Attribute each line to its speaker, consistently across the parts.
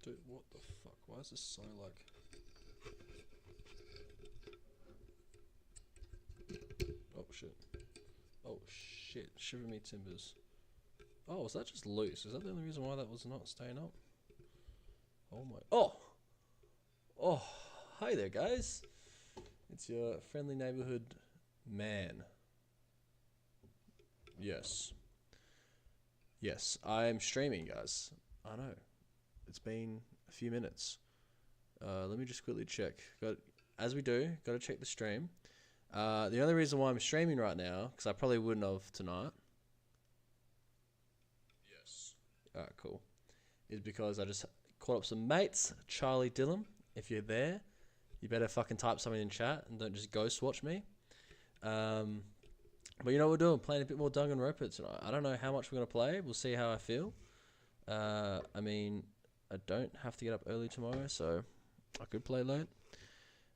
Speaker 1: Dude, what the fuck? Why is this so like... Oh shit. Oh shit. Shiver me timbers. Oh, was that just loose? Is that the only reason why that was not staying up? Oh my... Oh! Oh, hi there guys. It's your friendly neighborhood man. Yes. Yes, I'm streaming, guys. I know. It's been a few minutes. Let me just quickly check. As we do, gotta check the stream. The only reason why I'm streaming right now, because I probably wouldn't have tonight. Yes. Alright, cool. Is because I just caught up some mates. Charlie, Dylan, if you're there, you better fucking type something in chat and don't just ghost watch me. But you know what we're doing? Playing a bit more Danganronpa tonight. I don't know how much we're going to play. We'll see how I feel. I mean, I don't have to get up early tomorrow, so I could play late.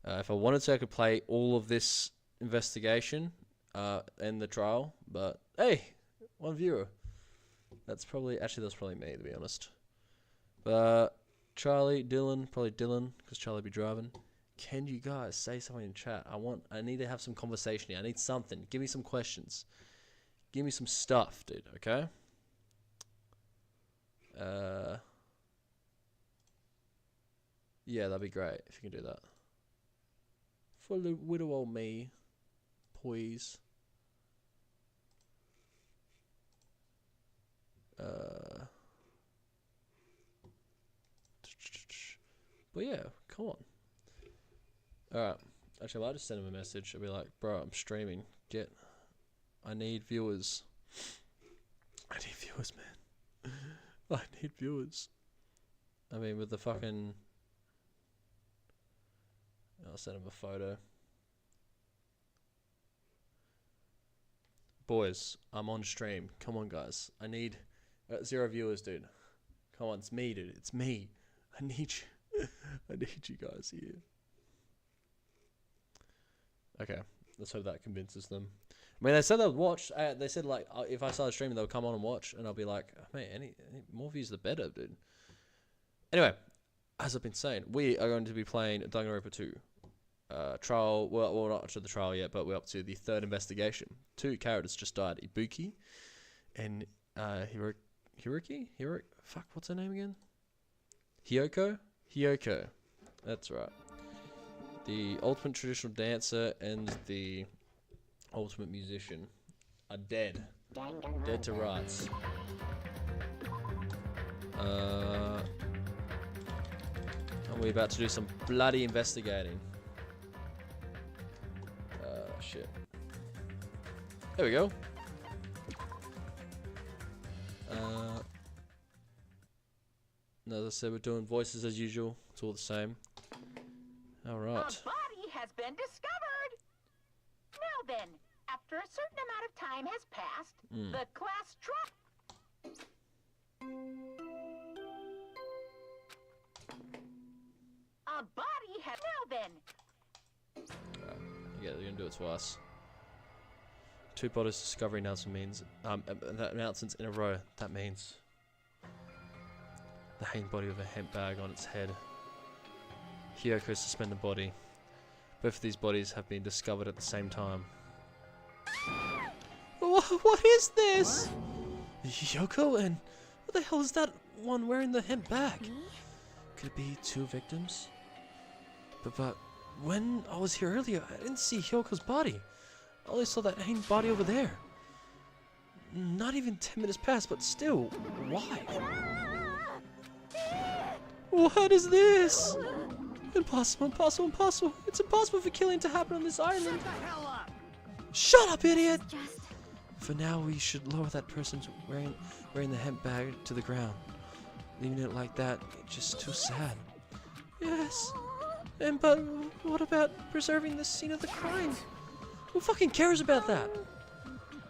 Speaker 1: If I wanted to, I could play all of this investigation and the trial. But, hey, one viewer. That's probably me, to be honest. But Charlie, Dylan, probably Dylan, because Charlie be driving. Can you guys say something in chat? I need to have some conversation here. I need something. Give me some questions. Give me some stuff, dude, okay? Yeah, that'd be great if you can do that. For the widow old me, please. But yeah, come on. Alright, actually I might just send him a message. I'll be like, bro, I'm streaming. I need viewers. I need viewers, man. I need viewers. I mean, with the fucking... I'll send him a photo. Boys, I'm on stream. Come on, guys. I need 0 viewers, dude. Come on, it's me, dude. It's me. I need you. I need you guys here. Okay, let's hope that convinces them. I mean, they said they'll watch. They said, like, if I started streaming, they'll come on and watch. And I'll be like, oh, man, any more views, the better, dude. Anyway, as I've been saying, we are going to be playing Danganronpa 2. Trial, well, we're not to the trial yet, but we're up to the 3rd investigation. 2 characters just died. Ibuki and Hiroki? Fuck, what's her name again? Hyoko? Hyoko. That's right. The ultimate traditional dancer and the ultimate musician are dead. Dead to rights. And we're about to do some bloody investigating. Shit. There we go. As I said, we're doing voices as usual. It's all the same. Alright.
Speaker 2: A body has been discovered. Now then, after a certain amount of time has passed, the class drop. A body has now then.
Speaker 1: Yeah, they're gonna do it to us. 2 bodies discovery announcement means that announcements in a row. That means the hanging body with a hemp bag on its head. Hyoko's suspended body. Both of these bodies have been discovered at the same time. What is this? Hyoko, and what the hell is that one wearing the hemp bag? Could it be 2 victims? But when I was here earlier, I didn't see Hyoko's body. I only saw that hanging body over there. Not even 10 minutes passed, but still, why? What is this? Impossible, impossible, impossible. It's impossible for killing to happen on this island. Shut up, idiot! For now, we should lower that person wearing the hemp bag to the ground. Leaving it like that, it's just too sad. Yes. But what about preserving the scene of the crime? Who fucking cares about that?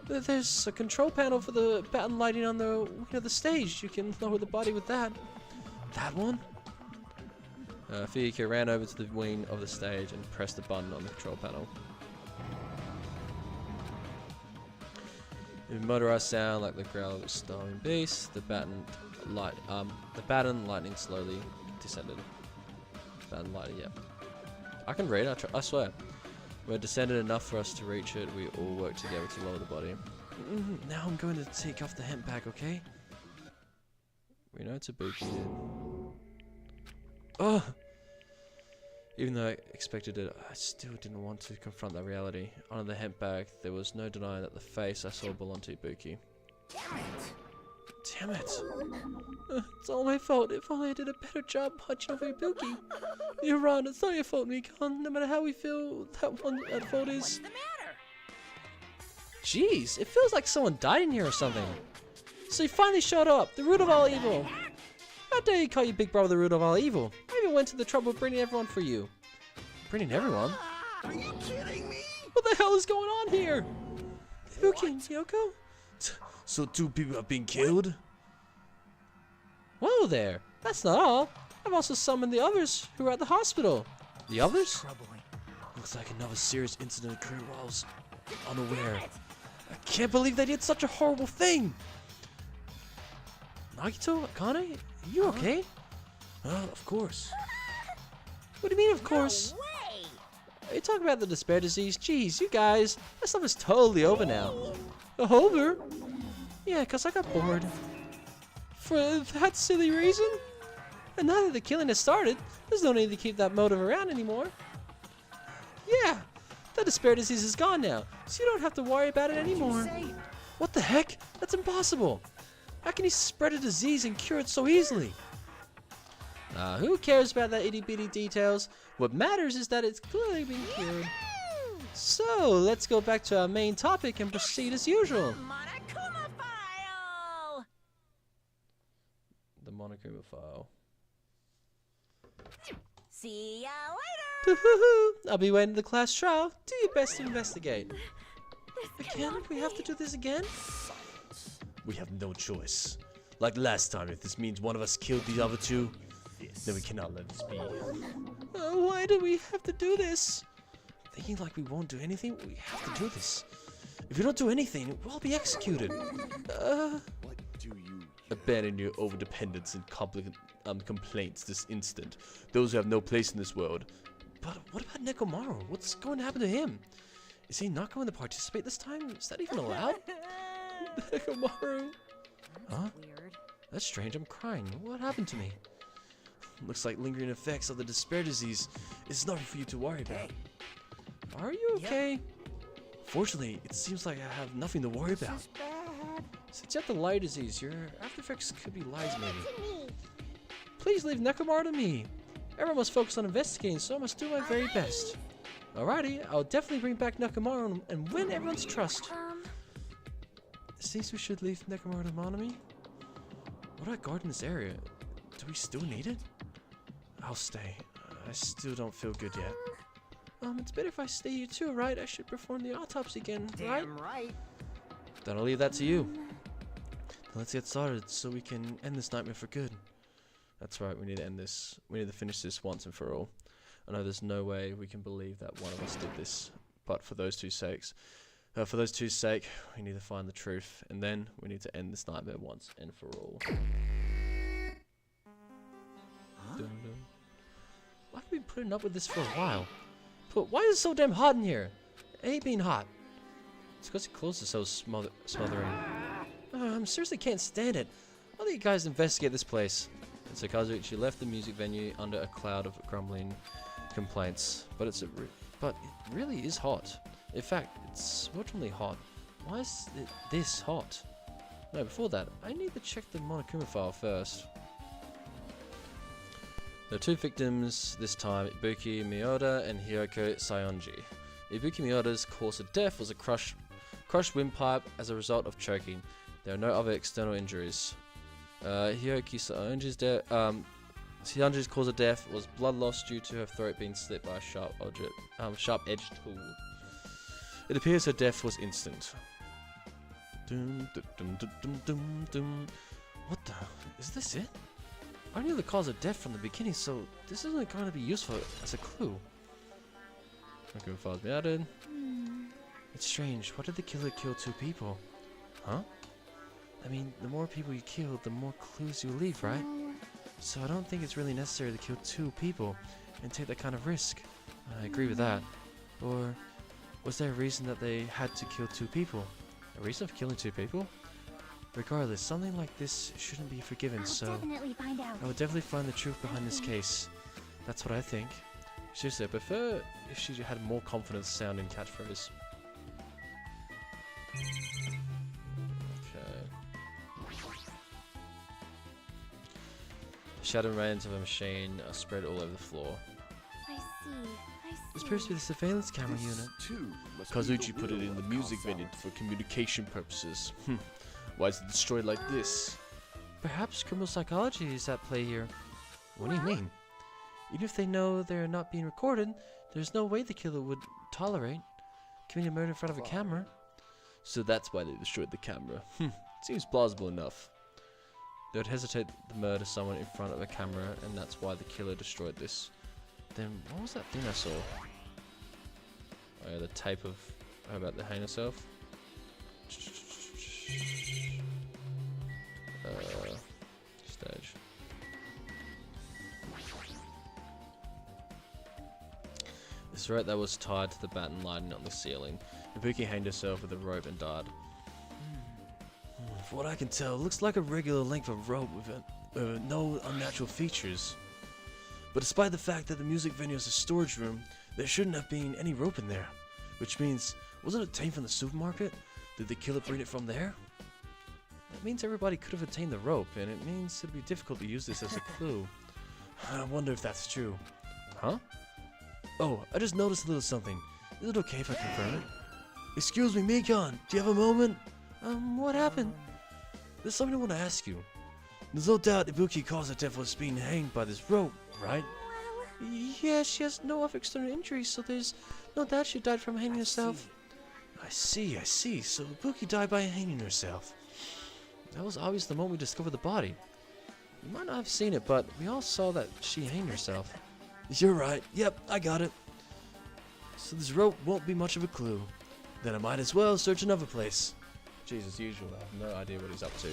Speaker 1: There's a control panel for the baton lighting on the wing of the stage. You can lower the body with that. That one? Fuyuki ran over to the wing of the stage and pressed the button on the control panel. A motorized sound like the growl of a starving beast. The baton lightning slowly descended. Bad lighter, yeah. I can read, I swear. We're descended enough for us to reach it. We all work together to lower the body. Now I'm going to take off the hemp pack, okay? We know it's a bookie. Oh! Even though I expected it, I still didn't want to confront that reality. Under the hemp bag, there was no denying that the face I saw belonged to Ibuki.
Speaker 3: Damn it!
Speaker 1: Damn it! It's all my fault. If only I did a better job watching over Ibuki. You're wrong. It's not your fault, Mikan. No matter how we feel, that fault is.
Speaker 3: What's the matter?
Speaker 1: Jeez, it feels like someone died in here or something. So you finally showed up, the root of all evil. How dare you call your big brother the root of all evil? I even went to the trouble of bringing everyone for you. Bringing everyone?
Speaker 3: Are you kidding me?
Speaker 1: What the hell is going on here? Ibuki and Kyoko? So 2 people have been killed? Whoa there, that's not all. I've also summoned the others who are at the hospital. The others?
Speaker 3: Troubling.
Speaker 1: Looks like another serious incident occurred while I was unaware. I can't believe they did such a horrible thing. Nagito, Akane, are you okay? Of course. What do you mean, of course?
Speaker 3: No way!
Speaker 1: Are you talking about the despair disease? Jeez, you guys, that stuff is totally over now. Over? Yeah, 'cause I got bored. For that silly reason? And now that the killing has started, there's no need to keep that motive around anymore. Yeah, the despair disease is gone now, so you don't have to worry about it anymore. What the heck? That's impossible. How can you spread a disease and cure it so easily? Who cares about that itty bitty details? What matters is that it's clearly been cured. So, let's go back to our main topic and proceed as usual.
Speaker 3: Monokuma file!
Speaker 1: The Monokuma file.
Speaker 3: See ya later!
Speaker 1: I'll be waiting the class trial. Do your best to investigate. Again? We have to do this again? We have no choice. Like last time, if this means one of us killed the other 2, then we cannot let this be. Why do we have to do this? Thinking like we won't do anything? We have to do this. If we don't do anything, we'll all be executed.
Speaker 4: What do you...
Speaker 1: Abandon your overdependence and complaints this instant. Those who have no place in this world. But what about Nekomaru? What's going to happen to him? Is he not going to participate this time? Is that even allowed? Nekomaru. Huh?
Speaker 3: Weird.
Speaker 1: That's strange. I'm crying. What happened to me? Looks like lingering effects of the despair disease. It's nothing for you to worry about. Are you okay? Fortunately, it seems like I have nothing to worry about. Since you have the light disease, your after effects could be lies maybe. Please leave Nekomaru to me. Everyone must focus on investigating, so I must do my very best. Alrighty, I'll definitely bring back Nekomaru and win everyone's trust. It seems we should leave Nekomaru to Monami. What about guarding this area? Do we still need it? I'll stay. I still don't feel good yet. It's better if I stay here too, right? I should perform the autopsy again, right?
Speaker 3: Damn right.
Speaker 1: Then I'll leave that to you. Then let's get started so we can end this nightmare for good. That's right, we need to end this. We need to finish this once and for all. I know there's no way we can believe that one of us did this, but for those two sakes, we need to find the truth, and then we need to end this nightmare once and for all. Dun dun. I've been putting up with this for a while. But why is it so damn hot in here? It ain't being hot. It's because your clothes are so smothering. I seriously can't stand it. I'll let you guys investigate this place. And so Kazuichi left the music venue under a cloud of grumbling complaints. But it really is hot. In fact, it's swelteringly hot. Why is it this hot? No, before that, I need to check the Monokuma file first. There are 2 victims this time, Ibuki Miyoda and Hiroko Sayonji. Ibuki Miyoda's cause of death was a crushed windpipe as a result of choking. There are no other external injuries. Hiroko Sayonji's cause of death was blood loss due to her throat being slit by a sharp-edged tool. It appears her death was instant. Dum, dum, dum, dum, dum, dum, dum. What the? Is this it? I knew the cause of death from the beginning, so this isn't going to be useful as a clue. Okay, files be added. It's strange. Why did the killer kill 2 people? Huh? I mean, the more people you kill, the more clues you leave, right? So I don't think it's really necessary to kill 2 people and take that kind of risk. I agree with that. Or was there a reason that they had to kill 2 people? A reason for killing 2 people? Regardless, something like this shouldn't be forgiven,
Speaker 2: I'll
Speaker 1: so
Speaker 2: definitely find out.
Speaker 1: I would definitely find the truth behind this case. That's what I think. Seriously, I prefer if she had more confidence sounding catchphrase. Okay. Shadow remains of a machine are spread all over the floor.
Speaker 2: I see.
Speaker 1: This appears to be the surveillance camera unit.
Speaker 4: Too must be
Speaker 1: Kazuchi
Speaker 4: the
Speaker 1: put it
Speaker 4: real
Speaker 1: in the
Speaker 4: one,
Speaker 1: music
Speaker 4: Kazama.
Speaker 1: venue for communication purposes. Why is it destroyed like this? Perhaps criminal psychology is at play here. What do you mean? Even if they know they're not being recorded, there's no way the killer would tolerate committing murder in front of a camera. So that's why they destroyed the camera. Seems plausible enough. They would hesitate to murder someone in front of a camera, and that's why the killer destroyed this. Then what was that thing I saw? Oh yeah, the tape of how about the hang herself? Stage. This rope that was tied to the batten lighting on the ceiling. Ibuki hanged herself with a rope and died. From what I can tell, it looks like a regular length of rope with no unnatural features. But despite the fact that the music venue is a storage room, there shouldn't have been any rope in there. Which means, wasn't it obtained from the supermarket? Did the killer bring it from there? That means everybody could have obtained the rope, and it means it'd be difficult to use this as a clue. I wonder if that's true. Huh? Oh, I just noticed a little something. Is it okay if I confirm it? Excuse me, Mikon, do you have a moment? What happened? There's something I want to ask you. There's no doubt Ibuki caused the death was being hanged by this rope, right? Yeah, she has no other external injuries, so there's no doubt she died from hanging herself. I see. So Ibuki died by hanging herself. That was obvious the moment we discovered the body. You might not have seen it, but we all saw that she hanged herself. You're right. Yep, I got it. So this rope won't be much of a clue. Then I might as well search another place. Jesus, as usual, I have no idea what he's up to.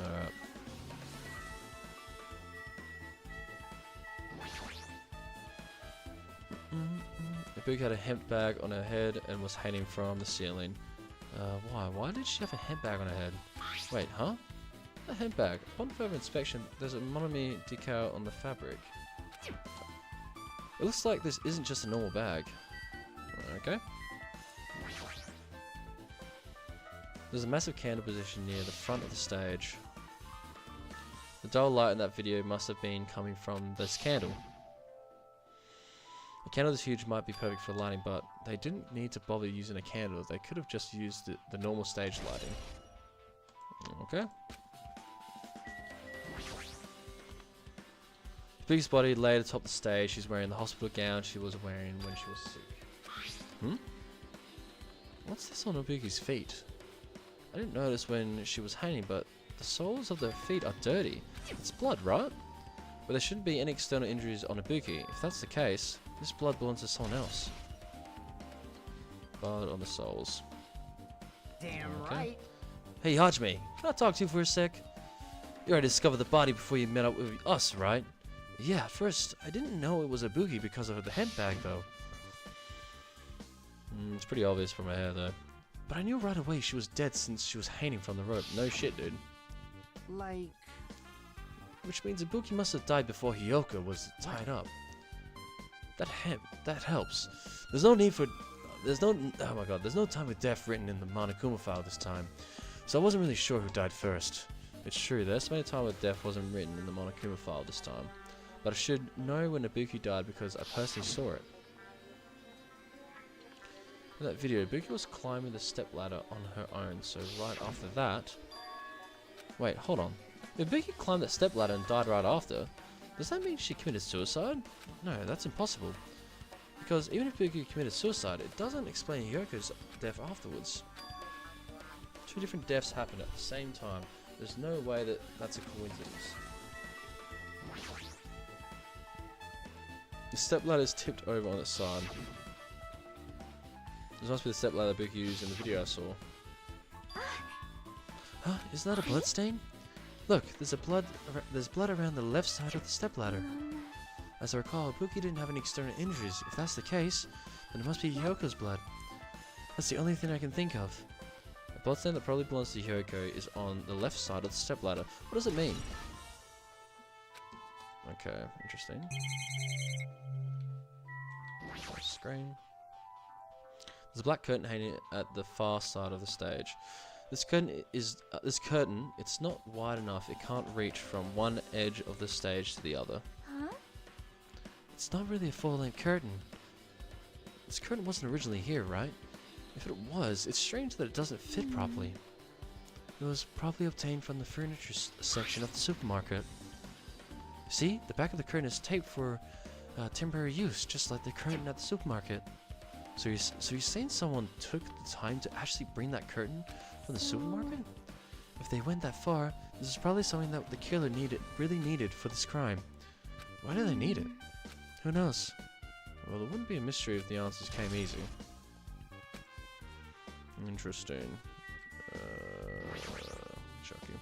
Speaker 1: Alright. Ibuki had a hemp bag on her head and was hanging from the ceiling. Why? Why did she have a hemp bag on her head? Wait, huh? A hemp bag. Upon further inspection, there's a Monomi decal on the fabric. It looks like this isn't just a normal bag. Okay. There's a massive candle positioned near the front of the stage. The dull light in that video must have been coming from this candle. A candle this huge might be perfect for lighting, but they didn't need to bother using a candle. They could have just used the normal stage lighting. Okay. Big's body laid atop the stage. She's wearing the hospital gown she was wearing when she was sick. What's this on Ibuki's feet? I didn't notice when she was hanging, but the soles of the feet are dirty. It's blood, right? But there shouldn't be any external injuries on Ibuki. If that's the case, this blood belongs to someone else. Blood on the soles.
Speaker 3: Damn
Speaker 1: Okay.
Speaker 3: right.
Speaker 1: Hey Hajime, can I talk to you for a sec? You already discovered the body before you met up with us, right? Yeah, at first, I didn't know it was Ibuki because of the hemp bag, though. It's pretty obvious from her hair, though. But I knew right away she was dead since she was hanging from the rope. No shit, dude.
Speaker 3: Like,
Speaker 1: Which means Ibuki must have died before Hyoka was tied up. That helps. There's no need for... oh my god, there's no time of death written in the Monokuma file this time. So I wasn't really sure who died first. It's true, the estimated time of death wasn't written in the Monokuma file this time. But I should know when Ibuki died because I personally saw it. In that video, Ibuki was climbing the stepladder on her own, so right after that... Wait, hold on. If Ibuki climbed that stepladder and died right after, does that mean she committed suicide? No, that's impossible. Because even if Ibuki committed suicide, it doesn't explain Hyoko's death afterwards. Two different deaths happened at the same time. There's no way that that's a coincidence. The stepladder is tipped over on its side. This must be the stepladder Ibuki used in the video I saw. Huh? Isn't that a bloodstain? Look, there's blood around the left side of the stepladder. As I recall, Buki didn't have any external injuries. If that's the case, then it must be Hyoko's blood. That's the only thing I can think of. A bloodstain that probably belongs to Hyoko is on the left side of the stepladder. What does it mean? Okay, interesting. Screen. There's a black curtain hanging at the far side of the stage. This curtain, it's not wide enough. It can't reach from one edge of the stage to the other.
Speaker 5: Huh?
Speaker 1: It's not really a full-length curtain. This curtain wasn't originally here, right? If it was, it's strange that it doesn't fit properly. It was probably obtained from the furniture section of the supermarket. See? The back of the curtain is taped for temporary use, just like the curtain at the supermarket. So you're saying someone took the time to actually bring that curtain from the supermarket? If they went that far, this is probably something that the killer really needed for this crime. Why do they need it? Who knows? Well, it wouldn't be a mystery if the answers came easy. Interesting. Shocky.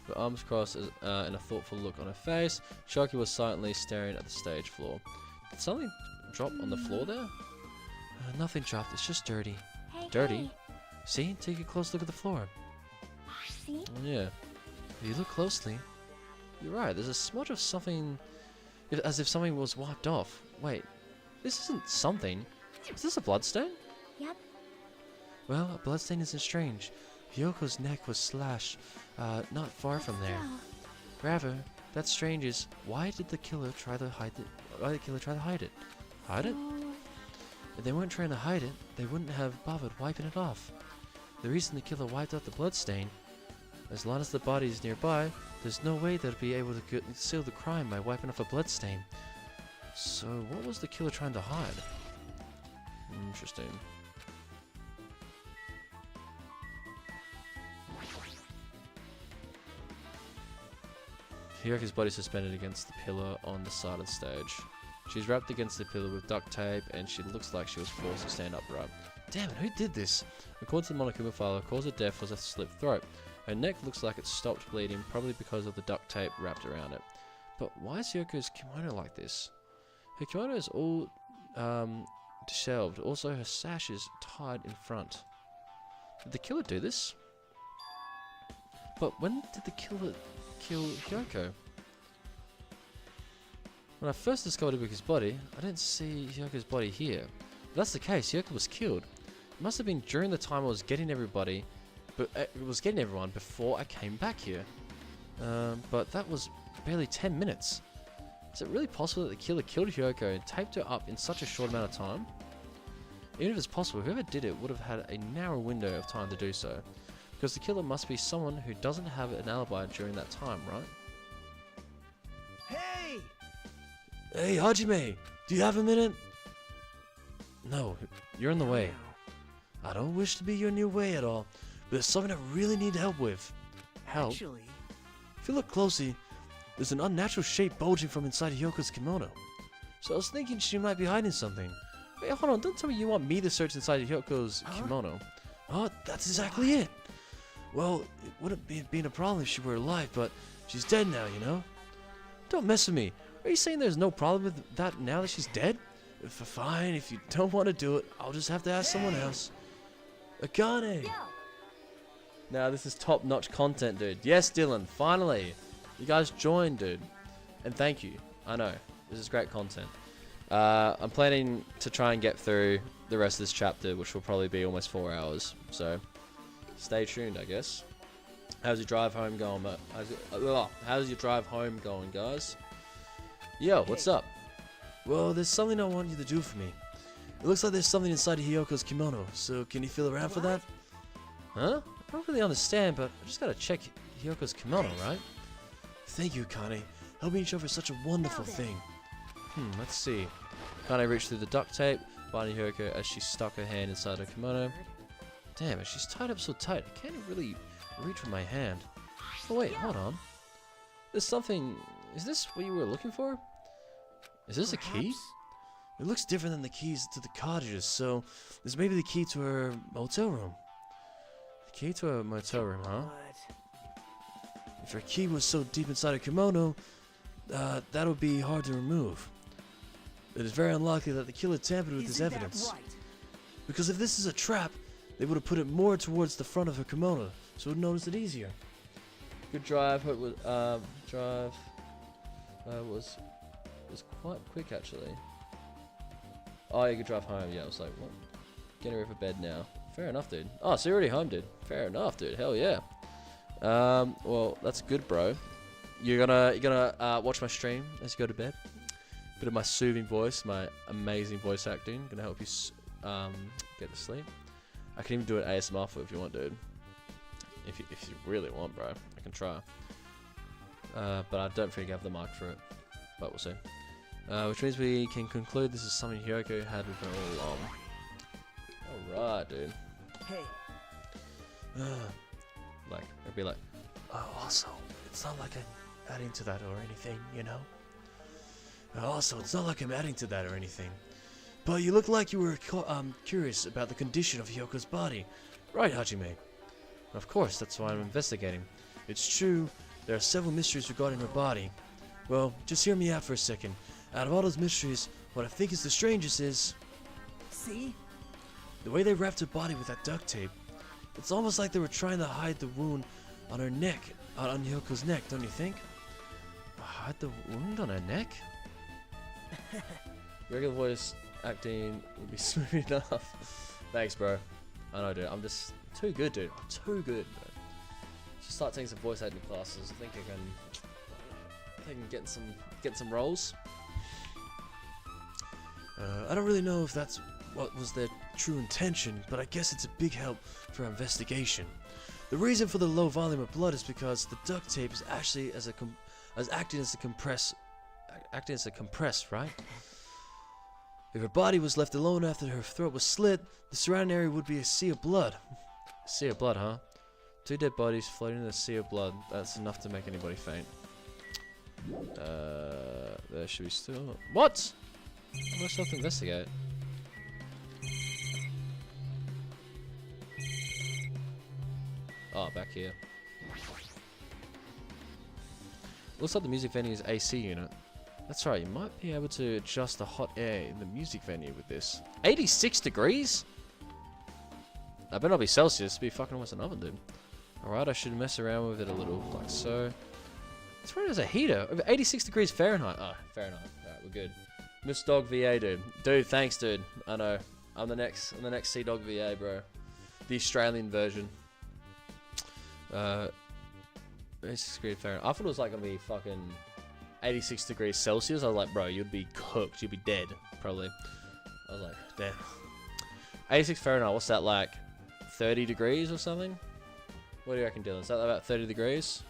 Speaker 1: With arms crossed and a thoughtful look on her face, Shocky was silently staring at the stage floor. Did something drop on the floor there? Nothing dropped, it's just dirty.
Speaker 5: Hey,
Speaker 1: Dirty?
Speaker 5: hey.
Speaker 1: See? Take a close look at the floor.
Speaker 5: See?
Speaker 1: Oh, yeah. If you look closely, you're right, there's a smudge of something, as if something was wiped off. Wait, this isn't something. Is this a bloodstain?
Speaker 5: Yep.
Speaker 1: Well, a bloodstain isn't strange. Hyoko's neck was slashed, not far from there.
Speaker 5: So,
Speaker 1: Rather, that's strange is, why did the killer try to hide it? Why did the killer try to hide it? Hide it?
Speaker 5: oh,
Speaker 1: If they weren't trying to hide it, they wouldn't have bothered wiping it off. The reason the killer wiped out the bloodstain, as long as the body is nearby, there's no way they'd be able to conceal the crime by wiping off a bloodstain. So, what was the killer trying to hide? Interesting. Hyoko's body suspended against the pillar on the side of the stage. She's wrapped against the pillar with duct tape, and she looks like she was forced to stand upright. Damn it, who did this? According to the Monokuma file, the cause of death was a slit throat. Her neck looks like it stopped bleeding, probably because of the duct tape wrapped around it. But why is Hyoko's kimono like this? Her kimono is all disheveled. Also, her sash is tied in front. Did the killer do this? But when did the killer kill Hyoko? When I first discovered Ibuki's body, I didn't see Hyoko's body here. If that's the case, Hyoko was killed. It must have been during the time I was getting everybody, but it was getting everyone before I came back here. But that was barely 10 minutes. Is it really possible that the killer killed Hyoko and taped her up in such a short amount of time? Even if it's possible, whoever did it would have had a narrow window of time to do so. Because the killer must be someone who doesn't have an alibi during that time, right?
Speaker 3: Hey!
Speaker 1: Hey, Hajime! Do you have a minute? No, you're in the way. I don't wish to be your new way at all, but there's something I really need help with. Help?
Speaker 3: Actually,
Speaker 1: If you look closely, there's an unnatural shape bulging from inside Hyoko's kimono. So I was thinking she might be hiding something. Wait, hold on, don't tell me you want me to search inside Hyoko's kimono. Oh, that's exactly it. Well, it wouldn't be been a problem if she were alive, but she's dead now, you know? Don't mess with me. Are you saying there's no problem with that now that she's dead? Fine, if you don't want to do it, I'll just have to ask someone else. Akane!
Speaker 2: Yo,
Speaker 1: Now this is top-notch content, dude. Yes, Dylan, finally. You guys joined, dude. And thank you. I know. This is great content. I'm planning to try and get through the rest of this chapter, which will probably be almost 4 hours. So, stay tuned, I guess. How's your drive home going, mate? How's your drive home going, guys? Yo, what's up? Well, there's something I want you to do for me. It looks like there's something inside Hyoko's kimono, so can you feel around for that? Huh? I don't really understand, but I just gotta check Hyoko's kimono, right? Thank you, Kane. Helping each other is such a wonderful thing. Let's see. Kane reached through the duct tape, binding Hyoko as she stuck her hand inside her kimono. Damn it, she's tied up so tight, I can't really reach with my hand. Oh wait, hold on. There's something... Is this what you were looking for? Is this a key?
Speaker 3: perhaps?
Speaker 1: It looks different than the keys to the cottages, so this may be the key to her motel room. The key to her motel room, huh?
Speaker 3: But
Speaker 1: If her key was so deep inside her kimono, that would be hard to remove. It is very unlikely that the killer tampered with his evidence.
Speaker 3: Right?
Speaker 1: Because if this is a trap, they would have put it more towards the front of her kimono, so it would notice it easier. Good drive. Hope was was quite quick actually. Oh, you could drive home. Yeah, I was like, what? Getting ready for bed now. Fair enough, dude. Oh, so you're already home, dude. Fair enough, dude. Hell yeah. Well, that's good, bro. You're gonna watch my stream as you go to bed. Bit of my soothing voice, my amazing voice acting, gonna help you get to sleep. I can even do it ASMR for if you want, dude. If you really want, bro, I can try. But I don't think I have the mic for it. But we'll see. Which means we can conclude this is something Hyoko had with her all along. Alright, dude.
Speaker 3: Hey,
Speaker 1: Like, it'd be like, oh, also, it's not like I'm adding to that or anything, you know? Also, it's not like I'm adding to that or anything. But you look like you were curious about the condition of Hyoko's body. Right, Hajime? Of course, that's why I'm investigating. It's true, there are several mysteries regarding her body. Well, just hear me out for a second. Out of all those mysteries, what I think is the strangest is
Speaker 3: see?
Speaker 1: the way they wrapped her body with that duct tape. It's almost like they were trying to hide the wound on her neck, on Hyoko's neck, don't you think? Hide the wound on her neck? Regular voice acting would be smooth enough. Thanks, bro. I know, dude. I'm just too good, dude. I'm too good, bro. Should start taking some voice acting classes. I think I can get some roles. I don't really know if that's what was their true intention, but I guess it's a big help for our investigation. The reason for the low volume of blood is because the duct tape is actually acting as a compress, right? If her body was left alone after her throat was slit, the surrounding area would be a sea of blood. A sea of blood, huh? 2 dead bodies floating in a sea of blood. That's enough to make anybody faint. There should be still. What? I'm not supposed to investigate. Oh, back here. Looks like the music venue's AC unit. That's right, you might be able to adjust the hot air in the music venue with this. 86 degrees? I better not be Celsius, it'd be fucking almost an oven, dude. Alright, I should mess around with it a little, like so. It's right as a heater. Over 86 degrees Fahrenheit. Oh, Fahrenheit. Alright, we're good. Miss Dog VA, dude. Dude, thanks, dude. I know. I'm the next Sea Dog VA, bro. The Australian version. 86 degrees Fahrenheit. I thought it was like gonna be fucking 86 degrees Celsius. I was like, bro, you'd be cooked. You'd be dead, probably. I was like, damn. 86 Fahrenheit, what's that, like 30 degrees or something? What do you reckon, Dylan? Is that about 30 degrees?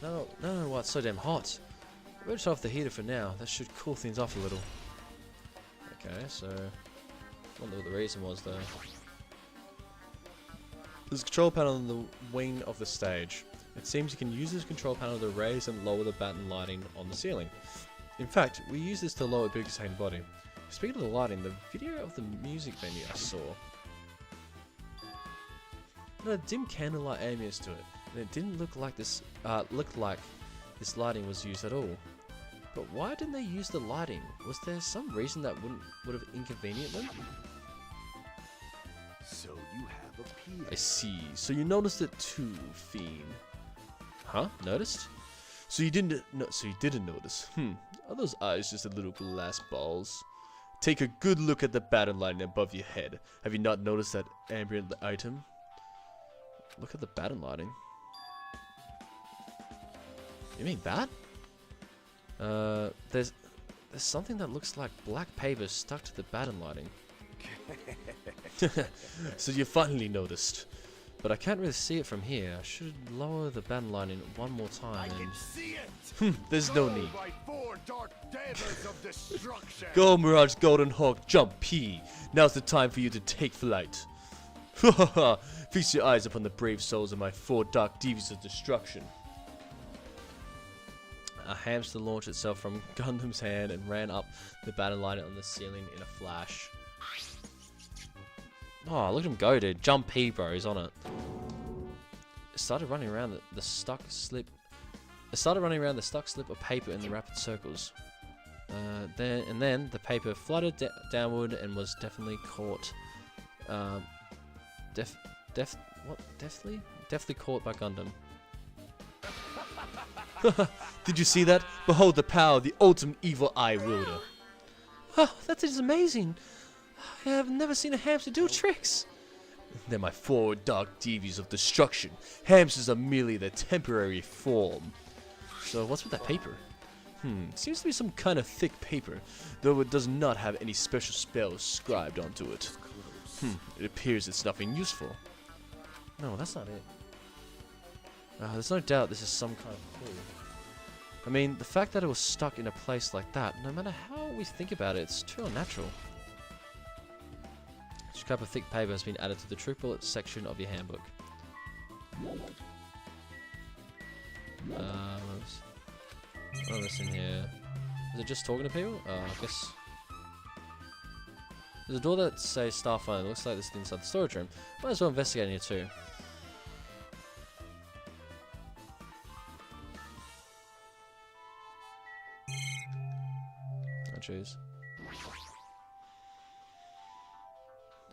Speaker 1: No, why it's so damn hot. I better turn off the heater for now. That should cool things off a little. Okay, so I wonder what the reason was though. There's a control panel on the wing of the stage. It seems you can use this control panel to raise and lower the batten lighting on the ceiling. In fact, we use this to lower Big's hand body. Speaking of the lighting, the video of the music venue I saw had a dim candlelight ambience to it, and it didn't look like this lighting was used at all. But why didn't they use the lighting? Was there some reason that would have inconvenienced them?
Speaker 4: So you have appeared.
Speaker 1: I see. So you noticed it too, Fiend. Huh? Noticed? So you didn't notice. Are those eyes just a little glass balls? Take a good look at the batten lighting above your head. Have you not noticed that ambient item? Look at the batten lighting. You mean that? There's something that looks like black paper stuck to the batten lighting. So you finally noticed. But I can't really see it from here. I should lower the batten lighting one more time
Speaker 4: I
Speaker 1: and...
Speaker 4: can see it.
Speaker 1: There's no need.
Speaker 4: By 4 dark daggers of destruction.
Speaker 1: Go, Mirage Golden Hawk, jump P. Now's the time for you to take flight. Feast your eyes upon the brave souls of my 4 dark deviants of destruction. a hamster launched itself from Gundam's hand and ran up the bat and lighted on the ceiling in a flash. Oh, look at him go, dude. Jump P, bro. He's on it. It started running around the stuck slip. It started running around the stuck slip of paper in the rapid circles. Then the paper fluttered downward and was definitely caught. Deftly caught by Gundam. Did you see that? Behold the power of the ultimate evil eye wielder. Oh, that is amazing. I have never seen a hamster do tricks. They're my four dark deviants of destruction. Hamsters are merely their temporary form. So what's with that paper? Seems to be some kind of thick paper, though it does not have any special spells scribed onto it. It appears it's nothing useful. No, that's not it. There's no doubt this is some kind of clue. I mean, the fact that it was stuck in a place like that, no matter how we think about it, it's too unnatural. A scrap of thick paper has been added to the truth bullet section of your handbook. What's in here? Is it just talking to people? I guess. There's a door that says Starphone. It looks like this is inside the storage room. Might as well investigate in here too. Oh jeez.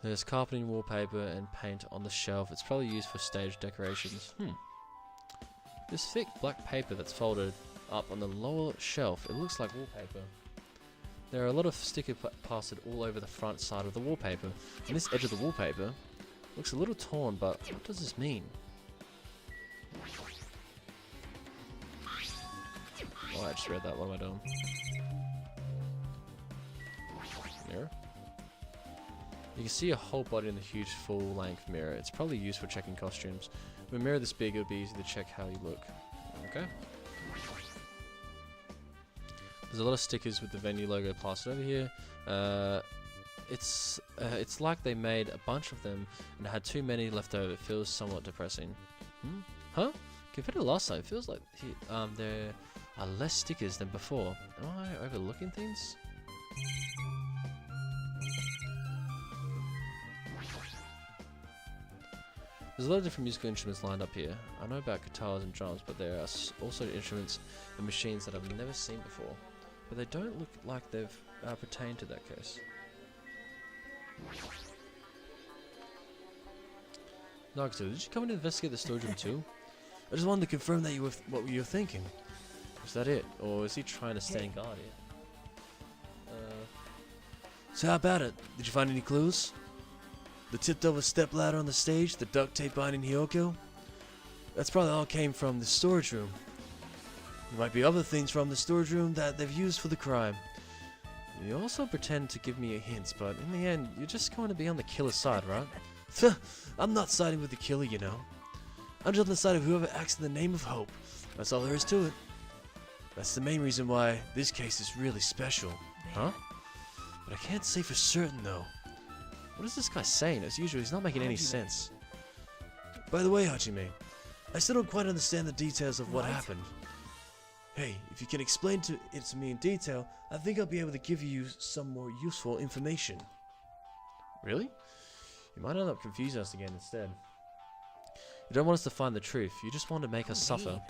Speaker 1: There's carpeting, wallpaper, and paint on the shelf. It's probably used for stage decorations. This thick black paper that's folded up on the lower shelf, it looks like wallpaper. There are a lot of stickers plastered all over the front side of the wallpaper, and this edge of the wallpaper looks a little torn, but what does this mean? Oh, I just read that. What am I doing? Mirror? You can see a whole body in the huge full-length mirror. It's probably used for checking costumes. With a mirror this big, it would be easy to check how you look. Okay. There's a lot of stickers with the venue logo plastered over here. It's like they made a bunch of them and had too many left over. It feels somewhat depressing. Huh? Compared to last time, it feels like there are less stickers than before. Am I overlooking things? There's a lot of different musical instruments lined up here. I know about guitars and drums, but there are also instruments and machines that I've never seen before. But they don't look like they've pertain to that case. Nagito, did you come in to investigate the storage room too? I just wanted to confirm that what you were thinking. Was that it? Or is he trying to stand guard here? So how about it? Did you find any clues? The tipped over step ladder on the stage, the duct tape binding Hyoko? That's probably all came from the storage room. There might be other things from the storage room that they've used for the crime. You also pretend to give me a hint, but in the end, you're just going to be on the killer's side, right? I'm not siding with the killer, you know. I'm just on the side of whoever acts in the name of hope. That's all there is to it. That's the main reason why this case is really special. Huh? But I can't say for certain, though. What is this guy saying? As usual, he's not making any sense. By the way, Hajime, I still don't quite understand the details of what happened. Hey, if you can explain it to me in detail, I think I'll be able to give you some more useful information. Really? You might end up confusing us again instead. You don't want us to find the truth, you just want to make us suffer.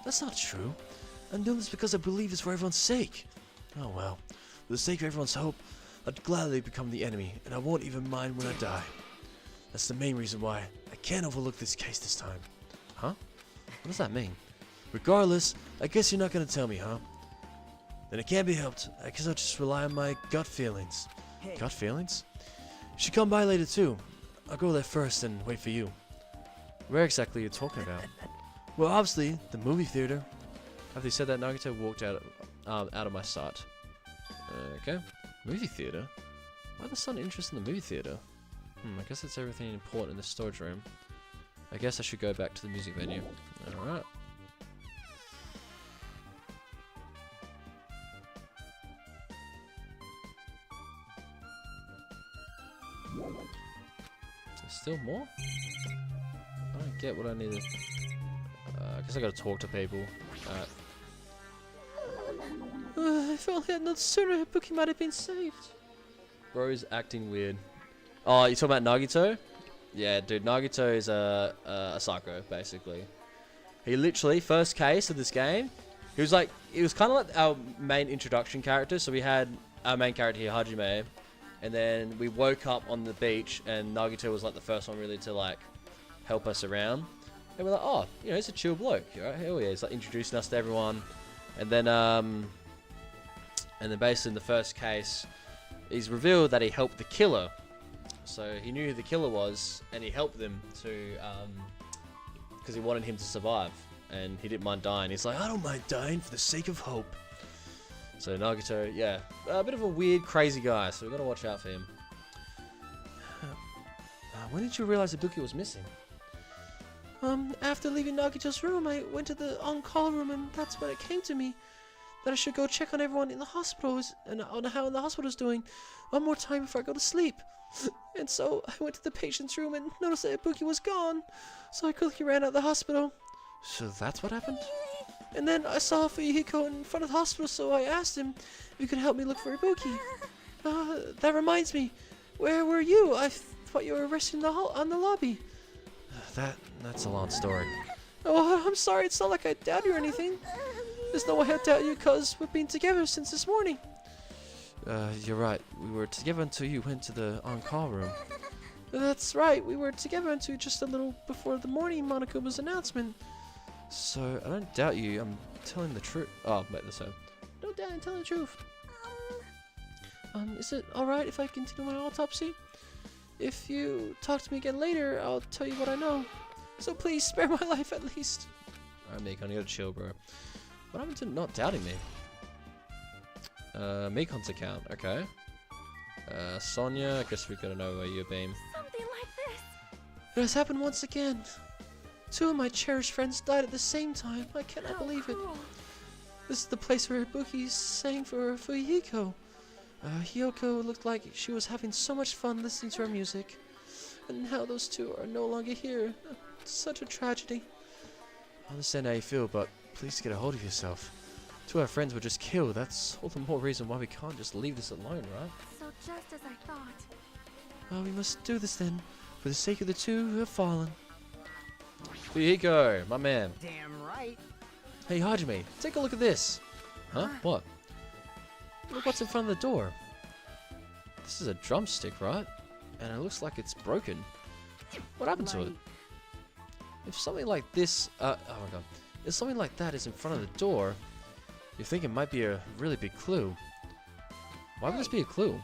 Speaker 1: That's not true. I'm doing this because I believe it's for everyone's sake. Oh well, for the sake of everyone's hope, I'd gladly become the enemy, and I won't even mind when I die. That's the main reason why I can't overlook this case this time. Huh? What does that mean? Regardless, I guess you're not gonna tell me, huh? Then it can't be helped. I guess I'll just rely on my gut feelings.
Speaker 3: Hey.
Speaker 1: Gut feelings? You should come by later too. I'll go there first and wait for you. Where exactly are you talking about? Well, obviously, the movie theater. After he said that, Nagito walked out of my sight. Okay. Movie theater? Why the sudden interest in the movie theater? I guess it's everything important in the storage room. I guess I should go back to the music venue. Alright. There's still more? I don't get what I needed. I guess I gotta talk to people. If only I had known sooner, Ibuki might have been saved. Bro's acting weird. Oh, you talking about Nagito? Yeah, dude, Nagito is a psycho, basically. He literally, first case of this game, he was kind of like our main introduction character. So we had our main character here, Hajime, and then we woke up on the beach, and Nagito was like the first one really to like help us around. And we're like, oh, you know, he's a chill bloke, right? Hell yeah, he's like introducing us to everyone. And then basically in the first case, he's revealed that he helped the killer. So he knew who the killer was, and he helped them to, because he wanted him to survive, and he didn't mind dying. He's like, I don't mind dying for the sake of hope. So Nagito, yeah, a bit of a weird, crazy guy, so we've got to watch out for him. When did you realize Ibuki was missing? After leaving Nagito's room, I went to the on-call room, and that's when it came to me that I should go check on everyone in the hospital and on how the hospital's doing one more time before I go to sleep. And so I went to the patient's room and noticed that Ibuki was gone, so I quickly ran out of the hospital. So that's what happened? And then I saw Fuyuhiko in front of the hospital, so I asked him if he could help me look for Ibuki. That reminds me, where were you? I thought you were resting on the lobby. That's a long story. Oh, I'm sorry, it's not like I doubt you or anything. There's no way I doubt you, cause we've been together since this morning. You're right. We were together until you went to the on-call room. That's right. We were together until just a little before the morning Monaco's announcement. So, I don't doubt you. I'm telling the truth. Oh, wait, that's her. Don't doubt I'm telling the truth. Is it alright if I continue my autopsy? If you talk to me again later, I'll tell you what I know. So please, spare my life at least. Alright, Meekon, you gotta chill, bro. What happened to not doubting me? Meekon's account, okay. Sonia, I guess we gotta know where you've been.
Speaker 5: Something like this.
Speaker 1: It has happened once again. 2 of my cherished friends died at the same time. I cannot believe it. This is the place where Ibuki sang for Fuyuhiko. Hiyoko looked like she was having so much fun listening to her music. And now those 2 are no longer here. It's such a tragedy. I understand how you feel, but please get a hold of yourself. 2 of our friends were just killed. That's all the more reason why we can't just leave this alone, right?
Speaker 5: So just as I thought.
Speaker 1: Well, we must do this then, for the sake of the 2 who have fallen. Fuyuhiko, my man.
Speaker 3: Damn right.
Speaker 1: Hey, Hajime, take a look at this. Huh? What? Look what's in front of the door. This is a drumstick, right? And it looks like it's broken. What happened to it? If something like this, oh my god. If something like that is in front of the door, you think it might be a really big clue. Why would this be a clue?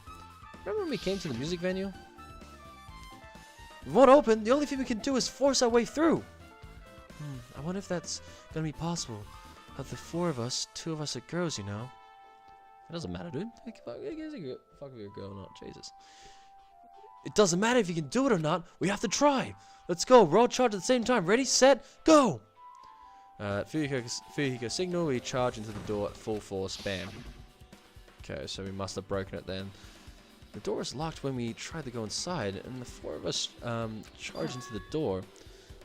Speaker 1: Remember when we came to the music venue? It won't open. The only thing we can do is force our way through. I wonder if that's gonna be possible. Of the 4 of us, 2 of us are girls, you know. It doesn't matter, dude. Fuck if you're a girl or not. Jesus. It doesn't matter if you can do it or not. We have to try. Let's go. We're all charged at the same time. Ready, set, go. Fuyuhiko signal. We charge into the door at full force. Bam. Okay, so we must have broken it then. The door is locked when we try to go inside, and the 4 of us charge into the door.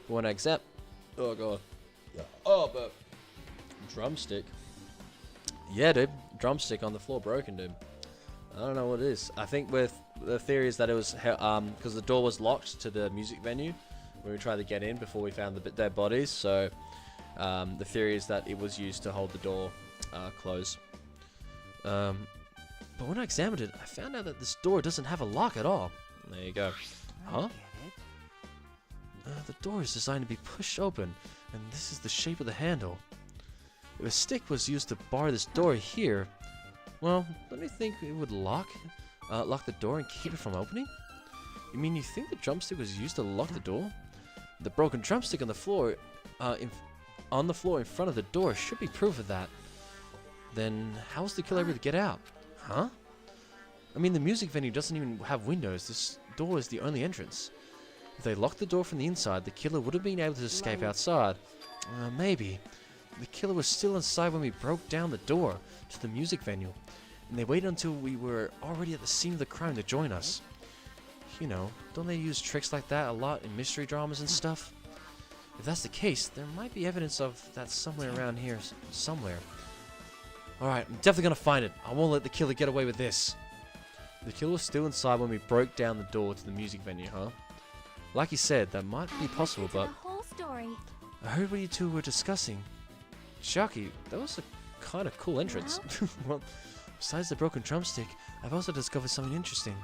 Speaker 1: But when I accept, oh god, oh but drumstick. Yeah, dude, drumstick on the floor, broken, dude. I don't know what it is. I think with the theory is that it was because the door was locked to the music venue when we tried to get in before we found the dead bodies. So the theory is that it was used to hold the door closed. But when I examined it, I found out that this door doesn't have a lock at all. There you go. Huh? The door is designed to be pushed open, and this is the shape of the handle. If a stick was used to bar this door here, well, don't you think it would lock the door and keep it from opening? You mean you think the drumstick was used to lock the door? The broken drumstick on the floor, in front of the door should be proof of that. Then how was the killer able to get out? Huh? I mean, the music venue doesn't even have windows. This door is the only entrance. If they locked the door from the inside, the killer would have been able to escape outside. Maybe. The killer was still inside when we broke down the door to the music venue, and they waited until we were already at the scene of the crime to join us. You know, don't they use tricks like that a lot in mystery dramas and stuff? If that's the case, there might be evidence of that somewhere around here, somewhere. Alright, I'm definitely gonna find it. I won't let the killer get away with this. The killer was still inside when we broke down the door to the music venue, huh? Like you said, that might be possible, but
Speaker 5: The whole story.
Speaker 1: I heard what you two were discussing. Shocky, that was a kind of cool entrance. Well, besides the broken drumstick, I've also discovered something interesting.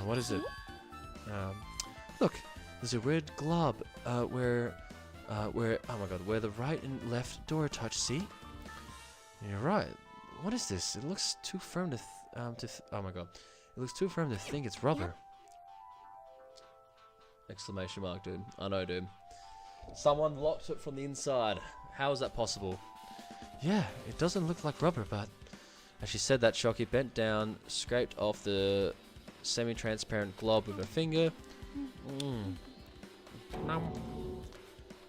Speaker 1: What is it? Look, there's a red glob where oh my god, where the right and left door touch. See? You're right. What is this? It looks too firm to oh my god, it looks too firm to think it's rubber. Exclamation mark, dude. I know, dude. Someone locked it from the inside. How is that possible? Yeah, it doesn't look like rubber, but as she said that, Shocky bent down, scraped off the semi-transparent glob with her finger.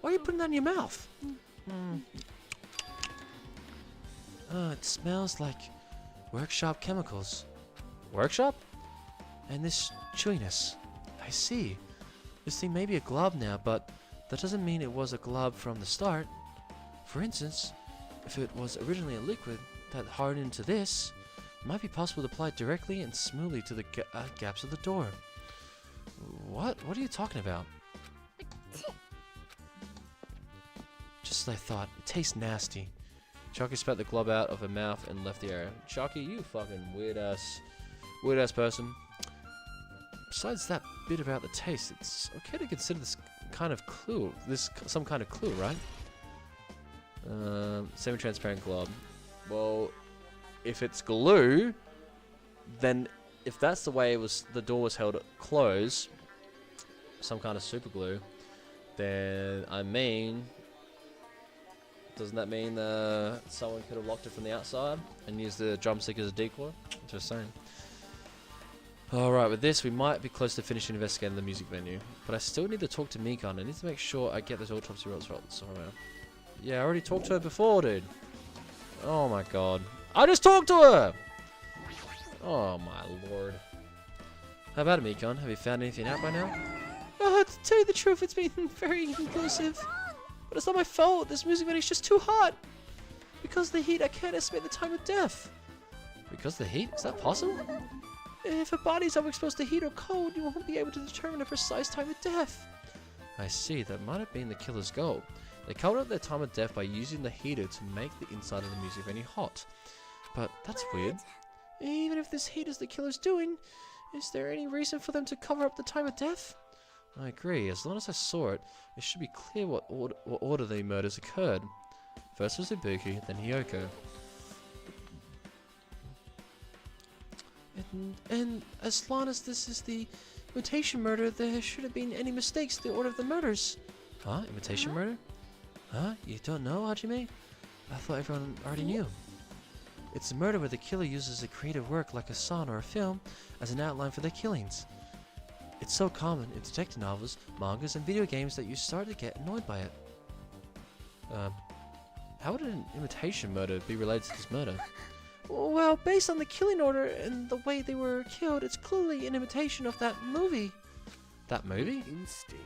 Speaker 1: Why are you putting that in your mouth? It smells like workshop chemicals. Workshop? And this chewiness. I see. This thing may be a glob now, but that doesn't mean it was a glob from the start. For instance, if it was originally a liquid that hardened into this, it might be possible to apply it directly and smoothly to the gaps of the door. What? What are you talking about? Just as I thought. It tastes nasty. Chucky spat the glob out of her mouth and left the area. Chucky, you fucking weird ass person. Besides that bit about the taste, it's okay to consider this kind of clue. Some kind of clue, right? Semi-transparent glob. Well, if it's glue, then if that's the way the door was held closed, some kind of super glue, then I mean, doesn't that mean someone could have locked it from the outside and used the drumstick as a decoy? Just saying. Alright, with this, we might be close to finishing investigating the music venue. But I still need to talk to Mikan. I need to make sure I get those autopsy results. Yeah, I already talked to her before, dude. Oh my god. I just talked to her! Oh my lord. How about it, Mikan? Have you found anything out by now? To tell you the truth, it's been very inclusive. But it's not my fault. This music venue is just too hot. Because of the heat, I can't estimate the time of death. Because of the heat? Is that possible? If a body is overexposed to heat or cold, you won't be able to determine a precise time of death. I see, that might have been the killer's goal. They covered up their time of death by using the heater to make the inside of the music venue hot. But that's weird. Even if this heat is the killer's doing, is there any reason for them to cover up the time of death? I agree, as long as I saw it, it should be clear what order the murders occurred. First was Ibuki, then Hiyoko. And as long as this is the imitation murder, there shouldn't been any mistakes in the order of the murders. Huh? Imitation murder? Huh? You don't know, Hajime? I thought everyone already knew. It's a murder where the killer uses a creative work like a song or a film as an outline for their killings. It's so common in detective novels, mangas, and video games that you start to get annoyed by it. How would an imitation murder be related to this murder? Well, based on the killing order and the way they were killed, it's clearly an imitation of that movie. That movie?
Speaker 4: Instinct.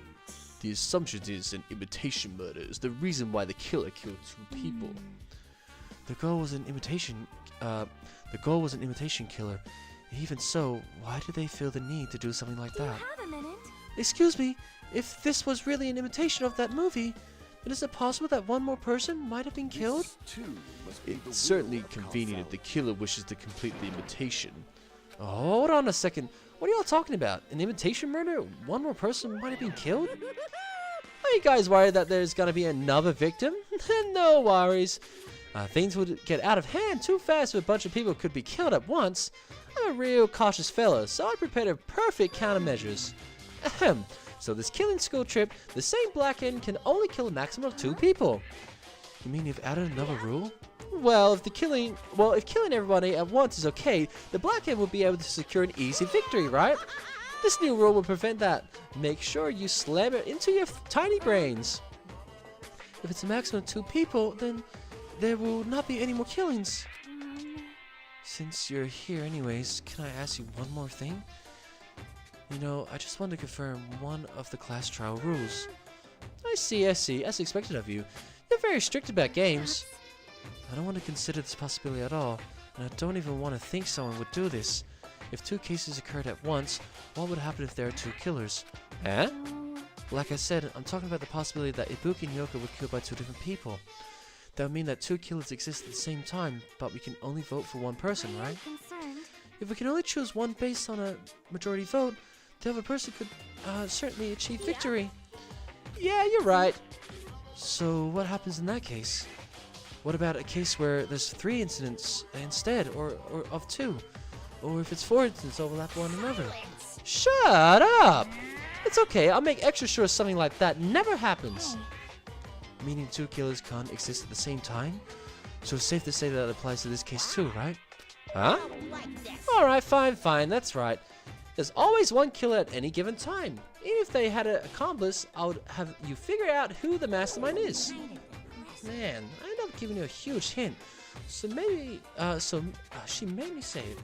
Speaker 1: The assumption is an imitation murder is the reason why the killer killed two people. The goal was an imitation. The goal was an imitation killer. Even so, why did they feel the need to do something like that?
Speaker 5: Have a minute.
Speaker 1: Excuse me, if this was really an imitation of that movie, then is it possible that one more person might have been killed?
Speaker 4: This, too, must be the
Speaker 1: It's certainly
Speaker 4: will of
Speaker 1: convenient if
Speaker 4: Kazao.
Speaker 1: the killer wishes to complete the imitation. Hold on a second. What are y'all talking about? An imitation murder? One more person might have been killed? Are you guys worried that there's gonna be another victim? No worries. Things would get out of hand too fast if a bunch of people could be killed at once. I'm a real cautious fella, so I prepared a perfect countermeasures. Ahem. So this killing school trip, the same black end can only kill a maximum of 2 people. You mean you've added another rule? Well, if killing everybody at once is okay, the black end will be able to secure an easy victory, right? This new rule will prevent that. Make sure you slam it into your tiny brains. If it's a maximum of 2 people, then there will not be any more killings. Since you're here anyways, can I ask you one more thing? You know, I just wanted to confirm one of the class trial rules. I see, as expected of you. You're very strict about games. I don't want to consider this possibility at all, and I don't even want to think someone would do this. If 2 cases occurred at once, what would happen if there are 2 killers? Eh? Like I said, I'm talking about the possibility that Ibuki and Yoko were killed by 2 different people. That would mean that 2 killers exist at the same time, but we can only vote for one person,
Speaker 5: I am
Speaker 1: right?
Speaker 5: concerned.
Speaker 1: If we can only choose one based on a majority vote, the other person could certainly achieve victory. Yeah, you're right. So what happens in that case? What about a case where there's 3 incidents instead, or of 2? Or if it's 4 incidents overlap one another? Shut up! It's okay, I'll make extra sure something like that never happens. Meaning 2 killers can't exist at the same time? So it's safe to say that applies to this case too, right? Huh? Alright, fine, that's right. There's always 1 killer at any given time. Even if they had an accomplice, I would have you figure out who the mastermind is. Man, I ended up giving you a huge hint. So maybe, she made me say it.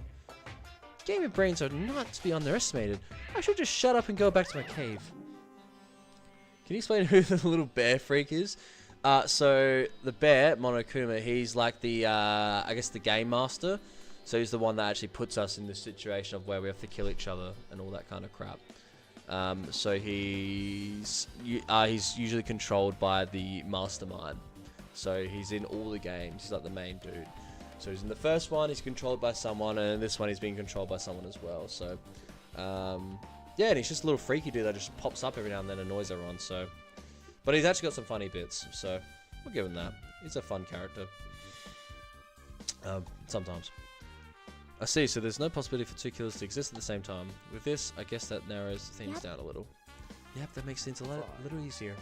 Speaker 1: Gaming brains are not to be underestimated. I should just shut up and go back to my cave. Can you explain who the little bear freak is? So the bear, Monokuma, he's like the, I guess the game master. So he's the one that actually puts us in this situation of where we have to kill each other and all that kind of crap. So he's usually controlled by the mastermind. So he's in all the games. He's like the main dude. So he's in the first one, he's controlled by someone, and in this one he's being controlled by someone as well. So, yeah, and he's just a little freaky dude that just pops up every now and then and annoys everyone. So, but he's actually got some funny bits. So we'll give him that. He's a fun character. Sometimes. I see, so there's no possibility for 2 killers to exist at the same time. With this, I guess that narrows things down a little. Yep, that makes things a little easier.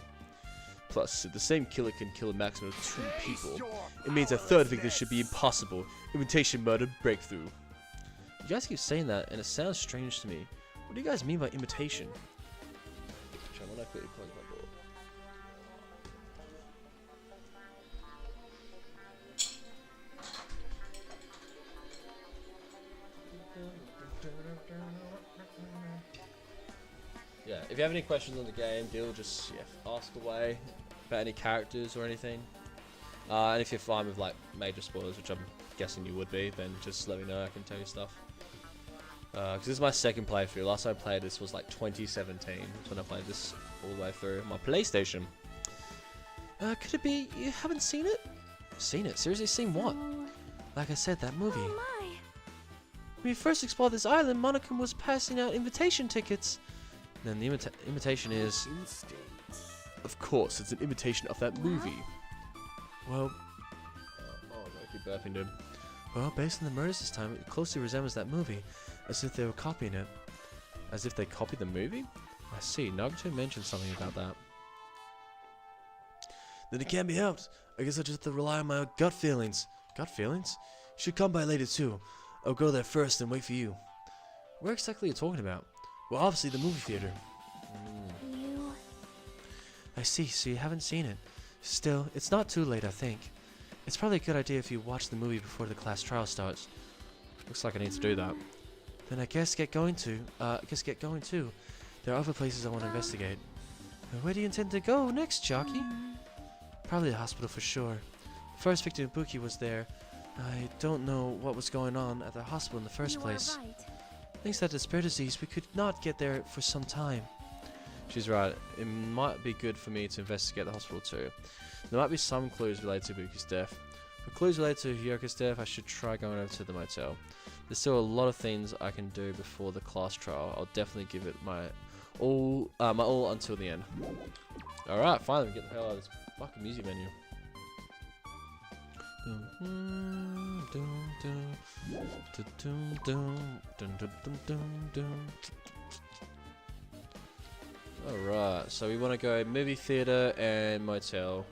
Speaker 1: Plus, if the same killer can kill a maximum of 2 people, it means a 3rd victim should be impossible. Imitation murder breakthrough. You guys keep saying that, and it sounds strange to me. What do you guys mean by imitation? Actually, I'm gonna quickly close my door. Yeah, if you have any questions on the game, just ask away about any characters or anything. And if you're fine with like major spoilers, which I'm guessing you would be, then just let me know. I can tell you stuff. Because this is my 2nd playthrough. Last time I played this was like 2017. That's when I played this all the way through my PlayStation. Could it be you haven't seen it? Seen it? Seriously, seen what? Like I said, that movie.
Speaker 5: Oh my.
Speaker 1: When we first explored this island, Monokuma was passing out invitation tickets. Then the imitation is... Of course, it's an imitation of that movie. Well... oh no, I keep burping, dude. Well, based on the murders this time, it closely resembles that movie. As if they were copying it. As if they copied the movie? I see, Nagato mentioned something about that. Then it can't be helped. I guess I just have to rely on my gut feelings. Gut feelings? You should come by later too. I'll go there first and wait for you. Where exactly are you talking about? Well, obviously the movie theater.
Speaker 5: You...
Speaker 1: I see, so you haven't seen it. Still, it's not too late, I think. It's probably a good idea if you watch the movie before the class trial starts. Looks like I need to do that. Then I guess get going too. There are other places I want to investigate. Where do you intend to go next, Jockey? Probably the hospital for sure. The first victim Ibuki was there. I don't know what was going on at the hospital in the first place.
Speaker 5: Right.
Speaker 1: Thanks to that despair disease, we could not get there for some time. She's right. It might be good for me to investigate the hospital too. There might be some clues related to Ibuki's death. For clues related to Hyoko's death, I should try going over to the motel. There's still a lot of things I can do before the class trial. I'll definitely give it my all until the end. Alright, finally we get the hell out of this fucking music menu. Alright, so we want to go movie theater and motel.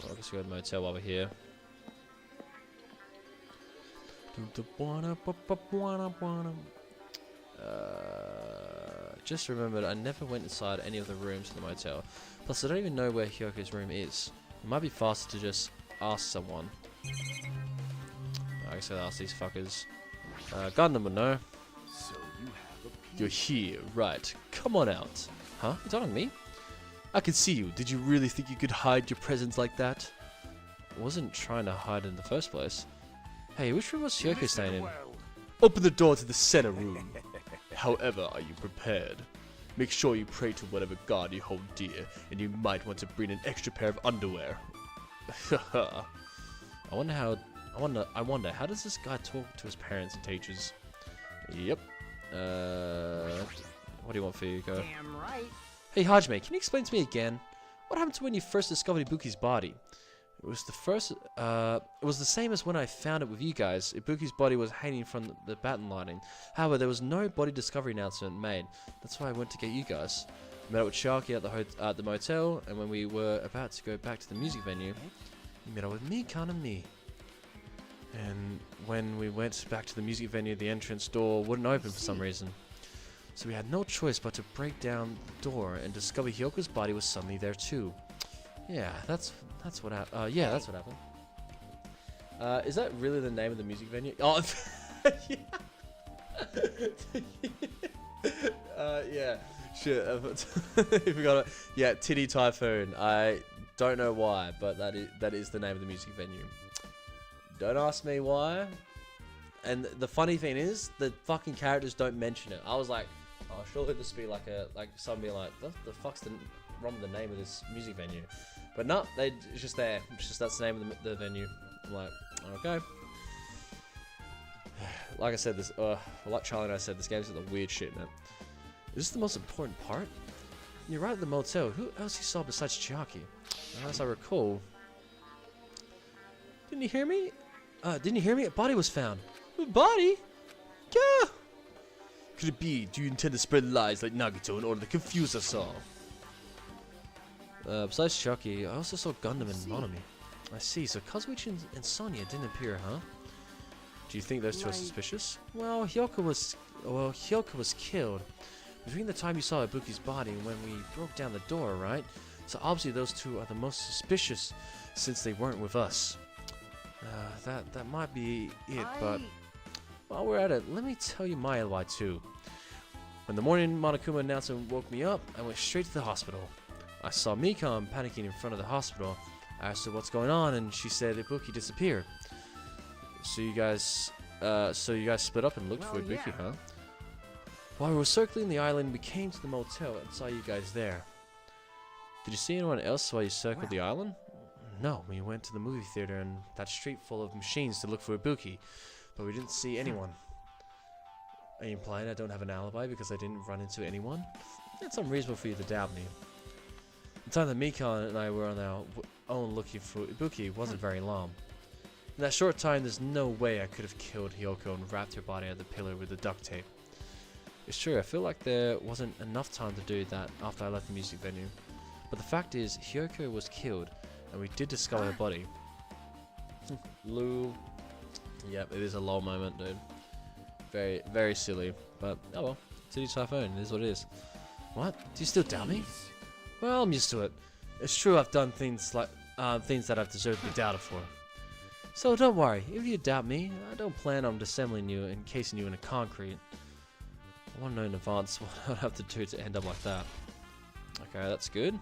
Speaker 1: Well, I guess we go to motel while we're here. Just remembered I never went inside any of the rooms in the motel. Plus, I don't even know where Hyoko's room is. It might be faster to just ask someone. I guess I'll ask these fuckers. God number no.
Speaker 4: So you have a piece.
Speaker 1: You're here, right. Come on out. Huh? You talking to me? I can see you. Did you really think you could hide your presence like that? wasn't trying to hide in the first place. Hey, which room was Hyoko staying in?
Speaker 4: Well,
Speaker 1: Open the door to the center room. However, are you prepared? Make sure you pray to whatever god you hold dear, and you might want to bring an extra pair of underwear. I wonder how does this guy talk to his parents and teachers? Yep. What do you want for you, go?
Speaker 3: Damn right.
Speaker 1: Hey Hajime, can you explain to me again? What happened to when you first discovered Ibuki's body? It was the same as when I found it with you guys. Ibuki's body was hanging from the batten lining. However, there was no body discovery announcement made. That's why I went to get you guys. I met up with Sharky at the motel, and when we were about to go back to the music venue, you met up with me, Kan, and me. And when we went back to the music venue, the entrance door wouldn't open for some reason. So we had no choice but to break down the door and discover Hyoko's body was suddenly there too. Yeah, that's what happened. Yeah, that's what happened. Is that really the name of the music venue? Oh, yeah. Yeah. Shit, I forgot it. Yeah, Titty Typhoon. I don't know why, but that is the name of the music venue. Don't ask me why. And the funny thing is, the fucking characters don't mention it. I was like, oh, surely this would be like someone being like, the fuck's the name of this music venue? But no, it's just there. It's just that's the name of the venue. I'm like, okay. Like I said, like Charlie and I said, this game's got the weird shit in it. Is this the most important part? You're right at the motel. Who else you saw besides Chiaki? As I recall. Didn't you hear me? A body was found. A body? Yeah. Could it be? Do you intend to spread lies like Nagito in order to confuse us all? Besides Chucky, I also saw Gundam and Monomi. I see, so Kazuichi and Sonya didn't appear, huh? Do you think those two are suspicious? Well, Hyoko was killed between the time you saw Ibuki's body and when we broke down the door, right? So obviously those two are the most suspicious since they weren't with us. That might be it, but while we're at it, let me tell you my alibi too. When the morning Monokuma announcement woke me up, I went straight to the hospital. I saw Mikon panicking in front of the hospital. I asked her what's going on, and she said Ibuki disappeared. So you guys split up and looked for Ibuki,
Speaker 3: yeah.
Speaker 1: huh? While we were circling the island, we came to the motel and saw you guys there. Did you see anyone else while you circled the island? No, we went to the movie theater and that street full of machines to look for Ibuki, but we didn't see anyone. Are you implying I don't have an alibi because I didn't run into anyone? That's unreasonable for you to doubt me. The time that Mikon and I were on our own looking for Ibuki wasn't very long. In that short time, there's no way I could have killed Hyoko and wrapped her body at the pillar with the duct tape. It's true, I feel like there wasn't enough time to do that after I left the music venue. But the fact is, Hyoko was killed, and we did discover her body. Lol. Yep, it is a lol moment, dude. Very, very silly. But, oh well. Titty Typhoon, it is what it is. What? Do you still doubt me? Well, I'm used to it. It's true I've done things like things that I've deserved to be doubted for. So don't worry, if you doubt me, I don't plan on disassembling you and encasing you in a concrete. I want to know in advance what I'd have to do to end up like that. Okay, that's good.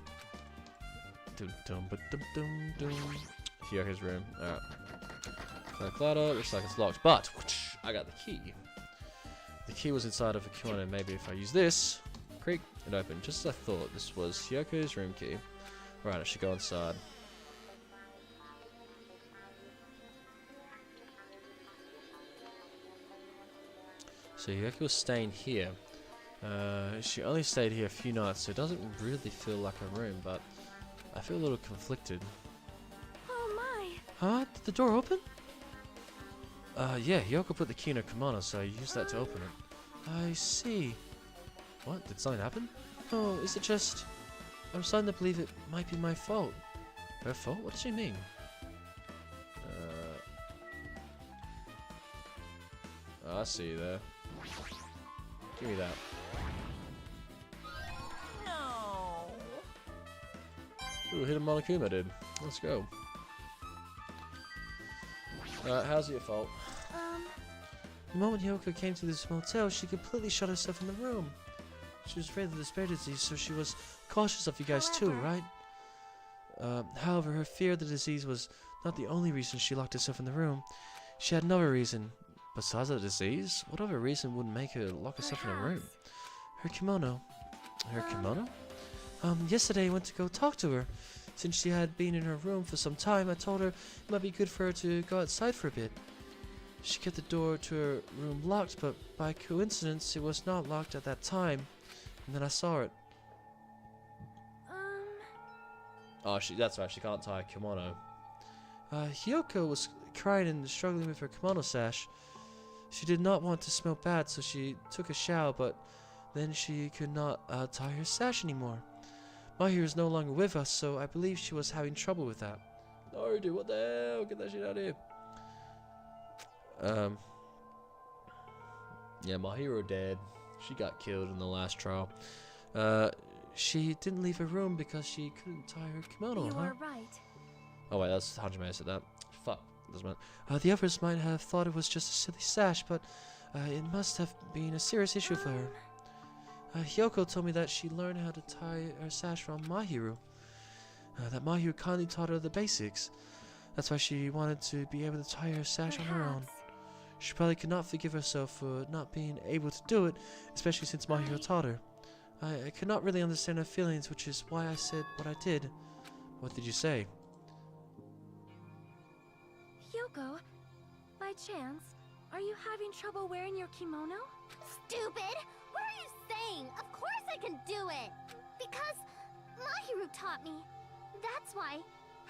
Speaker 1: Hyoko's room. Alright. Ladder, looks like it's locked, but I got the key. The key was inside of a kimono. Maybe if I use this, creak, it opened. Just as I thought, this was Hyoko's room key. Right, I should go inside. So Hyoko was staying here. She only stayed here a few nights, so it doesn't really feel like a room, but I feel a little conflicted.
Speaker 5: Oh my.
Speaker 1: Huh? Did the door open? Yeah, Hyoko put the key in her kimono, so I used that to open it. I see. What? Did something happen? Oh, is it just... I'm starting to believe it might be my fault. Her fault? What does she mean? I see you there. Give me that.
Speaker 2: No.
Speaker 1: Ooh, hit a Monokuma, dude. Let's go. How's it your fault? The moment Hyoko came to this motel, she completely shut herself in the room. She was afraid of the spare disease, so she was cautious of you guys too, right? However, her fear of the disease was not the only reason she locked herself in the room. She had another reason. Besides the disease, what other reason would make her lock herself in a room? Her kimono. Her kimono? Yesterday I went to go talk to her. Since she had been in her room for some time, I told her it might be good for her to go outside for a bit. She kept the door to her room locked, but by coincidence it was not locked at that time. And then I saw it. Oh, that's right, she can't tie a kimono. Hyoko was crying and struggling with her kimono sash. She did not want to smell bad, so she took a shower, but then she could not tie her sash anymore. Mahiro is no longer with us, so I believe she was having trouble with that. No, dude, what the hell? Get that shit out of here. Yeah, Mahiro dead. She got killed in the last trial. She didn't leave her room because she couldn't tie her kimono,
Speaker 5: You
Speaker 1: huh?
Speaker 5: are right.
Speaker 1: Oh wait, that's Hajime said that. Fuck, doesn't matter. The others might have thought it was just a silly sash, but it must have been a serious issue for her. Hyoko told me that she learned how to tie her sash from Mahiro. That Mahiro kindly taught her the basics. That's why she wanted to be able to tie her sash on her own.
Speaker 5: Perhaps.
Speaker 1: She probably could not forgive herself for not being able to do it, especially since Mahiro taught her. I could not really understand her feelings, which is why I said what I did. What did you say?
Speaker 5: Hyoko, by chance, are you having trouble wearing your kimono?
Speaker 6: Stupid! What are you saying? Of course I can do it! Because Mahiro taught me. That's why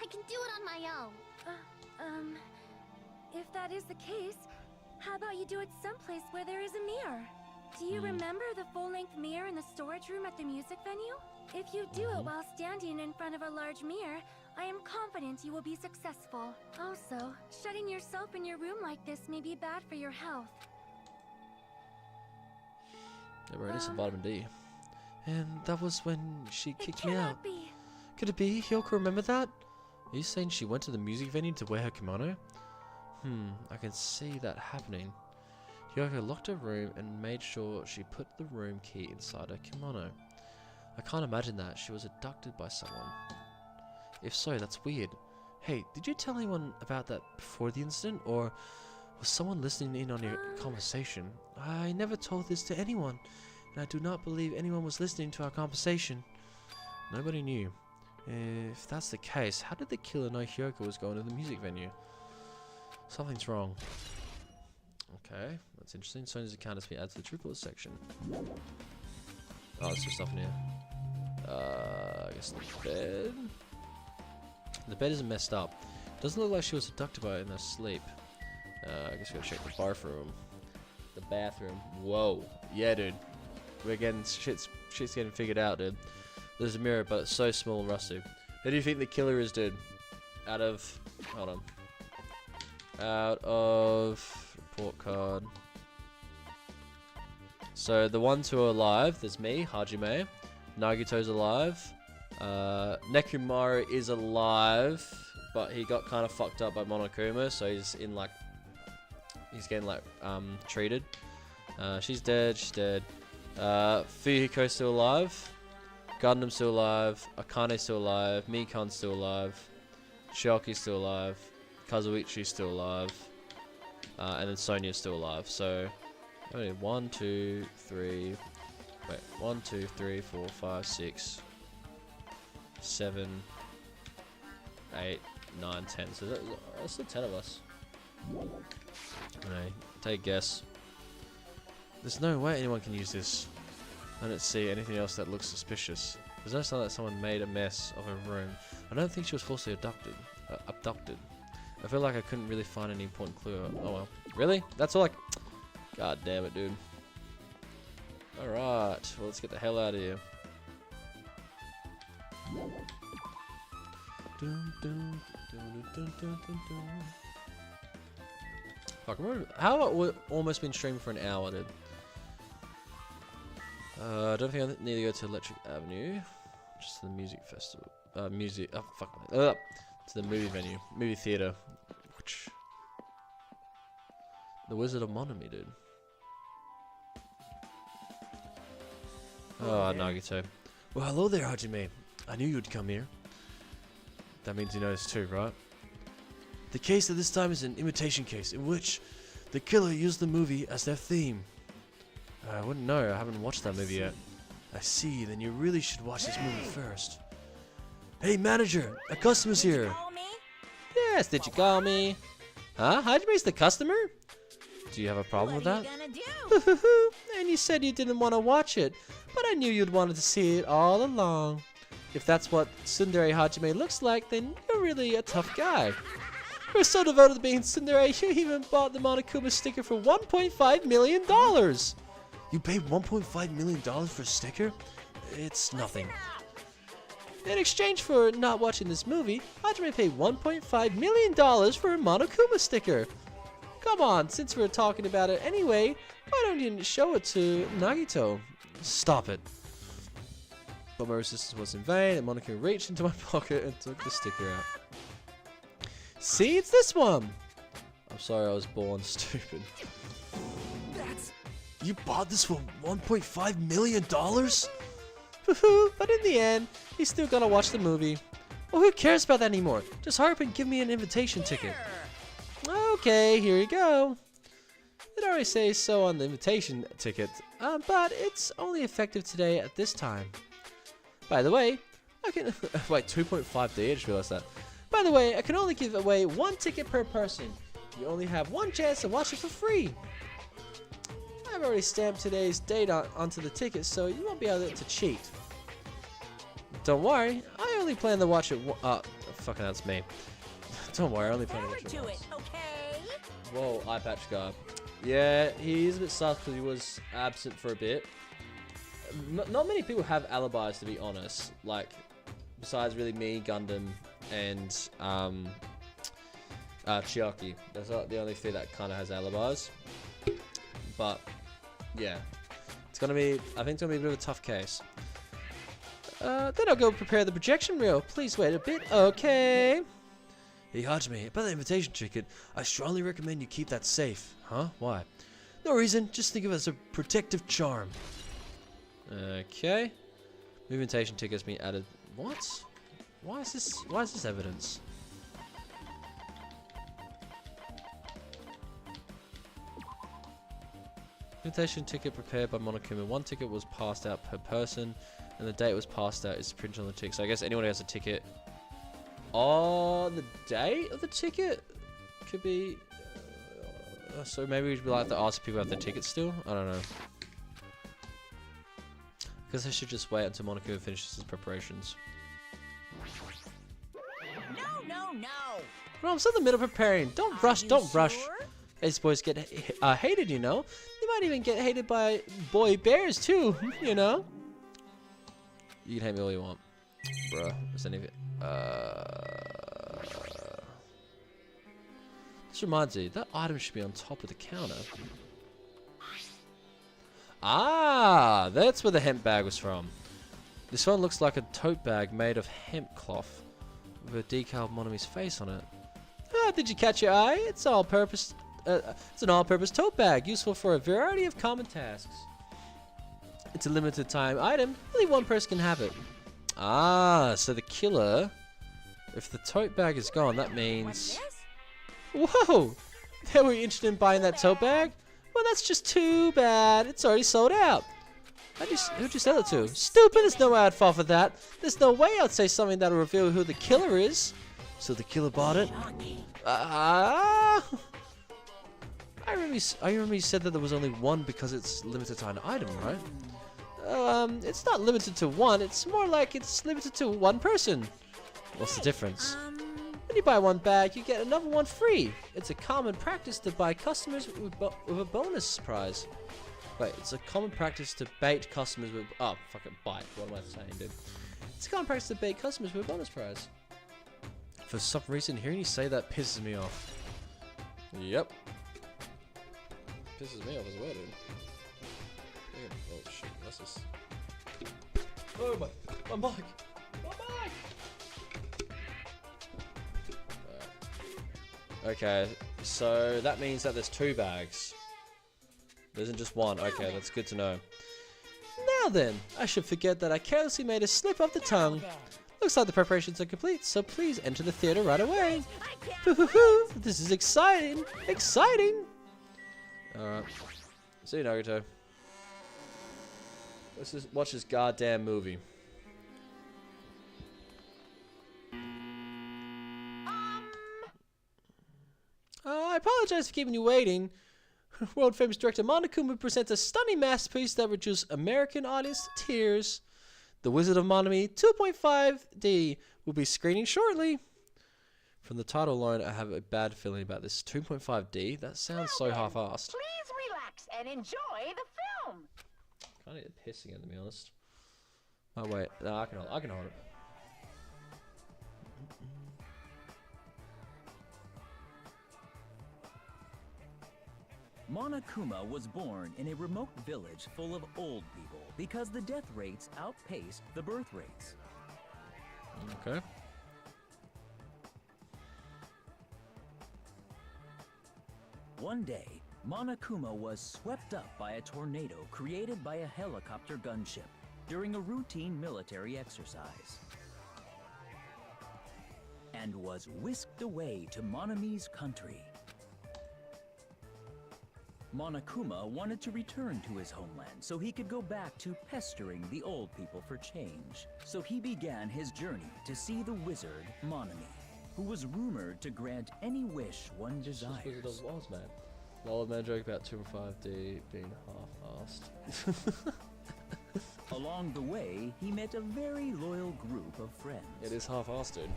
Speaker 6: I can do it on my own.
Speaker 5: If that is the case, how about you do it someplace where there is a mirror? Do you remember the full-length mirror in the storage room at the music venue? If you do it while standing in front of a large mirror, I am confident you will be successful. Also, shutting yourself in your room like this may be bad for your health.
Speaker 1: There already some vitamin D. And that was when she kicked me out.
Speaker 5: It cannot be.
Speaker 1: Could it be? Hyoko remember that? Are you saying she went to the music venue to wear her kimono? I can see that happening. Hyoko locked her room and made sure she put the room key inside her kimono. I can't imagine that. She was abducted by someone. If so, that's weird. Hey, did you tell anyone about that before the incident? Or was someone listening in on your conversation? I never told this to anyone. And I do not believe anyone was listening to our conversation. Nobody knew. If that's the case, how did the killer know Hyoko was going to the music venue? Something's wrong. Okay, that's interesting. Sonya's account has been added to the triplet section. Oh, there's some stuff in here. I guess the bed. The bed isn't messed up. Doesn't look like she was abducted by it in her sleep. I guess we gotta check the bathroom. The bathroom. Whoa. Yeah, dude. We're getting shit's getting figured out, dude. There's a mirror, but it's so small and rusty. Who do you think the killer is, dude? Out of... Hold on. Out of... Report card. So, the ones who are alive, there's me, Hajime. Nagito's alive. Nekumari is alive, but he got kind of fucked up by Monokuma, so he's in like... He's getting like, treated. She's dead, Fuyuhiko's still alive. Gundam's still alive, Akane's still alive, Mikon's still alive, Shioki's still alive, Kazuichi's still alive, and then Sonya's still alive. So, only 1, 2, 3, 4, 5, 6, 7, 8, 9, 10. So that's the 10 of us. Alright, take a guess. There's no way anyone can use this. I don't see anything else that looks suspicious. There's no sign that someone made a mess of her room. I don't think she was falsely abducted. I feel like I couldn't really find any important clue. Oh well. Really? That's all God damn it, dude. Alright, well let's get the hell out of here. Fuck, how it almost been streamed for an hour, dude. I don't think I need to go to Electric Avenue. Just to the music festival. To the movie venue. Movie theater. The Wizard of Monomi, dude. Oh, Nagito. Well, hello there, Hajime. I knew you'd come here. That means you know this too, right? The case at this time is an imitation case in which the killer used the movie as their theme. I wouldn't know, I haven't watched that movie yet. I see, then you really should watch this movie first. Hey manager, a customer's here.
Speaker 7: Call me?
Speaker 1: Yes, did you call me? Huh? Hajime's the customer? Do you have a problem with
Speaker 7: What
Speaker 1: that?
Speaker 7: are you gonna do?
Speaker 1: And you said you didn't want to watch it, but I knew you'd wanted to see it all along. If that's what Tsundere Hajime looks like, then you're really a tough guy. You're so devoted to being Tsundere, you even bought the Monokuma sticker for $1.5 million. You paid $1.5 million for a sticker? It's nothing. In exchange for not watching this movie, Hajime paid $1.5 million for a Monokuma sticker. Come on, since we're talking about it anyway, why don't you show it to Nagito? Stop it. But my resistance was in vain, and Monokuma reached into my pocket and took the sticker out. See, it's this one! I'm sorry I was born stupid. You bought this for $1.5 million? But in the end, he's still gonna watch the movie. Well, who cares about that anymore? Just hurry up and give me an invitation ticket. Okay, here you go. It already says so on the invitation ticket, but it's only effective today at this time. By the way, I can... Wait, 2.5D? I just realized that. By the way, I can only give away 1 ticket per person. You only have 1 chance to watch it for free. I've already stamped today's date onto the ticket, so you won't be able to cheat. Don't worry, I only plan to watch it. Fucking that's me. Don't worry, I only plan to
Speaker 7: Power
Speaker 1: watch it
Speaker 7: to
Speaker 1: once.
Speaker 7: it, okay?
Speaker 1: Whoa, eye patch guy. Yeah, he's a bit sus because he was absent for a bit. Not many people have alibis, to be honest. Like, besides really me, Gundam, and Chiaki. That's the only few that kind of has alibis. But yeah, it's gonna be. I think it's gonna be a bit of a tough case. Then I'll go prepare the projection reel. Please wait a bit, okay? Hey Hajime, about the invitation ticket, I strongly recommend you keep that safe. Huh? Why? No reason, just think of it as a protective charm. Okay. The invitation ticket's been added. What? Why is this evidence? Invitation ticket prepared by Monokuma. 1 ticket was passed out per person, and the date was passed out is printed on the ticket. So I guess anyone who has a ticket on the date of the ticket could be. So maybe we'd be like to ask people if they have their tickets still. I don't know. Guess I should just wait until Monokuma finishes his preparations.
Speaker 7: No.
Speaker 1: Well, I'm still in the middle of preparing. Don't rush. Don't rush.
Speaker 7: Sure?
Speaker 1: These boys get hated, you know. They might even get hated by boy bears too, you know. You can hate me all you want, bruh. Is any of it? This reminds me, that item should be on top of the counter. Ah, that's where the hemp bag was from. This one looks like a tote bag made of hemp cloth with a decal of Monomi's face on it. Ah, did you catch your eye? It's all-purpose. It's an all-purpose tote bag, useful for a variety of common tasks. It's a limited time item. Only 1 person can have it. Ah, so the killer. If the tote bag is gone, that
Speaker 7: What's
Speaker 1: means.
Speaker 7: this?
Speaker 1: Whoa! They were interested in buying that tote bag? Well, that's just too bad. It's already sold out. Who'd you sell it to? Stupid! There's no way I'd fall for that. There's no way I'd say something that'll reveal who the killer is. So the killer bought it? Ah! I remember you said that there was only 1 because it's limited time item, right? It's not limited to 1. It's more like it's limited to 1 person. What's the difference? When you buy 1 bag, you get another 1 free. It's a common practice to buy customers with a bonus prize. Wait, it's a common practice to bait customers with... Oh, fucking bite. What am I saying, dude? It's a common practice to bait customers with a bonus prize. For some reason, hearing you say that pisses me off. Yep. Pisses me off as well, dude. Damn. Oh, shit. What's this? Oh, my mic! My mic! Okay, so that means that there's 2 bags. There isn't just 1. Okay, that's good to know. Now then, I should forget that I carelessly made a slip of the tongue. Looks like the preparations are complete, so please enter the theater right away.
Speaker 7: I
Speaker 1: This is exciting! Exciting! Alright. See you, Nagito. Let's just watch this goddamn movie. I apologize for keeping you waiting. World famous director Monokuma presents a stunning masterpiece that reduces American audience to tears. The Wizard of Monami 2.5D will be screening shortly. From the title alone, I have a bad feeling about this. 2.5D? That sounds so half-assed.
Speaker 2: Please relax and enjoy the film.
Speaker 1: I need it pissing in, to be honest. Oh wait, no, I can hold it.
Speaker 8: Monokuma was born in a remote village full of old people because the death rates outpaced the birth rates.
Speaker 1: Okay.
Speaker 8: One day, Monokuma was swept up by a tornado created by a helicopter gunship during a routine military exercise, and was whisked away to Monami's country. Monokuma wanted to return to his homeland so he could go back to pestering the old people for change. So he began his journey to see the wizard Monami, who was rumored to grant any wish one desires.
Speaker 1: Wizard of Oz, man. Lol, man, joke about 2.5D being half-assed.
Speaker 8: Along the way, he met a very loyal group of friends.
Speaker 1: It is half-assed, dude.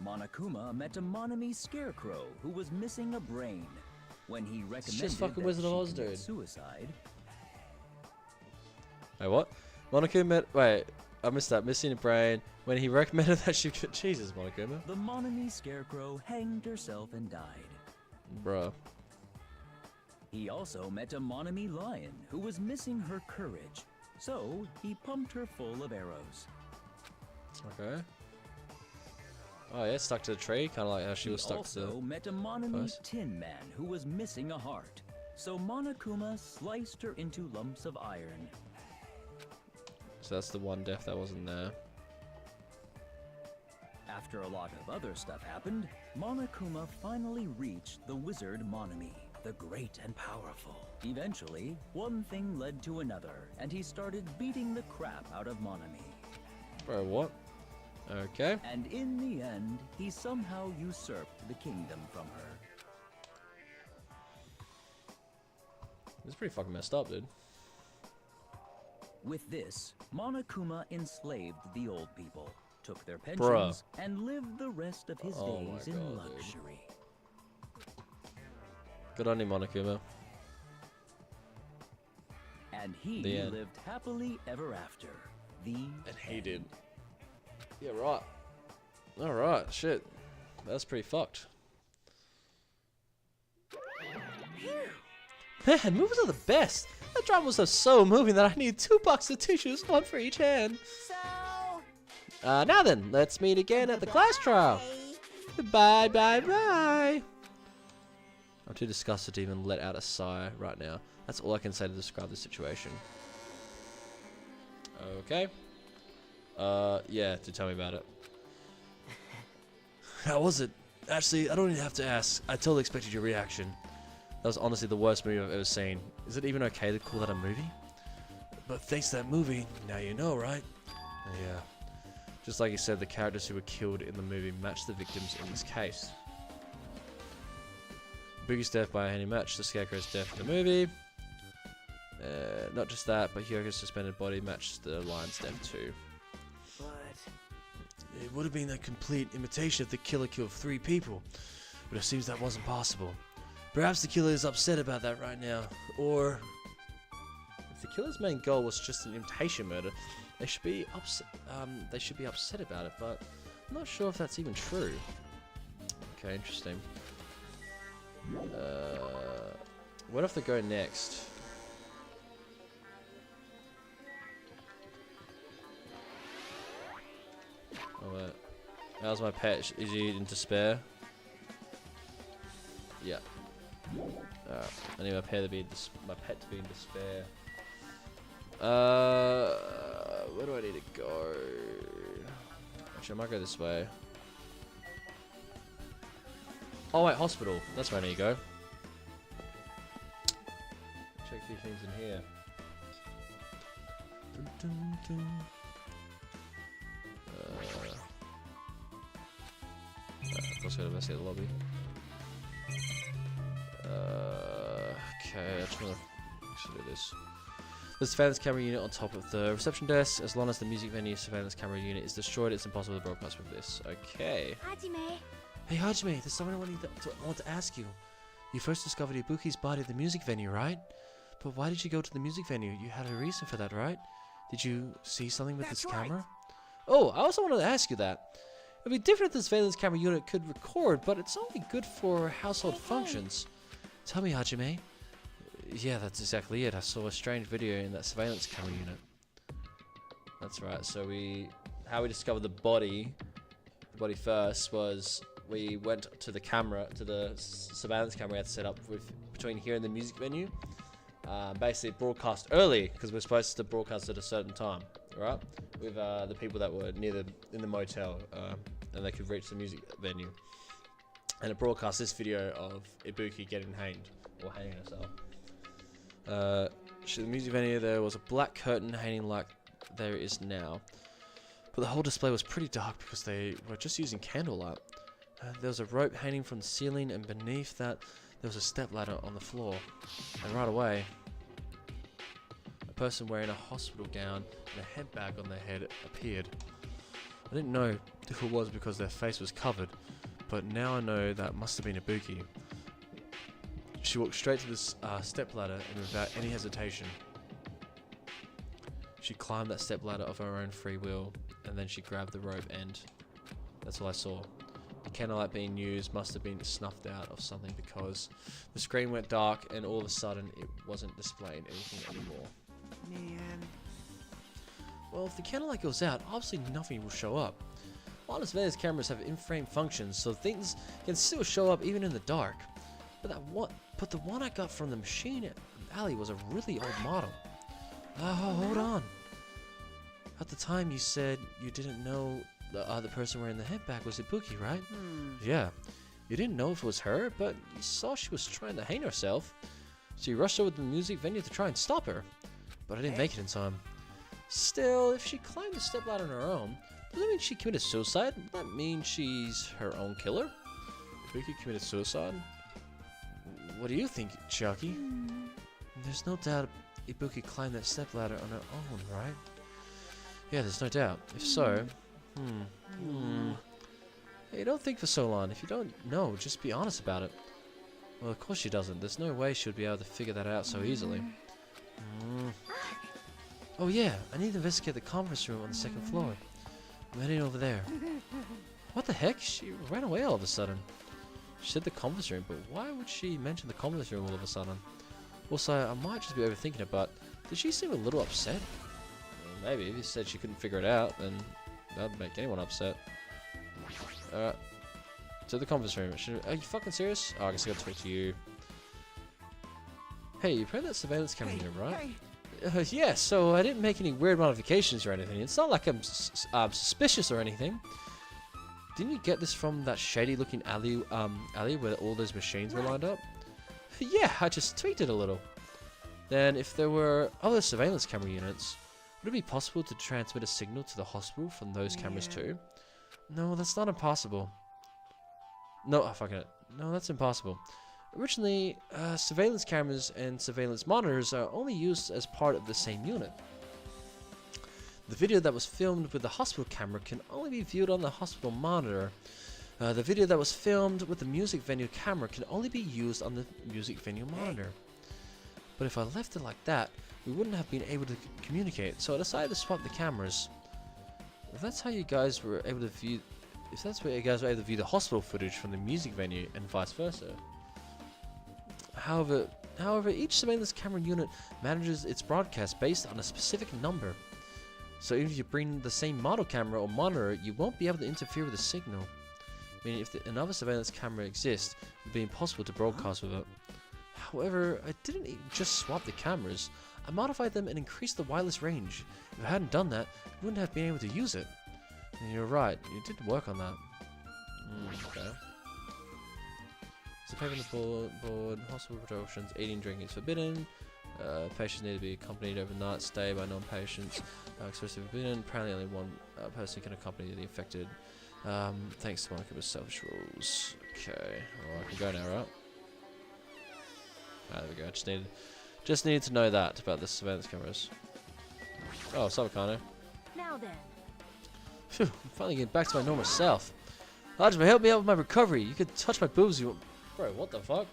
Speaker 8: Monokuma met a Monami scarecrow who was missing a brain. When he recommended
Speaker 1: just fucking
Speaker 8: that
Speaker 1: Wizard of
Speaker 8: she
Speaker 1: Oz,
Speaker 8: commit
Speaker 1: dude.
Speaker 8: suicide,
Speaker 1: Wait, what? Monokuma met... Wait, I missed that. Missing a brain. When he recommended that she could... Jesus, Monokuma.
Speaker 8: the Monami scarecrow hanged herself and died.
Speaker 1: Bruh.
Speaker 8: He also met a Monami lion who was missing her courage, so he pumped her full of arrows.
Speaker 1: Okay. Oh yeah, stuck to the tree, kind of like how she was stuck to
Speaker 8: He also met a Monami
Speaker 1: post.
Speaker 8: tin man who was missing a heart, so Monokuma sliced her into lumps of iron.
Speaker 1: So that's the one death that wasn't there.
Speaker 8: After a lot of other stuff happened, Monokuma finally reached the wizard Monami, the great and powerful. Eventually, one thing led to another, and he started beating the crap out of Monami.
Speaker 1: Bro, what? Okay.
Speaker 8: And in the end, he somehow usurped the kingdom from her.
Speaker 1: It's pretty fucking messed up, dude.
Speaker 8: With this, Monokuma enslaved the old people, took their pensions, and lived the rest of his
Speaker 1: Oh my
Speaker 8: days in
Speaker 1: God, dude.
Speaker 8: luxury.
Speaker 1: Good on you, Monokuma.
Speaker 8: And he
Speaker 1: The end.
Speaker 8: lived happily ever after. The
Speaker 1: And he
Speaker 8: end.
Speaker 1: did. Yeah, right. Alright, shit. That's pretty fucked. Man, movies are the best. That drama was so moving that I need 2 boxes of tissues, one for each hand.
Speaker 7: So,
Speaker 1: Now then, let's meet again at the class trial. Bye, bye, bye. I'm too disgusted to even let out a sigh right now. That's all I can say to describe the situation. Okay. Yeah, to tell me about it. How was it? Actually, I don't even have to ask. I totally expected your reaction. That was honestly the worst movie I've ever seen. Is it even okay to call that a movie? But thanks to that movie, now you know, right? Yeah. Just like you said, the characters who were killed in the movie matched the victims in this case. Boogie's death by a handy match, the Scarecrow's death in the movie. Not just that, but Hyogo's suspended body matched the lion's death too.
Speaker 3: But
Speaker 1: It would have been a complete imitation if the killer killed 3 people, but it seems that wasn't possible. Perhaps the killer is upset about that right now, or if the killer's main goal was just an imitation murder, they should be upset. They should be upset about it, but I'm not sure if that's even true. Okay, interesting. What if they go next? Oh wait. How's my pet? Is he in despair? Yeah. I need my pet to be in despair. Where do I need to go? I Actually, I might go this way. Oh wait, hospital. That's where I need to go. Check a few things in here. Dun, dun, dun. Let's go to investigate the lobby. Okay, I just want to do this. The surveillance camera unit on top of the reception desk. As long as the music venue surveillance camera unit is destroyed, it's impossible to broadcast with this. Okay.
Speaker 5: Hajime.
Speaker 1: Hey Hajime, there's someone I want to ask you. You first discovered Ibuki's body at the music venue, right? But why did you go to the music venue? You had a reason for that, right? Did you see something with this camera? Oh, I also wanted to ask you that. It'd be different if the surveillance camera unit could record, but it's only good for household functions. Tell me, Hajime. Yeah, that's exactly it. I saw a strange video in that surveillance camera unit. That's right. So how we discovered the body first was we went to the camera, to the surveillance camera we had set up between here and the music venue. Basically broadcast early because we're supposed to broadcast at a certain time, right? With the people that were in the motel, and they could reach the music venue. And it broadcast this video of Ibuki getting hanged or hanging herself. The music venue, there was a black curtain hanging like there is now, but the whole display was pretty dark because they were just using candlelight. There was a rope hanging from the ceiling, and beneath that there was a stepladder on the floor. And right away, a person wearing a hospital gown and a head bag on their head appeared. I didn't know who it was because their face was covered, but now I know that must have been Ibuki. She walked straight to this stepladder, and without any hesitation, she climbed that stepladder of her own free will, and then she grabbed the rope end. That's all I saw. The candlelight being used must have been snuffed out of something because the screen went dark, and all of a sudden it wasn't displaying anything anymore.
Speaker 3: Man.
Speaker 1: Well, if the candlelight goes out, obviously nothing will show up. Wireless surveillance cameras have in-frame functions, so things can still show up even in the dark. But the one I got from the machine alley was a really old model. Oh, hold on. At the time you said you didn't know the other person wearing the headbag was Ibuki, right? Yeah. You didn't know if it was her, but you saw she was trying to hang herself. So you rushed over to the music venue to try and stop her. But I didn't make it in time. Still, if she climbed the stepladder on her own, doesn't mean she committed suicide. Does that mean she's her own killer? Ibuki committed suicide? What do you think, Chucky? There's no doubt Ibuki climbed that stepladder on her own, right? Yeah, there's no doubt. If so, Hey, don't think for so long. If you don't know, just be honest about it. Well, of course she doesn't. There's no way she would be able to figure that out so easily. Oh yeah, I need to investigate the conference room on the second floor. I'm heading over there. What the heck? She ran away all of a sudden. She said the conference room, but why would she mention the conference room all of a sudden? Also, I might just be overthinking it, but did she seem a little upset? Well, maybe. If you said she couldn't figure it out, then that would make anyone upset. Alright. To the conference room. Are you fucking serious? Oh, I guess I gotta talk to you. Hey, you put that surveillance camera in, right? Yeah, so I didn't make any weird modifications or anything. It's not like I'm suspicious or anything. Didn't you get this from that shady-looking alley where all those machines were lined up? Yeah, I just tweaked it a little. Then, if there were other surveillance camera units, would it be possible to transmit a signal to the hospital from those cameras too? No, that's not impossible. No, fucking it. No, that's impossible. Originally, surveillance cameras and surveillance monitors are only used as part of the same unit. The video that was filmed with the hospital camera can only be viewed on the hospital monitor. The video that was filmed with the music venue camera can only be used on the music venue monitor. But if I left it like that, we wouldn't have been able to communicate, so I decided to swap the cameras. If that's how you guys were able to view, the hospital footage from the music venue and vice versa. However, each surveillance camera unit manages its broadcast based on a specific number. So even if you bring the same model camera or monitor, you won't be able to interfere with the signal. Meaning if another surveillance camera exists, it would be impossible to broadcast with it. However, I didn't just swap the cameras, I modified them and increased the wireless range. If I hadn't done that, I wouldn't have been able to use it. You're right. You did work on that. Okay. So paper on the board. Hospital precautions. Eating, drinking is forbidden. Patients need to be accompanied overnight stay by non-patients. Expressly forbidden. Apparently only one person can accompany the infected. Thanks to Monika's selfish rules. Okay. Well, I can go now, right? There we go. Just needed to know that about the surveillance cameras. Oh, Sabakano.
Speaker 7: Now then.
Speaker 1: Phew, I'm finally getting back to my normal self. Hajime, help me out with my recovery. You could touch my boobs. Bro, what the fuck?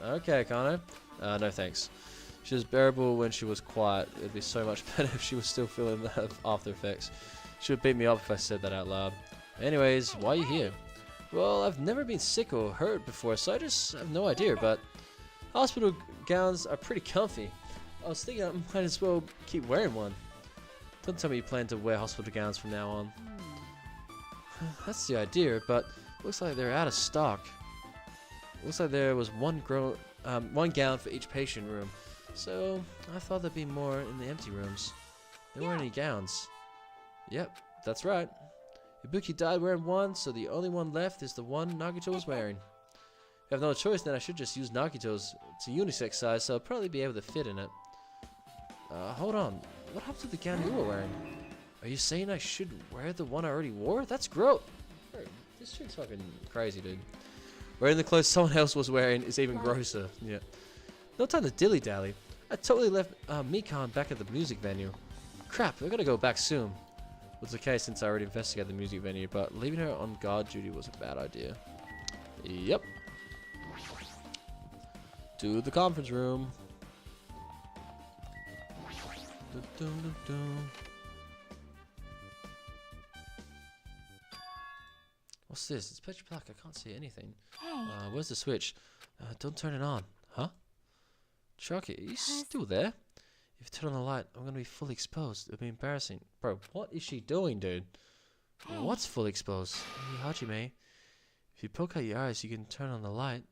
Speaker 1: Okay, Kano. No thanks. She was bearable when she was quiet. It'd be so much better if she was still feeling the after effects. She would beat me up if I said that out loud. Anyways, why are you here? Well, I've never been sick or hurt before, so I just have no idea, but hospital gowns are pretty comfy. I was thinking I might as well keep wearing one. Don't tell me you plan to wear hospital gowns from now on. That's the idea, but looks like they're out of stock. Looks like there was one gown for each patient room, so I thought there'd be more in the empty rooms. There weren't any gowns. Yep, that's right. Ibuki died wearing one, so the only one left is the one Nagito was wearing. If I have no choice, then I should just use Nagito's. It's a unisex size, so I'll probably be able to fit in it. Hold on. What happened to the gown you were wearing? Are you saying I should wear the one I already wore? That's gross. This chick's fucking crazy, dude. Wearing the clothes someone else was wearing is even grosser. Yeah. No time to dilly-dally. I totally left Mikan back at the music venue. Crap, I gotta go back soon. Was the case since I already investigated the music venue, but leaving her on guard duty was a bad idea. Yep. To the conference room. Dun, dun, dun, dun. What's this? It's pitch black. I can't see anything.
Speaker 5: Hey.
Speaker 1: Where's the switch? Don't turn it on. Huh? Chucky, are you still there? If you turn on the light, I'm gonna be fully exposed. It'll be embarrassing. Bro, what is she doing, dude?
Speaker 5: Hey.
Speaker 1: What's fully exposed? Hey, Hajime. If you poke out your eyes, you can turn on the light.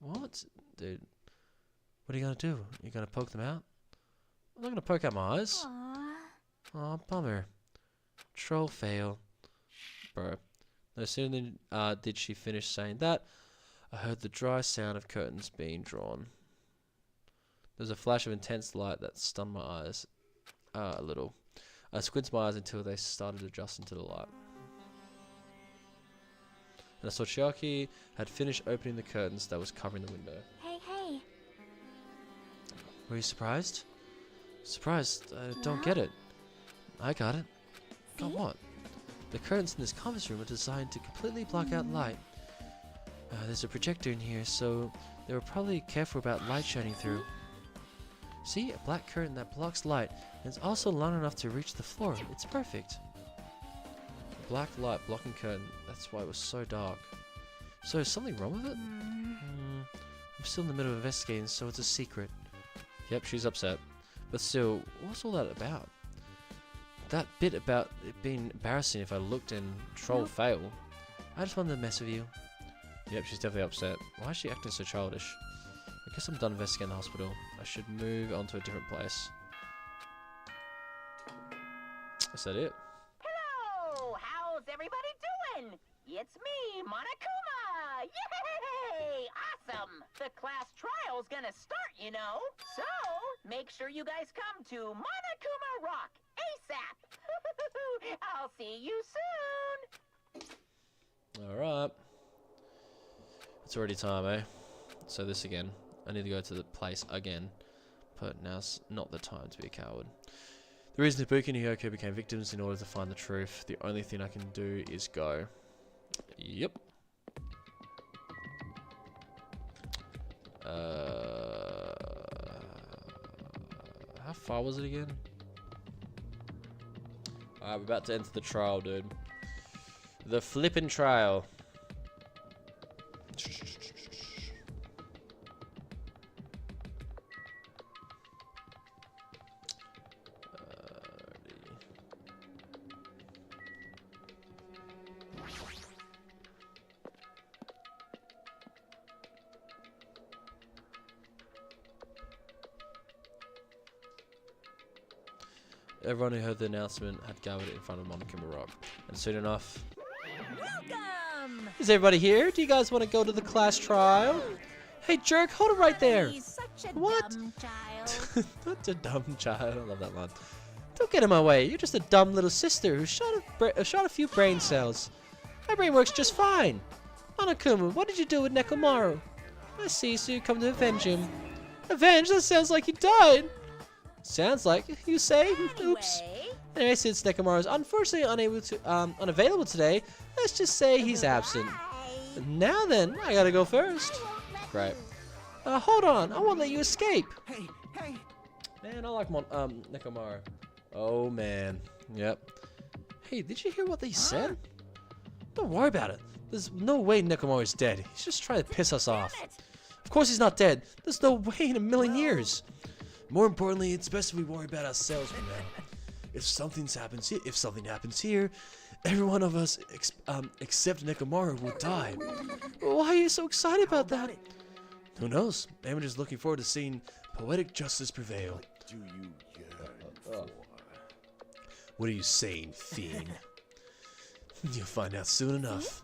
Speaker 1: What? Dude. What are you gonna do? You gonna poke them out? I'm not gonna poke out my eyes.
Speaker 5: Aww.
Speaker 1: Aw, bummer. Troll fail. Bro. No sooner did she finish saying that, I heard the dry sound of curtains being drawn. There was a flash of intense light that stunned my eyes a little. I squinted my eyes until they started adjusting to the light. And I saw Chiaki had finished opening the curtains that was covering the window.
Speaker 5: Hey, hey.
Speaker 1: Were you surprised? Surprised? I don't get it. I got it. Got what? The curtains in this conference room are designed to completely block out light. There's a projector in here, so they were probably careful about light shining through. See? A black curtain that blocks light, and it's also long enough to reach the floor. It's perfect. A black light blocking curtain, that's why it was so dark. So is something wrong with it? I'm still in the middle of investigating, so it's a secret. Yep, she's upset. But still, what's all that about? That bit about it being embarrassing if I looked and troll fail. I just wanted to mess with you. Yep, she's definitely upset. Why is she acting so childish? I guess I'm done investigating the hospital. I should move on to a different place. Is that it?
Speaker 2: Hello! How's everybody doing? It's me, Monokuma! Yay! Awesome! The class trial's gonna start, you know. So, make sure you guys come to Monokuma Rock ASAP! I'll see you soon!
Speaker 1: Alright. It's already time, eh? So this again. I need to go to the place again. But now's not the time to be a coward. The reason Ibuki and Hyoko became victims in order to find the truth. The only thing I can do is go. Yep. How far was it again? Alright, we're about to enter the trial, dude. The flippin' trial. Everyone who heard the announcement had gathered in front of Monokuma Rock. And soon enough...
Speaker 7: Welcome!
Speaker 1: Is everybody here? Do you guys want to go to the class trial? Hey jerk, hold it right there!
Speaker 7: He's such a
Speaker 1: What?
Speaker 7: dumb child.
Speaker 1: Such a dumb child. I love that line. Don't get in my way. You're just a dumb little sister who shot a few brain cells. My brain works just fine. Monokuma, what did you do with Nekomaru? I see, so you come to avenge him. Avenge? That sounds like he died. Sounds like, you say? Oops. Anyway, since Nekomaru is unfortunately unavailable today, let's just say he's absent. Now then, I gotta go first. Great. Hold on, I won't let you escape.
Speaker 3: Hey, hey.
Speaker 1: Man, I like Nekomaru. Oh man, yep. Hey, did you hear what they said? Don't worry about it. There's no way Nekomaru is dead. He's just trying to piss us off. Of course he's not dead. There's no way in a million years. More importantly, it's best if we worry about ourselves for now. If something happens here, every one of us except Nekomaru will die. Why are you so excited about that? Who knows? I'm just looking forward to seeing poetic justice prevail.
Speaker 4: Do you yearn for?
Speaker 1: What are you saying, fiend? You'll find out soon enough.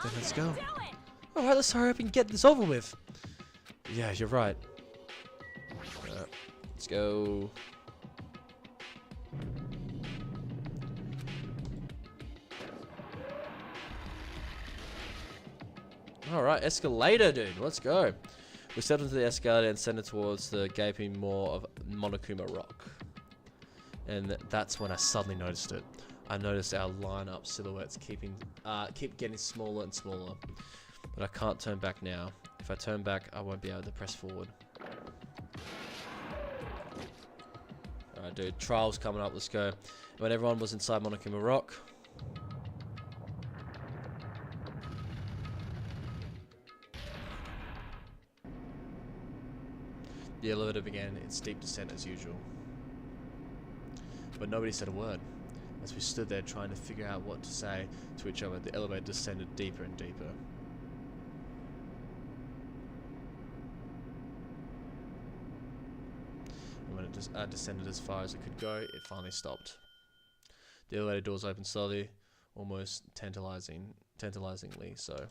Speaker 1: Then let's go. Alright, let's hurry up and get this over with. Yeah, you're right. Let's go. Alright, escalator, dude. Let's go. We stepped into the escalator and sent it towards the gaping maw of Monokuma Rock. And that's when I suddenly noticed it. I noticed our lineup silhouettes keep getting smaller and smaller. But I can't turn back now. If I turn back, I won't be able to press forward. Alright, dude. Trial's coming up. Let's go. When everyone was inside Monokuma Rock. The elevator began its steep descent as usual. But nobody said a word. As we stood there trying to figure out what to say to each other, the elevator descended deeper and deeper. And when it descended as far as it could go, it finally stopped. The elevator doors opened slowly, almost tantalizingly so.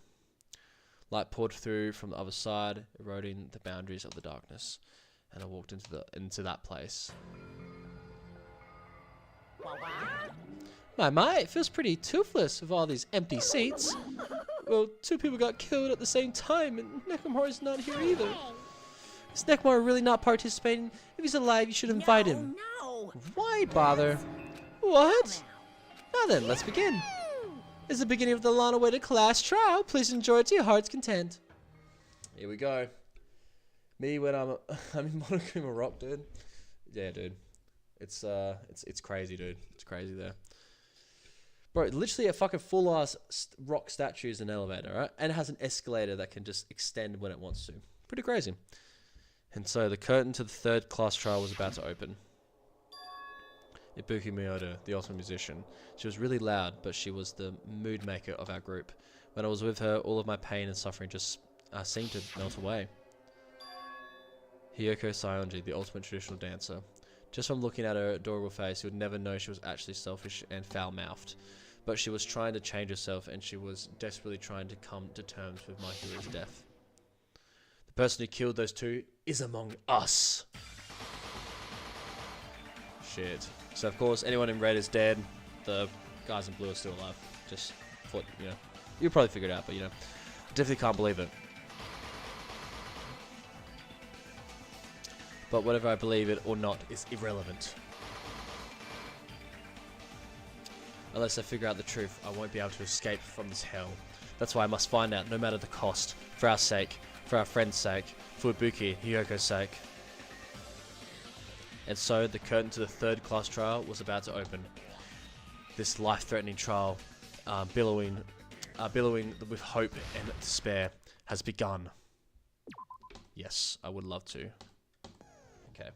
Speaker 1: Light poured through from the other side, eroding the boundaries of the darkness, and I walked into that place. My, it feels pretty toothless with all these empty seats. Well, 2 people got killed at the same time, and Nekomaru's not here either. Is Nekomaru really not participating? If he's alive, you should invite him.
Speaker 7: No.
Speaker 1: Why bother? What? Now then, let's begin. It's the beginning of the long-awaited class trial. Please enjoy it to your heart's content. Here we go. Me when I'm in Monokuma Rock, dude. Yeah, dude. It's crazy, dude. It's crazy there. Bro, literally a fucking full-ass rock statue is an elevator, right? And it has an escalator that can just extend when it wants to. Pretty crazy. And so the curtain to the 3rd class trial was about to open. Ibuki Miyoda, the ultimate musician. She was really loud, but she was the mood maker of our group. When I was with her, all of my pain and suffering just seemed to melt away. Hiyoko Saionji, the ultimate traditional dancer. Just from looking at her adorable face, you would never know she was actually selfish and foul-mouthed. But she was trying to change herself, and she was desperately trying to come to terms with my hero's death. The person who killed those 2 is among us. Shit. So of course, anyone in red is dead. The guys in blue are still alive. Just thought, you know, you probably figured it out, but you know, definitely can't believe it. But whether I believe it or not is irrelevant. Unless I figure out the truth, I won't be able to escape from this hell. That's why I must find out, no matter the cost. For our sake, for our friend's sake, for Ibuki and Hiyoko's sake. And so, the curtain to the 3rd class trial was about to open. This life-threatening trial, billowing with hope and despair, has begun. Yes, I would love to. Okay.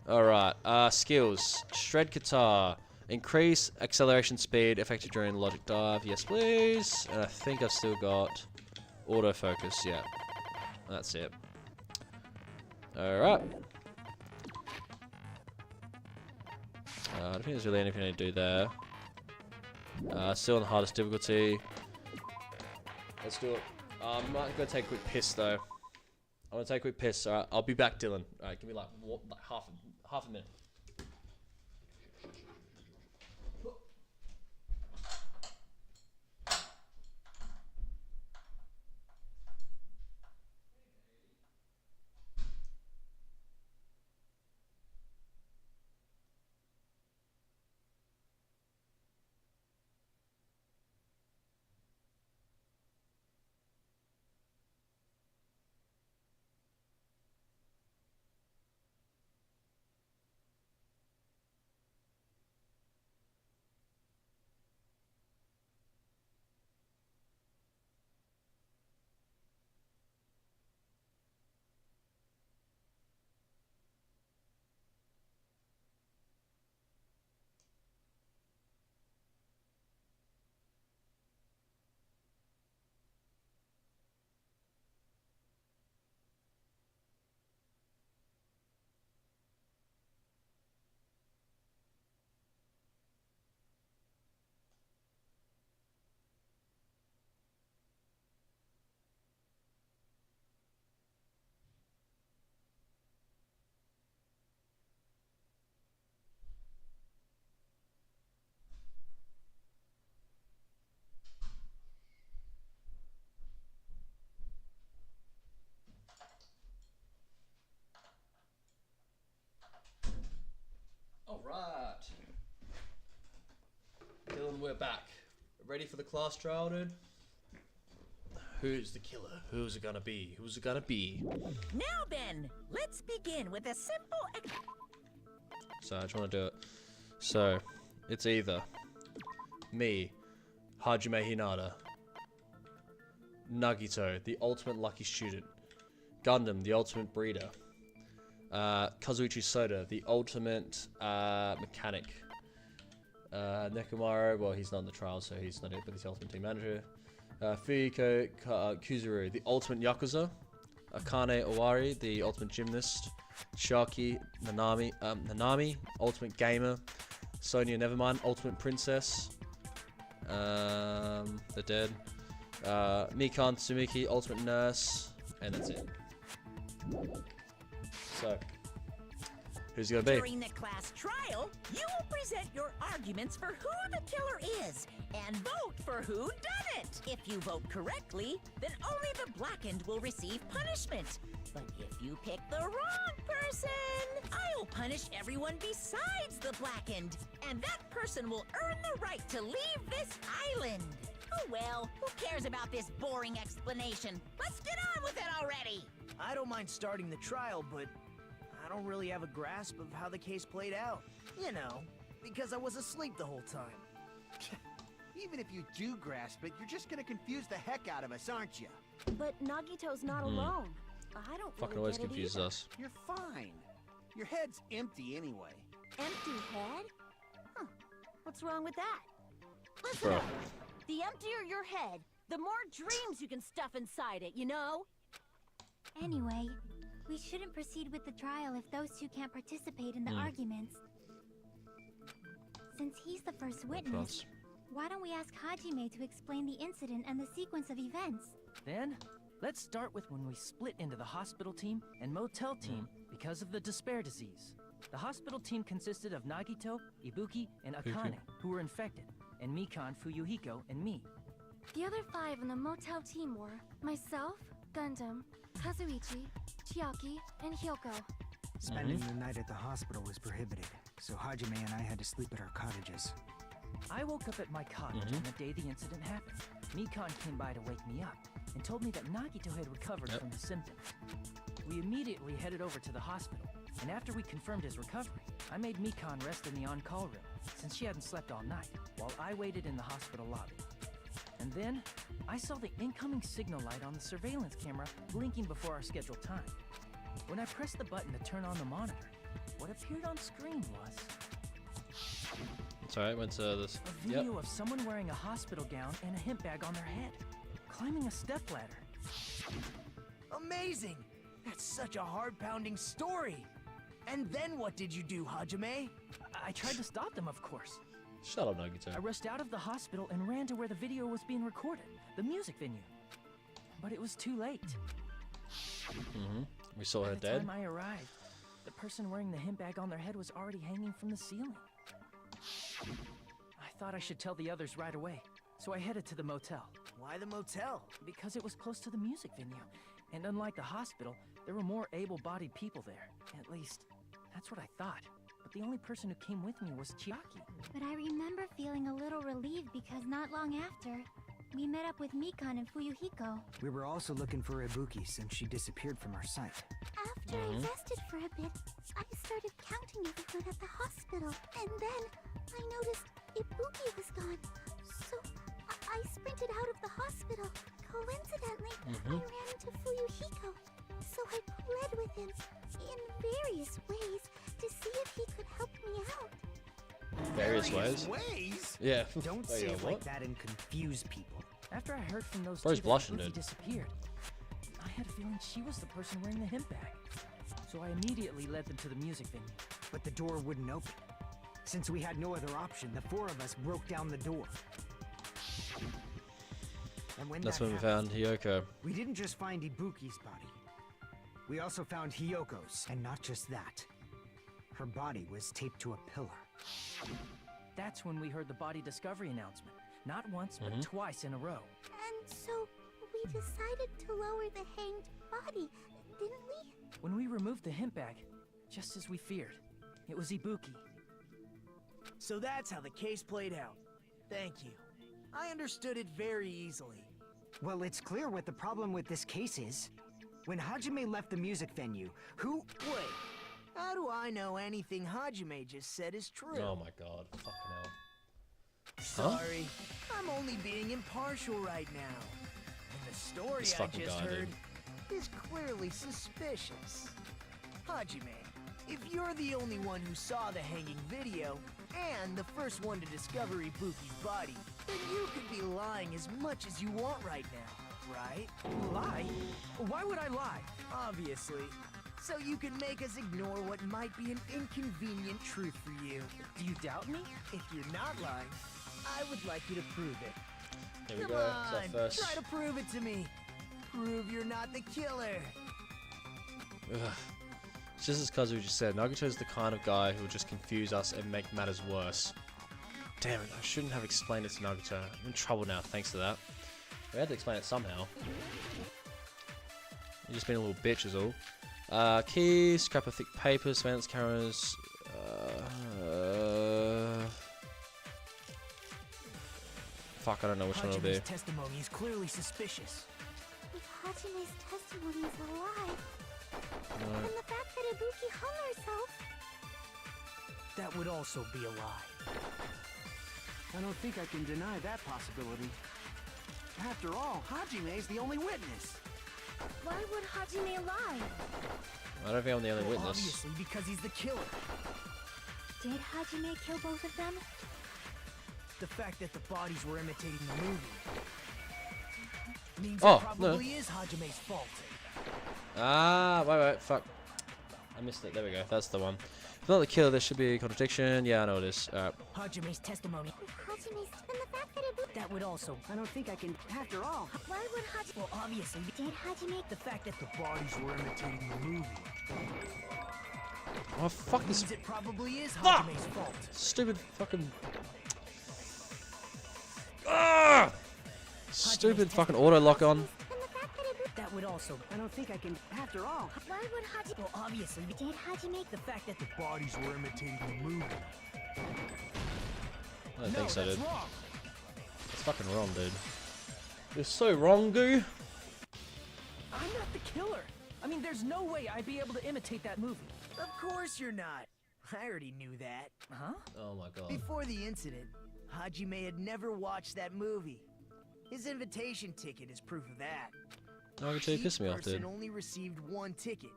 Speaker 1: Alright, skills. Shred guitar. Increase acceleration speed effective during logic dive. Yes, please. And I think I've still got autofocus. Yeah. That's it. Alright. I don't think there's really anything to do there. Still on the hardest difficulty. Let's do it. I'm gonna take a quick piss though. I'm gonna take a quick piss. Alright, I'll be back, Dylan. Alright, give me like half a minute. Alright. Dylan, we're back. Ready for the class trial, dude? Who's the killer? Who's it gonna be? Who's it gonna be?
Speaker 7: Now then, let's begin with a simple
Speaker 1: So I just want to do it. So, it's either me, Hajime Hinata, Nagito, the ultimate lucky student, Gundam, the ultimate breeder, Kazuichi Soda, the ultimate mechanic, Nekomaru, well, he's not in the trial, so he's not it, but he's the ultimate team manager, Fuyuko Kuzuru, the ultimate Yakuza, Akane Owari, the ultimate gymnast, Shaki Nanami, ultimate gamer, Sonia Nevermind, ultimate princess, they're dead, Mikan Tsumiki, ultimate nurse, and that's it. So, who's it gonna be?
Speaker 7: During the class trial, you will present your arguments for who the killer is and vote for who done it. If you vote correctly, then only the blackened will receive punishment. But if you pick the wrong person, I'll punish everyone besides the blackened, and that person will earn the right to leave this island. Oh well, who cares about this boring explanation? Let's get on with it already!
Speaker 3: I don't mind starting the trial, but I don't really have a grasp of how the case played out. You know, because I was asleep the whole time.
Speaker 4: Even if you do grasp it, you're just gonna confuse the heck out of us, aren't you?
Speaker 9: But Nagito's not alone. I don't
Speaker 1: Fucking
Speaker 9: really
Speaker 1: always
Speaker 9: get it
Speaker 1: confuses
Speaker 9: either.
Speaker 1: us.
Speaker 4: You're fine. Your head's empty anyway.
Speaker 9: Empty head? Huh. What's wrong with that? Listen
Speaker 1: Bro.
Speaker 9: up. The emptier your head, the more dreams you can stuff inside it, you know?
Speaker 6: Anyway, we shouldn't proceed with the trial if those two can't participate in the arguments. Since he's the first witness, why don't we ask Hajime to explain the incident and the sequence of events?
Speaker 10: Then, let's start with when we split into the hospital team and motel team because of the despair disease. The hospital team consisted of Nagito, Ibuki, and Akane, who were infected, and Mikan, Fuyuhiko, and me.
Speaker 5: The other 5 on the motel team were myself, Gundam, Kazuichi, Chiaki, and Hyoko.
Speaker 3: Spending the night at the hospital was prohibited, so Hajime and I had to sleep at our cottages.
Speaker 10: I woke up at my cottage on the day the incident happened. Mikan came by to wake me up and told me that Nagito had recovered from the symptoms. We immediately headed over to the hospital, and after we confirmed his recovery, I made Mikan rest in the on-call room, since she hadn't slept all night, while I waited in the hospital lobby. And then, I saw the incoming signal light on the surveillance camera blinking before our scheduled time. When I pressed the button to turn on the monitor, what appeared on screen was
Speaker 1: Sorry, went to this.
Speaker 10: a video of someone wearing a hospital gown and a hemp bag on their head, climbing a stepladder.
Speaker 3: Amazing! That's such a heart-pounding story! And then what did you do, Hajime?
Speaker 10: I tried to stop them, of course.
Speaker 1: Shut up, Nagito.
Speaker 10: I rushed out of the hospital and ran to where the video was being recorded, the music venue. But it was too late.
Speaker 1: We saw her
Speaker 10: By the
Speaker 1: dead.
Speaker 10: time I arrived, the person wearing the hemp bag on their head was already hanging from the ceiling. I thought I should tell the others right away, so I headed to the motel.
Speaker 3: Why the motel?
Speaker 10: Because it was close to the music venue, and unlike the hospital, there were more able-bodied people there. At least, that's what I thought. But the only person who came with me was Chiaki.
Speaker 6: But I remember feeling a little relieved because not long after, we met up with Mikan and Fuyuhiko.
Speaker 11: We were also looking for Ibuki since she disappeared from our sight.
Speaker 6: After I rested for a bit, I started counting everyone at the hospital. And then I noticed Ibuki was gone. So I sprinted out of the hospital. Coincidentally, I ran into Fuyuhiko. So I pled with him in various ways to see if he could help me out.
Speaker 1: Various ways? Yeah.
Speaker 11: Don't
Speaker 1: Wait,
Speaker 11: say it
Speaker 1: what?
Speaker 11: like that and confuse people.
Speaker 10: After I heard from those
Speaker 1: Bro's
Speaker 10: two that
Speaker 1: blushing,
Speaker 10: Ibuki
Speaker 1: dude.
Speaker 10: disappeared, I had a feeling she was the person wearing the hemp bag. So I immediately led them to the music venue.
Speaker 11: But the door wouldn't open. Since we had no other option, the four of us broke down the door. And when
Speaker 1: That's
Speaker 11: that
Speaker 1: when we
Speaker 11: happened,
Speaker 1: found Hiyoko.
Speaker 11: we didn't just find Ibuki's body. We also found Hiyoko's, and not just that. Her body was taped to a pillar.
Speaker 10: That's when we heard the body discovery announcement. Not once, but twice in a row.
Speaker 6: And so we decided to lower the hanged body, didn't we?
Speaker 10: When we removed the hemp bag, just as we feared, it was Ibuki.
Speaker 3: So that's how the case played out. Thank you. I understood it very easily.
Speaker 11: Well, it's clear what the problem with this case is. When Hajime left the music venue, who...
Speaker 3: Wait, how do I know anything Hajime just said is true?
Speaker 1: Oh my god. Fucking hell.
Speaker 3: Sorry, I'm only being impartial right now. And the story
Speaker 1: This
Speaker 3: I
Speaker 1: fucking
Speaker 3: just
Speaker 1: guy,
Speaker 3: heard is clearly suspicious. Hajime, if you're the only one who saw the hanging video, and the first one to discover Ibuki's body, then you could be lying as much as you want right now, right?
Speaker 10: Lie? Why would I lie?
Speaker 3: Obviously. So you can make us ignore what might be an inconvenient truth for you.
Speaker 10: Do you doubt me?
Speaker 3: If you're not lying, I would like you to prove it.
Speaker 1: Here we
Speaker 3: Come
Speaker 1: go.
Speaker 3: on,
Speaker 1: It's our first.
Speaker 3: try to prove it to me. Prove you're not the killer.
Speaker 1: Ugh. It's just as Kazu just said, Nagito's the kind of guy who will just confuse us and make matters worse. Damn it, I shouldn't have explained it to Nagito. I'm in trouble now thanks to that. We had to explain it somehow. You've just been a little bitch is all. Keys, scrap of thick paper, surveillance cameras. Fuck, I don't know which one it'll be.
Speaker 3: Hajime's testimony is clearly suspicious.
Speaker 6: If Hajime's testimony is a lie,
Speaker 1: No.
Speaker 6: then the fact that Ibuki hung herself...
Speaker 3: That would also be a lie.
Speaker 4: I don't think I can deny that possibility. After all, Hajime's the only witness.
Speaker 5: Why would Hajime lie?
Speaker 1: I don't think I'm the only witness.
Speaker 3: Obviously, because he's the killer.
Speaker 5: Did Hajime kill both of them?
Speaker 3: The fact that the bodies were imitating the movie means
Speaker 1: Oh,
Speaker 3: it probably is Hajime's fault.
Speaker 1: Ah, wait, fuck. I missed it. There we go. That's the one. If not the killer, there should be a contradiction. Yeah, I know it is.
Speaker 3: Hajime's testimony.
Speaker 6: If Hajime's... Then the fact that Ibuki...
Speaker 3: That would also.
Speaker 4: I don't think I can. After all,
Speaker 5: Why would Hajime...
Speaker 3: Well, obviously,
Speaker 6: Did Hajime...
Speaker 3: the fact that the bodies were imitating the movie
Speaker 1: Oh, fuck this
Speaker 3: means it probably is
Speaker 1: Fuck!
Speaker 3: Hajime's fault.
Speaker 1: stupid fucking... Ah! Stupid fucking auto lock on.
Speaker 6: Then the fact that Ibuki...
Speaker 3: That would also.
Speaker 4: I don't think I can. After all,
Speaker 5: Why would Hajime...
Speaker 3: Well, obviously,
Speaker 6: Did Hajime...
Speaker 3: the fact that the bodies were imitating the movie.
Speaker 1: I don't think so,
Speaker 3: that's
Speaker 1: dude.
Speaker 3: wrong.
Speaker 1: It's fucking wrong, dude. You're so wrong, goo.
Speaker 10: I'm not the killer. I mean, there's no way I'd be able to imitate that movie.
Speaker 3: Of course you're not. I already knew that.
Speaker 10: Huh?
Speaker 1: Oh my god.
Speaker 3: Before the incident, Hajime had never watched that movie. His invitation ticket is proof of that.
Speaker 1: Nagito, you pissed me off,
Speaker 3: Each person
Speaker 1: dude.
Speaker 3: only received one ticket,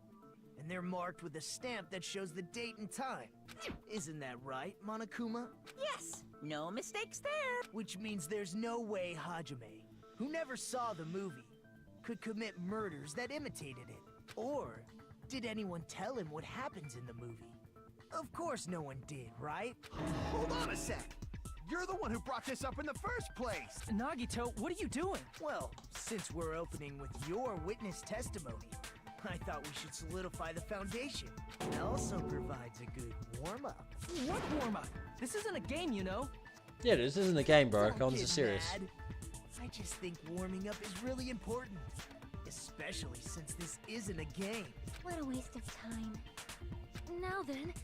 Speaker 3: and they're marked with a stamp that shows the date and time. Isn't that right, Monokuma?
Speaker 7: Yes, no mistakes there.
Speaker 3: Which means there's no way Hajime, who never saw the movie, could commit murders that imitated it. Or did anyone tell him what happens in the movie? Of course no one did, right?
Speaker 4: Hold on a sec. You're the one who brought this up in the first place.
Speaker 10: Nagito, what are you doing?
Speaker 3: Well, since we're opening with your witness testimony, I thought we should solidify the foundation. It also provides a good warm-up.
Speaker 10: What warm-up? This isn't a game, you know.
Speaker 1: Yeah, this isn't a game, bro.
Speaker 3: Don't
Speaker 1: Colin's
Speaker 3: get
Speaker 1: serious.
Speaker 3: mad. I just think warming up is really important. Especially since this isn't a game.
Speaker 5: What a waste of time. Now then,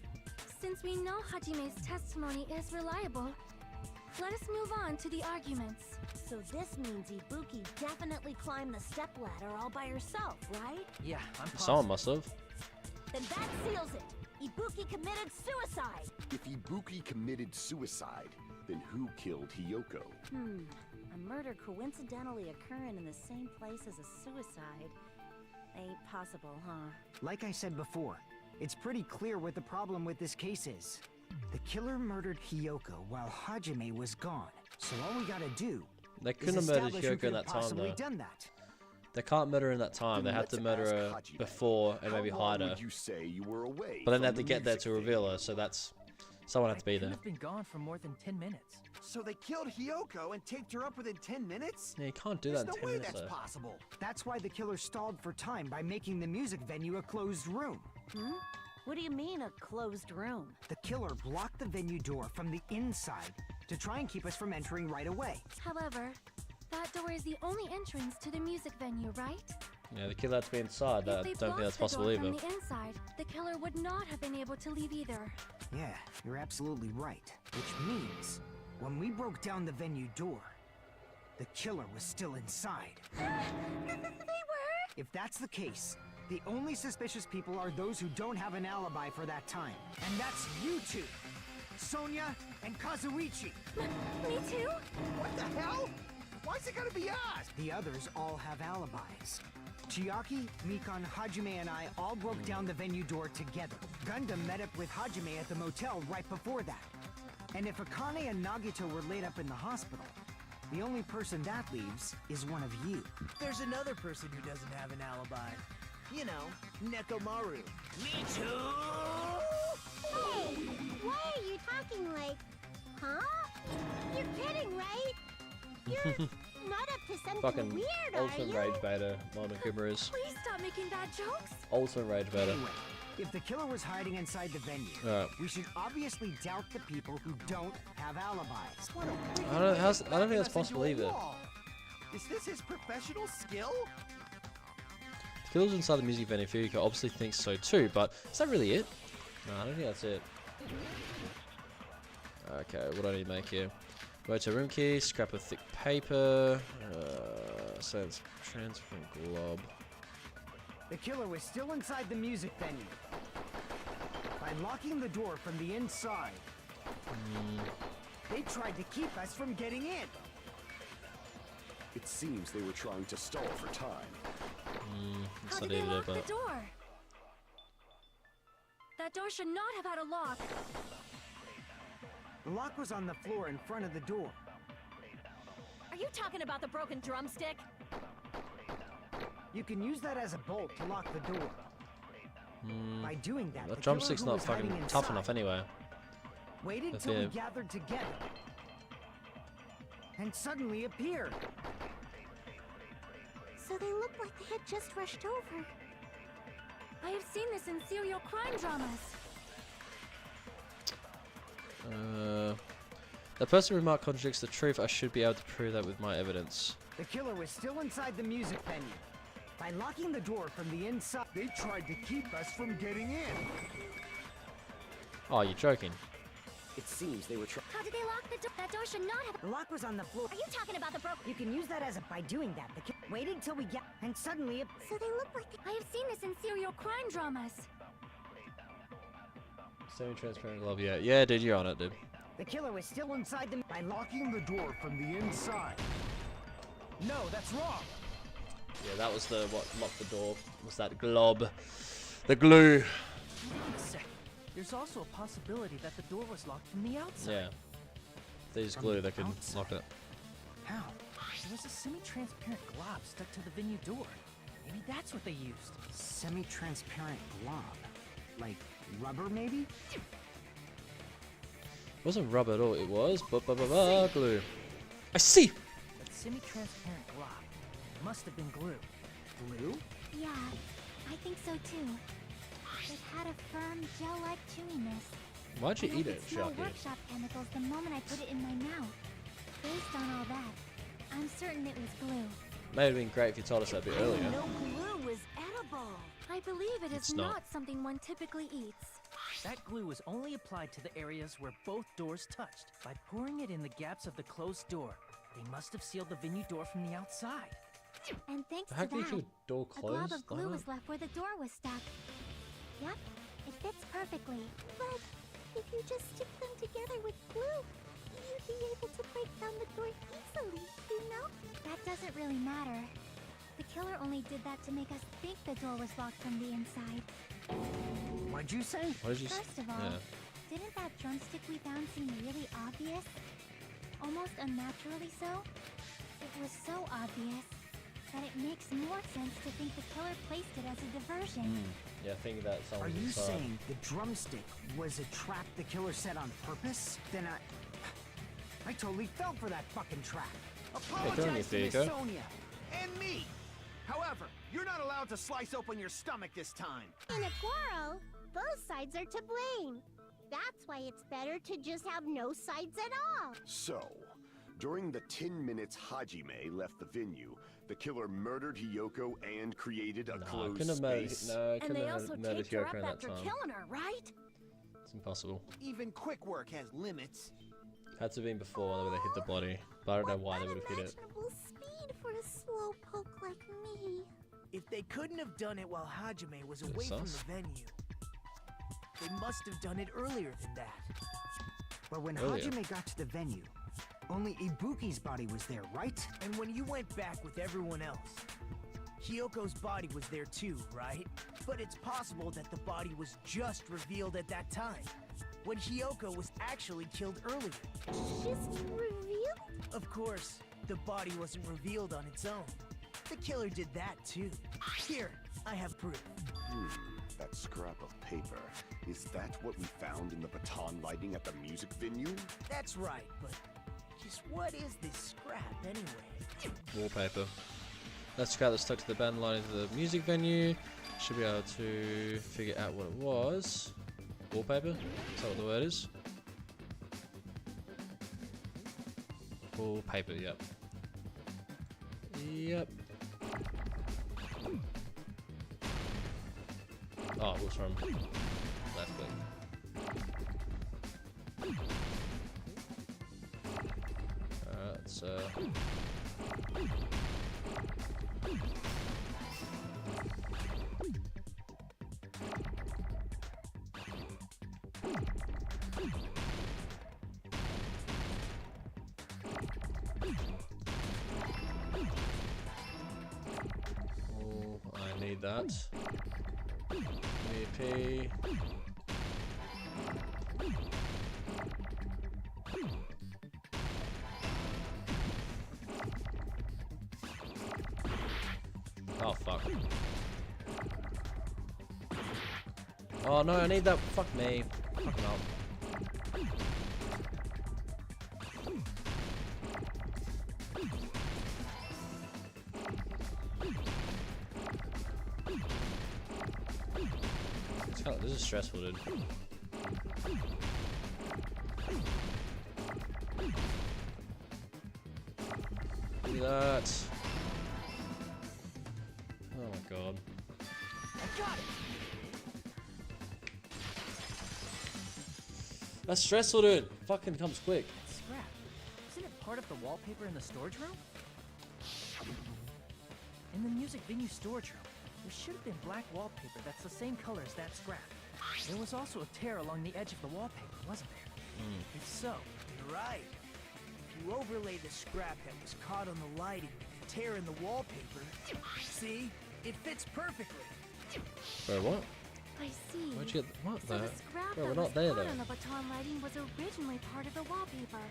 Speaker 5: since we know Hajime's testimony is reliable, let us move on to the arguments.
Speaker 9: So this means Ibuki definitely climbed the stepladder all by herself, right?
Speaker 10: Yeah, I'm positive.
Speaker 1: Someone must have.
Speaker 9: Then that seals it. Ibuki committed suicide.
Speaker 12: If Ibuki committed suicide, then who killed Hiyoko?
Speaker 9: A murder coincidentally occurring in the same place as a suicide. Ain't possible, huh?
Speaker 11: Like I said before, it's pretty clear what the problem with this case is. The killer murdered Hiyoko while Hajime was gone. So all we gotta do
Speaker 1: They
Speaker 11: is
Speaker 1: couldn't have murdered
Speaker 11: establish who
Speaker 1: Hiyoko in
Speaker 11: could have
Speaker 1: that time,
Speaker 11: possibly
Speaker 1: though.
Speaker 11: done that.
Speaker 1: They can't murder her in that time. They
Speaker 12: Then
Speaker 1: have to
Speaker 12: let's
Speaker 1: murder
Speaker 12: ask
Speaker 1: her
Speaker 12: Hajime.
Speaker 1: before and
Speaker 12: How
Speaker 1: maybe
Speaker 12: long
Speaker 1: hide her.
Speaker 12: would you say you were away
Speaker 1: But then
Speaker 12: from
Speaker 1: they have
Speaker 12: the
Speaker 1: to get there
Speaker 12: music
Speaker 1: to reveal
Speaker 12: venue?
Speaker 1: her, so that's... Someone had to be
Speaker 10: I
Speaker 1: there.
Speaker 10: couldn't have been gone for more than 10 minutes.
Speaker 4: So they killed Hiyoko and taped her up within 10 minutes?
Speaker 1: Yeah, you can't do
Speaker 4: There's
Speaker 1: that in
Speaker 4: no
Speaker 1: 10
Speaker 4: way
Speaker 1: minutes,
Speaker 4: that's
Speaker 1: though.
Speaker 4: possible.
Speaker 11: That's why the killer stalled for time by making the music venue a closed room.
Speaker 9: What do you mean, a closed room?
Speaker 11: The killer blocked the venue door from the inside to try and keep us from entering right away.
Speaker 5: However, that door is the only entrance to the music venue, right?
Speaker 1: Yeah, the killer had to be inside. I
Speaker 5: If they
Speaker 1: don't think
Speaker 5: blocked
Speaker 1: that's
Speaker 5: the door
Speaker 1: possible either.
Speaker 5: from the inside, the killer would not have been able to leave either.
Speaker 11: Yeah, you're absolutely right. Which means, when we broke down the venue door, the killer was still inside.
Speaker 5: They were?
Speaker 11: If that's the case, the only suspicious people are those who don't have an alibi for that time. And that's you two, Sonia and Kazuichi.
Speaker 5: Me too?
Speaker 4: What the hell? Why's it gotta be us?
Speaker 11: The others all have alibis. Chiaki, Mikan, Hajime, and I all broke down the venue door together. Gundam met up with Hajime at the motel right before that. And if Akane and Nagito were laid up in the hospital, the only person that leaves is one of you.
Speaker 3: There's another person who doesn't have an alibi. You know, Nekomaru. Me too!
Speaker 6: Hey, why are you talking like, huh? You're kidding, right? You're not up to something
Speaker 1: Fucking
Speaker 6: weird, are
Speaker 1: ultimate
Speaker 6: you?
Speaker 1: rage beta, Monokuma is.
Speaker 5: Please stop making bad jokes.
Speaker 1: Ultimate rage beta.
Speaker 11: Anyway, if the killer was hiding inside the venue,
Speaker 1: Alright.
Speaker 11: we should obviously doubt the people who don't have alibis.
Speaker 4: What a wicked
Speaker 1: I don't-
Speaker 4: way to
Speaker 1: how's- I don't
Speaker 4: back
Speaker 1: think that's
Speaker 4: us into
Speaker 1: possible
Speaker 4: a
Speaker 1: either.
Speaker 4: wall. Is this his professional skill?
Speaker 1: The killer's inside the music venue. Fuyuko obviously thinks so too, but is that really it? No, I don't think that's it. Okay, what do I need to make here? Motor room key, scrap of thick paper, sense transferring glob.
Speaker 11: The killer was still inside the music venue. By locking the door from the inside, they tried to keep us from getting in.
Speaker 12: It seems they were trying to stall for time.
Speaker 5: How
Speaker 1: That's
Speaker 5: did
Speaker 1: not
Speaker 5: they
Speaker 1: either,
Speaker 5: lock the
Speaker 1: but
Speaker 5: door? That door should not have had a lock.
Speaker 11: The lock was on the floor in front of the door.
Speaker 9: Are you talking about the broken drumstick?
Speaker 11: You can use that as a bolt to lock the door. By doing that,
Speaker 1: the
Speaker 11: the
Speaker 1: drumstick's
Speaker 11: killer who
Speaker 1: not
Speaker 11: was hiding
Speaker 1: fucking tough
Speaker 11: inside
Speaker 1: enough anyway.
Speaker 11: waited
Speaker 1: That's
Speaker 11: till we
Speaker 1: it.
Speaker 11: gathered together, and suddenly appeared.
Speaker 6: So they looked like they had just rushed over.
Speaker 5: I have seen this in serial crime dramas.
Speaker 1: The person remark contradicts the truth. I should be able to prove that with my evidence.
Speaker 11: The killer was still inside the music venue. By locking the door from the inside,
Speaker 4: They tried to keep us from getting in.
Speaker 1: Oh, you're joking.
Speaker 12: It seems they were trying.
Speaker 5: How did they lock the door? That door should not have.
Speaker 11: the lock was on the floor.
Speaker 9: Are you talking about the broken?
Speaker 11: You can use that as a by doing that. The killer waited till we get, and suddenly it.
Speaker 6: So they looked like
Speaker 5: I have seen this in serial crime dramas.
Speaker 1: Semi-transparent glove. Yeah, yeah, dude, you're on it, dude.
Speaker 11: The killer was still inside the.
Speaker 4: By locking the door from the inside. No, that's wrong.
Speaker 1: Yeah, that was the what locked the door. Was that glob? The glue.
Speaker 10: Wait a sec. There's also a possibility that the door was locked from the outside.
Speaker 1: Yeah. If they use glue, they can lock it.
Speaker 10: How? There was a semi-transparent glob stuck to the venue door. Maybe that's what they used.
Speaker 11: Semi-transparent glob. Like Rubber, maybe?
Speaker 1: It wasn't rubber at all. It was glue. I see.
Speaker 10: That semi-transparent glob must have been glue. Glue?
Speaker 6: Yeah, I think so too. It had a firm, gel-like chewiness.
Speaker 1: Why'd you
Speaker 6: And
Speaker 1: eat
Speaker 6: I
Speaker 1: it,
Speaker 6: could smell
Speaker 1: Sharky?
Speaker 6: workshop chemicals the moment I put it in my mouth. Based on all that, I'm certain it was glue.
Speaker 1: May have been great if you told us that a bit earlier.
Speaker 9: No glue is edible.
Speaker 5: I believe it is
Speaker 1: It's not.
Speaker 5: something one typically eats.
Speaker 10: That glue was only applied to the areas where both doors touched. By pouring it in the gaps of the closed door, they must have sealed the venue door from the outside.
Speaker 6: And thanks
Speaker 1: How
Speaker 6: to
Speaker 1: can you keep
Speaker 6: that,
Speaker 1: a door
Speaker 6: a glob
Speaker 1: closed?
Speaker 6: of glue
Speaker 1: like
Speaker 6: was
Speaker 1: that?
Speaker 6: left where the door was stuck. Yep, it fits perfectly. But if you just stick them together with glue, you'd be able to break down the door easily, you know? That doesn't really matter. The killer only did that to make us think the door was locked from the inside.
Speaker 11: What'd you say?
Speaker 1: What did you
Speaker 6: First of all,
Speaker 1: Yeah.
Speaker 6: didn't that drumstick we found seem really obvious? Almost unnaturally so? It was so obvious that it makes more sense to think the killer placed it as a diversion.
Speaker 1: Yeah, I think that sounds
Speaker 11: Are you
Speaker 1: inside.
Speaker 11: saying the drumstick was a trap the killer set on purpose? Then I totally fell for that fucking trap.
Speaker 1: Apologize to Miss
Speaker 4: Sonia and me. However, you're not allowed to slice open your stomach this time.
Speaker 6: In a quarrel, both sides are to blame. That's why it's better to just have no sides at all.
Speaker 12: So, during the 10 minutes Hajime left the venue, the killer murdered Hiyoko and created a closed
Speaker 1: couldn't have murdered.
Speaker 12: space.
Speaker 1: No,
Speaker 9: And
Speaker 1: couldn't
Speaker 9: they
Speaker 1: have
Speaker 9: also
Speaker 1: murdered
Speaker 9: taped her
Speaker 1: Hiyoko
Speaker 9: up
Speaker 1: in that
Speaker 9: after
Speaker 1: time.
Speaker 9: killing her, right?
Speaker 1: It's impossible.
Speaker 4: Even quick work has limits.
Speaker 1: Had to have been before whenever they hit the body, but I don't know why they would have hit it.
Speaker 6: Unimaginable speed for a slow poke like me.
Speaker 3: If they couldn't have done it while Hajime was away from
Speaker 1: sus.
Speaker 3: the venue, they must have done it earlier than that.
Speaker 11: But when
Speaker 1: Earlier.
Speaker 11: Hajime got to the venue, only Ibuki's body was there, right?
Speaker 3: And when you went back with everyone else, Hiyoko's body was there too, right? But it's possible that the body was just revealed at that time, when Hiyoko was actually killed earlier.
Speaker 6: Just revealed?
Speaker 3: Of course, the body wasn't revealed on its own. The killer did that too. Here, I have proof.
Speaker 12: That scrap of paper. Is that what we found in the baton lighting at the music venue?
Speaker 3: That's right, but just what is this scrap anyway?
Speaker 1: Wallpaper. That's scrap that stuck to the band line of the music venue. Should be able to figure out what it was. Wallpaper? Is that what the word is? Wallpaper, yep. Yep. Oh, what's from left click. Alright, so oh, I need that. VP. Oh fuck. Oh no, I need that. Fuck me. Fucking up. This is stressful, dude. Do that. Oh my god.
Speaker 3: I got it!
Speaker 1: That's stressful, dude. Fucking comes quick.
Speaker 10: Scrap. Isn't it part of the wallpaper in the storage room? In the music venue storage room, there should have been black wallpaper that's the same color as that scrap. There was also a tear along the edge of the wallpaper, wasn't there?
Speaker 3: If so, you're right. If you overlay the scrap that was caught on the lighting with the tear in the wallpaper, see? It fits perfectly.
Speaker 1: Bro, what?
Speaker 5: I see.
Speaker 1: Where'd you get what
Speaker 5: So
Speaker 1: the?
Speaker 5: the scrap
Speaker 1: Bro,
Speaker 5: that
Speaker 1: we're
Speaker 5: was
Speaker 1: not there
Speaker 5: caught
Speaker 1: though.
Speaker 5: on the baton lighting was originally part of the wallpaper.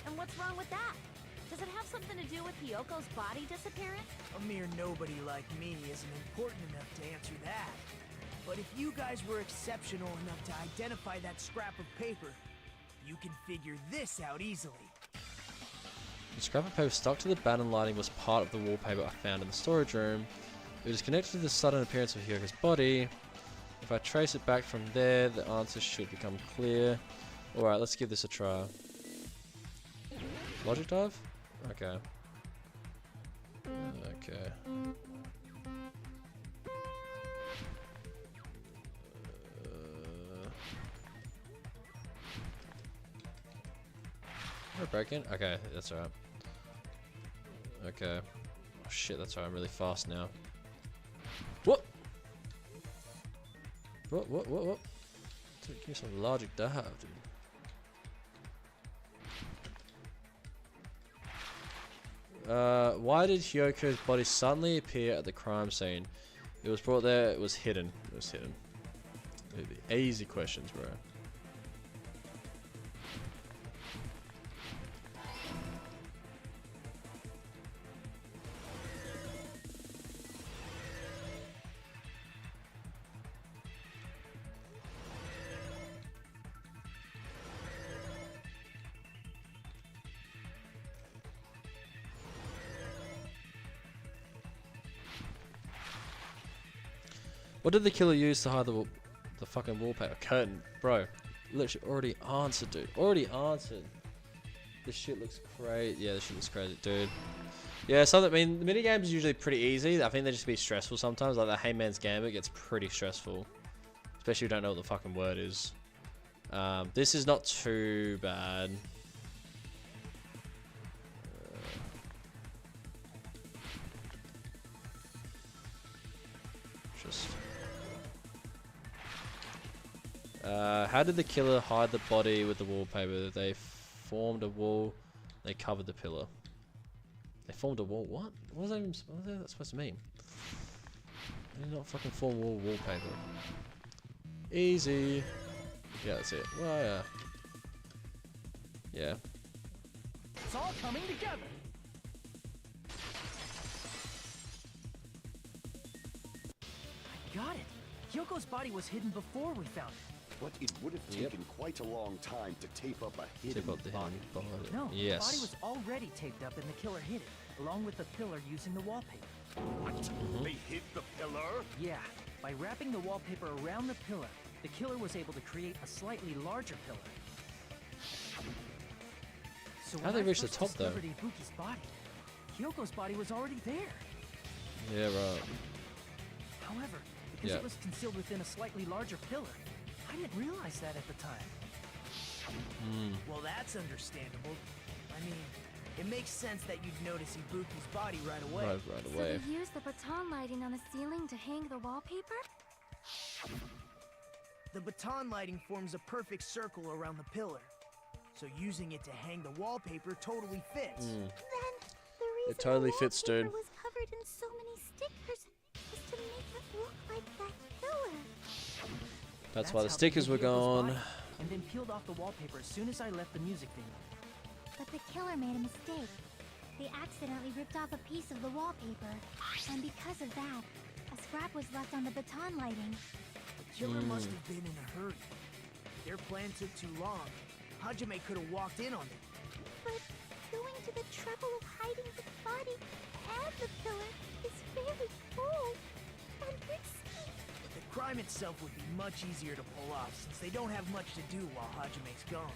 Speaker 9: And what's wrong with that? Does it have something to do with Hiyoko's body disappearance?
Speaker 3: A mere nobody like me isn't important enough to answer that. But if you guys were exceptional enough to identify that scrap of paper, you can figure this out easily.
Speaker 1: The scrap of paper stuck to the band lighting was part of the wallpaper I found in the storage room. It was connected to the sudden appearance of Hyoko's body. If I trace it back from there, the answer should become clear. Alright, let's give this a try. Logic dive? Okay. Okay. We're breaking? Okay, that's alright. Okay. Oh shit, that's alright, I'm really fast now. What? What? Give me some logic dive, dude. Why did Hyoko's body suddenly appear at the crime scene? It was brought there, it was hidden. It was hidden. Easy questions, bro. What did the killer use to hide the fucking wallpaper? Curtain. Bro, literally already answered, dude. Already answered. This shit looks crazy. Yeah, this shit looks crazy, dude. Yeah, so I mean, the minigames is usually pretty easy. I think they just be stressful sometimes. Like the Hangman's Gambit gets pretty stressful. Especially if you don't know what the fucking word is. This is not too bad. How did the killer hide the body with the wallpaper? They formed a wall. They covered the pillar. They formed a wall. What? What was that supposed to mean? They did not fucking form wallpaper. Easy. Yeah, that's it. Well, yeah. Yeah.
Speaker 10: It's all coming together. I got it. Hyoko's body was hidden before we found it.
Speaker 12: But it would have taken quite a long time to tape up a hidden body.
Speaker 10: No,
Speaker 1: yes.
Speaker 10: the body was already taped up and the killer hid it, along with the pillar using the wallpaper.
Speaker 12: What? They hid the pillar?
Speaker 10: Yeah, by wrapping the wallpaper around the pillar, the killer was able to create a slightly larger pillar. So
Speaker 1: how did they reach the top though?
Speaker 10: Ibuki's body, Hyoko's body was already there.
Speaker 1: Yeah, right.
Speaker 10: However, because it was concealed within a slightly larger pillar, I didn't realize that at the time.
Speaker 3: Well, that's understandable. I mean, it makes sense that you'd notice Ibuki's body right away.
Speaker 1: Right away.
Speaker 5: So they used the baton lighting on the ceiling to hang the wallpaper?
Speaker 3: The baton lighting forms a perfect circle around the pillar. So using it to hang the wallpaper totally fits.
Speaker 6: Then, the reason
Speaker 1: It totally
Speaker 6: the
Speaker 1: fits, dude.
Speaker 6: wallpaper was covered in so many stickers was to make it look like that pillar.
Speaker 1: That's why the
Speaker 10: how
Speaker 1: stickers were
Speaker 10: they hid Hyoko's
Speaker 1: gone.
Speaker 10: body, and then peeled off the wallpaper as soon as I left the music venue.
Speaker 6: But the killer made a mistake. They accidentally ripped off a piece of the wallpaper. And because of that, a scrap was left on the baton lighting.
Speaker 3: The killer must have been in a hurry. Their plan took too long. Hajime could have walked in on it.
Speaker 6: But going to the trouble of hiding the body and the pillar is very bold and risky.
Speaker 3: The crime itself would be much easier to pull off since they don't have much to do while Hajime's gone.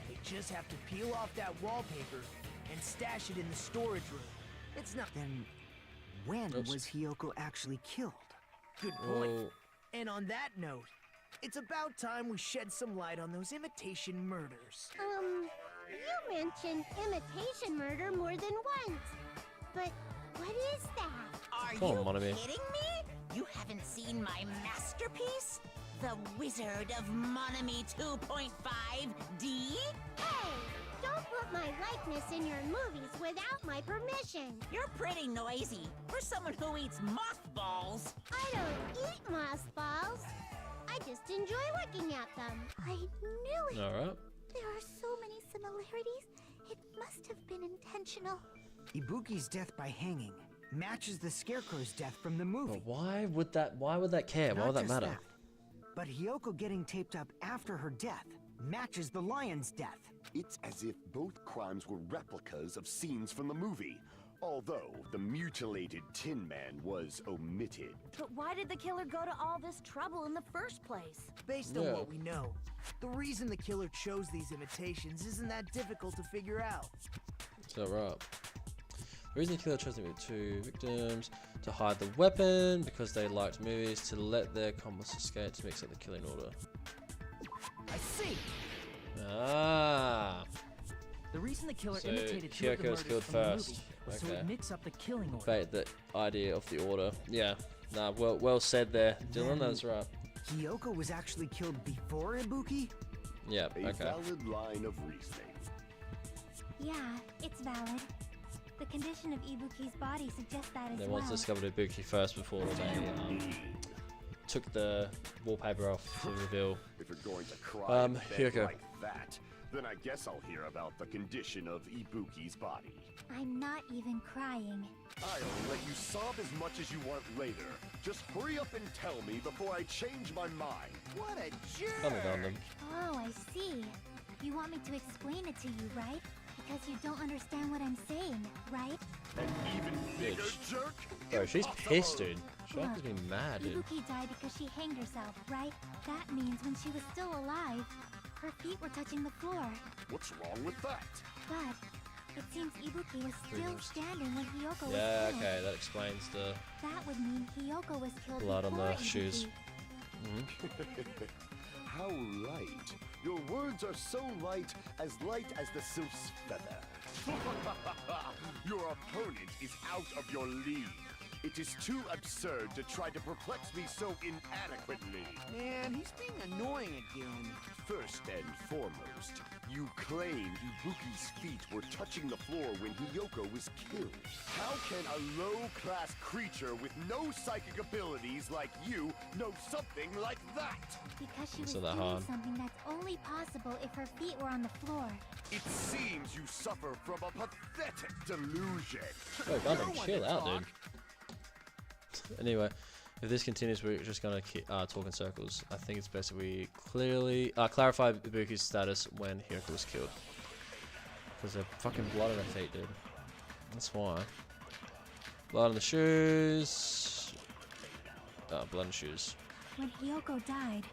Speaker 3: They just have to peel off that wallpaper and stash it in the storage room. It's not...
Speaker 11: Then, when was Hyoko actually killed?
Speaker 3: Good point. And on that note, it's about time we shed some light on those imitation murders.
Speaker 6: You mentioned imitation murder more than once. But what is that?
Speaker 7: Are
Speaker 1: Come on,
Speaker 7: you
Speaker 1: Monomi.
Speaker 7: kidding me? You haven't seen my masterpiece? The Wizard of Monomi 2.5D?
Speaker 6: Hey, don't put my likeness in your movies without my permission.
Speaker 7: You're pretty noisy for someone who eats mothballs.
Speaker 6: I don't eat mothballs. I just enjoy looking at them. I knew it.
Speaker 1: Alright.
Speaker 6: There are so many similarities. It must have been intentional.
Speaker 11: Ibuki's death by hanging matches the Scarecrow's death from the movie.
Speaker 1: But why would that care? Why
Speaker 11: Not
Speaker 1: would that
Speaker 11: just
Speaker 1: matter?
Speaker 11: that, but Hiyoko getting taped up after her death matches the lion's death.
Speaker 12: It's as if both crimes were replicas of scenes from the movie, although the mutilated Tin Man was omitted.
Speaker 9: But why did the killer go to all this trouble in the first place?
Speaker 3: Based on what we know, the reason the killer chose these imitations isn't that difficult to figure out.
Speaker 1: Is that right? The reason the killer chose to be 2 victims to hide the weapon because they liked movies, to let their accomplice escape, to mix up the killing order.
Speaker 3: I see.
Speaker 1: Ah.
Speaker 10: The reason the killer
Speaker 1: So
Speaker 10: imitated two of the
Speaker 1: Kyoko was
Speaker 10: murders
Speaker 1: killed
Speaker 10: from the
Speaker 1: first.
Speaker 10: movie was so
Speaker 1: Okay.
Speaker 10: it mix up the killing order.
Speaker 1: Debate the idea of the order. Yeah. Nah. Well said there, Dylan. That's right.
Speaker 11: Hiyoko was actually killed before Ibuki?
Speaker 1: Yeah.
Speaker 12: A
Speaker 1: Okay.
Speaker 12: valid line of reasoning.
Speaker 6: Yeah, it's valid. The condition of Ibuki's body suggests that as
Speaker 1: They
Speaker 6: well.
Speaker 1: once discovered Ibuki first before they took the wallpaper off to reveal.
Speaker 12: If you're going to cry in bed
Speaker 1: Hiyoko.
Speaker 12: like that, then I guess I'll hear about the condition of Ibuki's body.
Speaker 6: I'm not even crying.
Speaker 12: I'll let you sob as much as you want later. Just hurry up and tell me before I change my mind.
Speaker 3: What a jerk!
Speaker 1: Tell me about them.
Speaker 6: Oh, I see. You want me to explain it to you, right? Because you don't understand what I'm saying, right?
Speaker 12: An even bigger jerk?
Speaker 1: Bro, she's
Speaker 12: Impossible.
Speaker 1: pissed, dude. She
Speaker 6: Look,
Speaker 1: has me mad, dude.
Speaker 6: Ibuki died because she hanged herself, right? That means when she was still alive, her feet were touching the floor.
Speaker 12: What's wrong with that?
Speaker 6: But it seems Ibuki was still
Speaker 1: Dreamers.
Speaker 6: standing when Hiyoko
Speaker 1: Yeah.
Speaker 6: was killed.
Speaker 1: Okay. That explains the
Speaker 6: That would mean Hiyoko was killed
Speaker 1: blood on
Speaker 6: before
Speaker 1: the
Speaker 6: Ibuki.
Speaker 1: shoes.
Speaker 12: How light. Your words are so light as the sylph's feather. Your opponent is out of your league. It is too absurd to try to perplex me so inadequately.
Speaker 3: Man, he's being annoying again.
Speaker 12: First and foremost, you claim Ibuki's feet were touching the floor when Hiyoko was killed. How can a low-class creature with no psychic abilities like you know something like that?
Speaker 6: Because she
Speaker 1: It's
Speaker 6: was
Speaker 1: not that
Speaker 6: doing
Speaker 1: hard.
Speaker 6: something that's only possible if her feet were on the floor.
Speaker 12: It seems you suffer from a pathetic delusion.
Speaker 1: Oh, goddamn, chill out, dude. Anyway, if this continues, we're just gonna keep talk in circles. I think it's best if we clearly clarify Ibuki's status when Hiyoko was killed. Because there's fucking blood on her feet, dude. That's why. Blood on the shoes. Blood on the shoes.
Speaker 6: When Hiyoko died,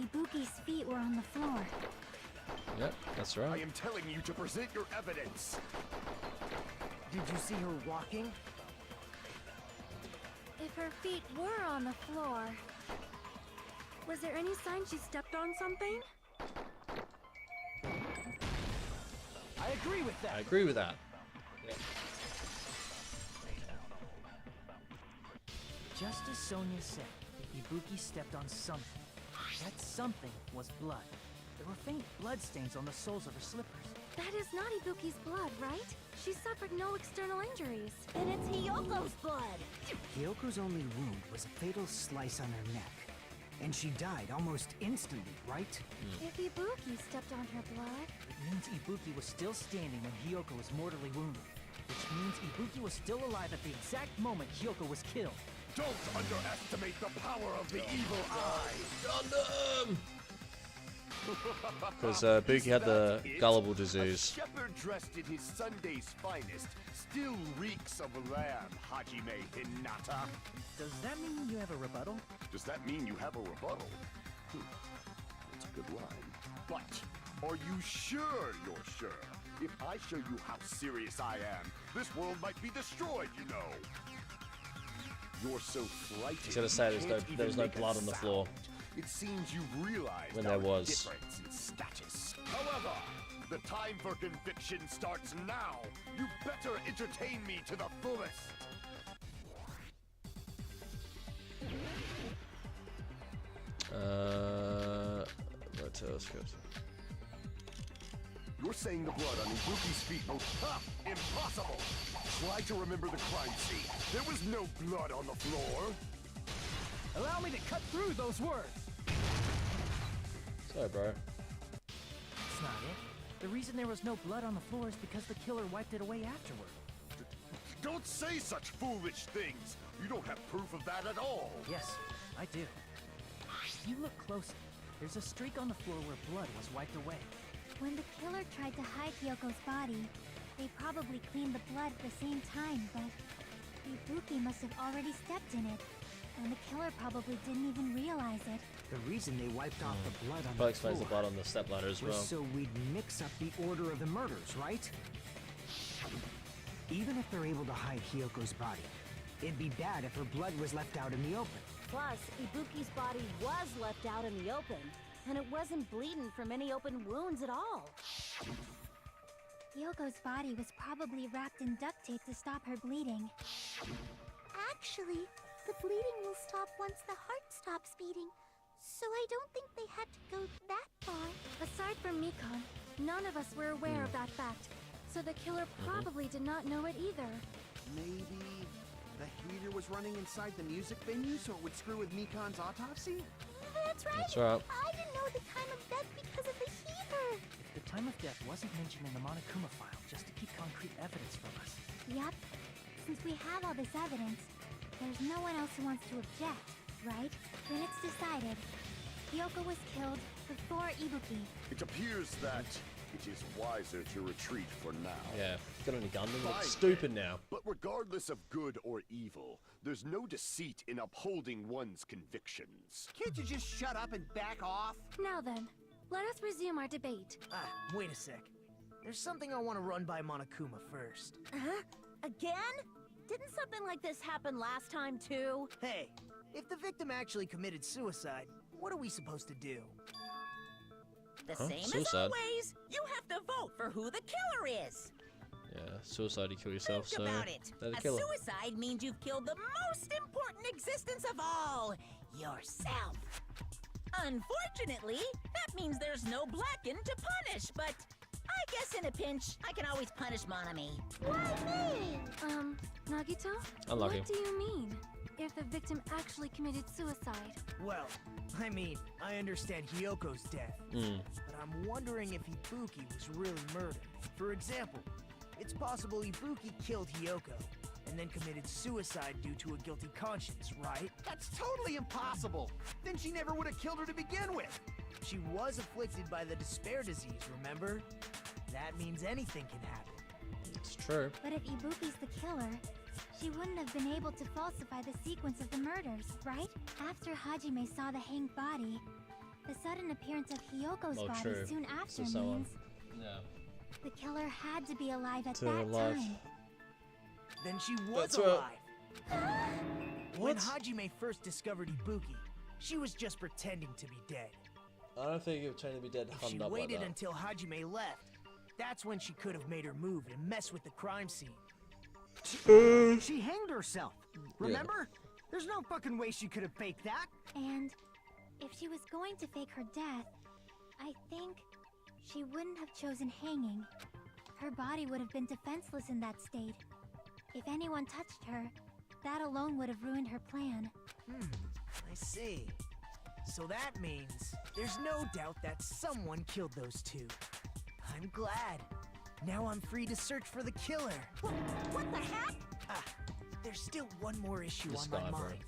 Speaker 6: Ibuki's feet were on the floor.
Speaker 1: Yep, that's
Speaker 12: I
Speaker 1: right.
Speaker 12: am telling you to present your evidence.
Speaker 3: Did you see her walking?
Speaker 5: If her feet were on the floor, was there any sign she stepped on something?
Speaker 10: I agree with that.
Speaker 1: I agree with that. Yep.
Speaker 10: Just as Sonia said, Ibuki stepped on something. That something was blood. There were faint blood stains on the soles of her slippers.
Speaker 5: That is not Ibuki's blood, right? She suffered no external injuries.
Speaker 9: Then it's Hiyoko's blood.
Speaker 11: Hiyoko's only wound was a fatal slice on her neck. And she died almost instantly, right?
Speaker 5: If Ibuki stepped on her blood,
Speaker 10: It means Ibuki was still standing when Hiyoko was mortally wounded. Which means Ibuki was still alive at the exact moment Hiyoko was killed.
Speaker 12: Don't underestimate the power of the evil eye.
Speaker 1: Gundam! Because Ibuki had the gullible
Speaker 12: A
Speaker 1: disease.
Speaker 12: shepherd dressed in his Sunday's finest still reeks of lamb, Hajime Hinata.
Speaker 10: Does that mean you have a rebuttal?
Speaker 12: Does that mean you have a rebuttal? That's a good line. But are you sure you're sure? If I show you how serious I am, this world might be destroyed, you know. You're so frightened.
Speaker 1: He's gonna say
Speaker 12: you
Speaker 1: there was
Speaker 12: can't
Speaker 1: no
Speaker 12: even make a
Speaker 1: blood on the floor.
Speaker 12: sound. It seems you've realized
Speaker 1: When
Speaker 12: our
Speaker 1: there was.
Speaker 12: difference in status. However, the time for conviction starts now. You better entertain me to the fullest.
Speaker 1: Let's go.
Speaker 12: You're saying the blood on Ibuki's feet was impossible. Try to remember the crime scene. There was no blood on the floor.
Speaker 10: Allow me to cut through those words.
Speaker 1: Sorry, bro.
Speaker 10: That's not it. The reason there was no blood on the floor is because the killer wiped it away afterward.
Speaker 12: Don't say such foolish things! You don't have proof of that at all!
Speaker 10: Yes, I do. You look closely. There's a streak on the floor where blood was wiped away.
Speaker 6: When the killer tried to hide Hyoko's body, they probably cleaned the blood at the same time, but Ibuki must have already stepped in it, and the killer probably didn't even realize it.
Speaker 11: The reason they wiped off the blood on
Speaker 1: Probably
Speaker 11: the
Speaker 1: explains the
Speaker 11: floor
Speaker 1: blood on the stepladder as
Speaker 11: was
Speaker 1: well.
Speaker 11: so we'd mix up the order of the murders, right? Even if they're able to hide Hyoko's body, it'd be bad if her blood was left out in the open.
Speaker 9: Plus, Ibuki's body was left out in the open, and it wasn't bleeding from any open wounds at all.
Speaker 6: Hyoko's body was probably wrapped in duct tape to stop her bleeding. Actually, the bleeding will stop once the heart stops beating, so I don't think they had to go that far.
Speaker 5: Aside from Mikon, none of us were aware of that fact, so the killer probably did not know it either.
Speaker 4: Maybe the heater was running inside the music venue so it would screw with Mikon's autopsy?
Speaker 6: That's right.
Speaker 1: That's right.
Speaker 6: I didn't know the time of death because of the heater.
Speaker 10: The time of death wasn't mentioned in the Monokuma file, just to keep concrete evidence from us.
Speaker 6: Yep. Since we have all this evidence, there's no one else who wants to object, right? Then it's decided. Hyoko was killed before Ibuki.
Speaker 12: It appears that it is wiser to retreat for now.
Speaker 1: Yeah, got any gun? They look
Speaker 12: Fine.
Speaker 1: stupid now.
Speaker 12: But regardless of good or evil, there's no deceit in upholding one's convictions.
Speaker 4: Can't you just shut up and back off?
Speaker 5: Now then, let us resume our debate.
Speaker 3: Wait a sec. There's something I want to run by Monokuma first.
Speaker 9: Huh? Again? Didn't something like this happen last time, too?
Speaker 3: Hey, if the victim actually committed suicide, what are we supposed to do?
Speaker 7: The
Speaker 1: Huh?
Speaker 7: same as
Speaker 1: Suicide.
Speaker 7: always. You have to vote for who the killer is.
Speaker 1: Yeah, suicide, you kill yourself,
Speaker 7: Think
Speaker 1: so
Speaker 7: about it.
Speaker 1: they're the
Speaker 7: A
Speaker 1: killer.
Speaker 7: suicide means you've killed the most important existence of all, yourself. Unfortunately, that means there's no Blacken to punish, but I guess in a pinch, I can always punish Monami.
Speaker 6: Why me?
Speaker 5: Nagito?
Speaker 1: Unlucky.
Speaker 5: What do you mean? If the victim actually committed suicide?
Speaker 3: Well, I mean, I understand Hyoko's death, but I'm wondering if Ibuki was really murdered. For example, it's possible Ibuki killed Hyoko and then committed suicide due to a guilty conscience, right?
Speaker 4: That's totally impossible! Then she never would have killed her to begin with!
Speaker 3: She was afflicted by the despair disease, remember? That means anything can happen.
Speaker 1: It's true.
Speaker 6: But if Ibuki's the killer, she wouldn't have been able to falsify the sequence of the murders, right? After Hajime saw the hanged body, the sudden appearance of Hyoko's
Speaker 1: Oh,
Speaker 6: body
Speaker 1: true.
Speaker 6: soon after
Speaker 1: So
Speaker 6: means
Speaker 1: Yeah.
Speaker 6: the killer had to be alive at
Speaker 1: To
Speaker 6: that
Speaker 1: alive.
Speaker 6: time.
Speaker 3: Then she was
Speaker 1: That's right.
Speaker 3: alive. When
Speaker 1: What?
Speaker 3: Hajime first discovered Ibuki, she was just pretending to be dead.
Speaker 1: I don't think it turned to be dead
Speaker 3: If
Speaker 1: hummed
Speaker 3: she
Speaker 1: up like
Speaker 3: waited
Speaker 1: that.
Speaker 3: until Hajime left, that's when she could have made her move and mess with the crime scene.
Speaker 11: She hanged herself. Remember? There's no fucking way she could have faked that.
Speaker 6: And if she was going to fake her death, I think she wouldn't have chosen hanging. Her body would have been defenseless in that state. If anyone touched her, that alone would have ruined her plan.
Speaker 3: I see. So that means there's no doubt that someone killed those two. I'm glad. Now I'm free to search for the killer.
Speaker 9: What the heck?
Speaker 3: There's still one more issue
Speaker 1: This
Speaker 3: on my
Speaker 1: guy, bro.
Speaker 3: mind.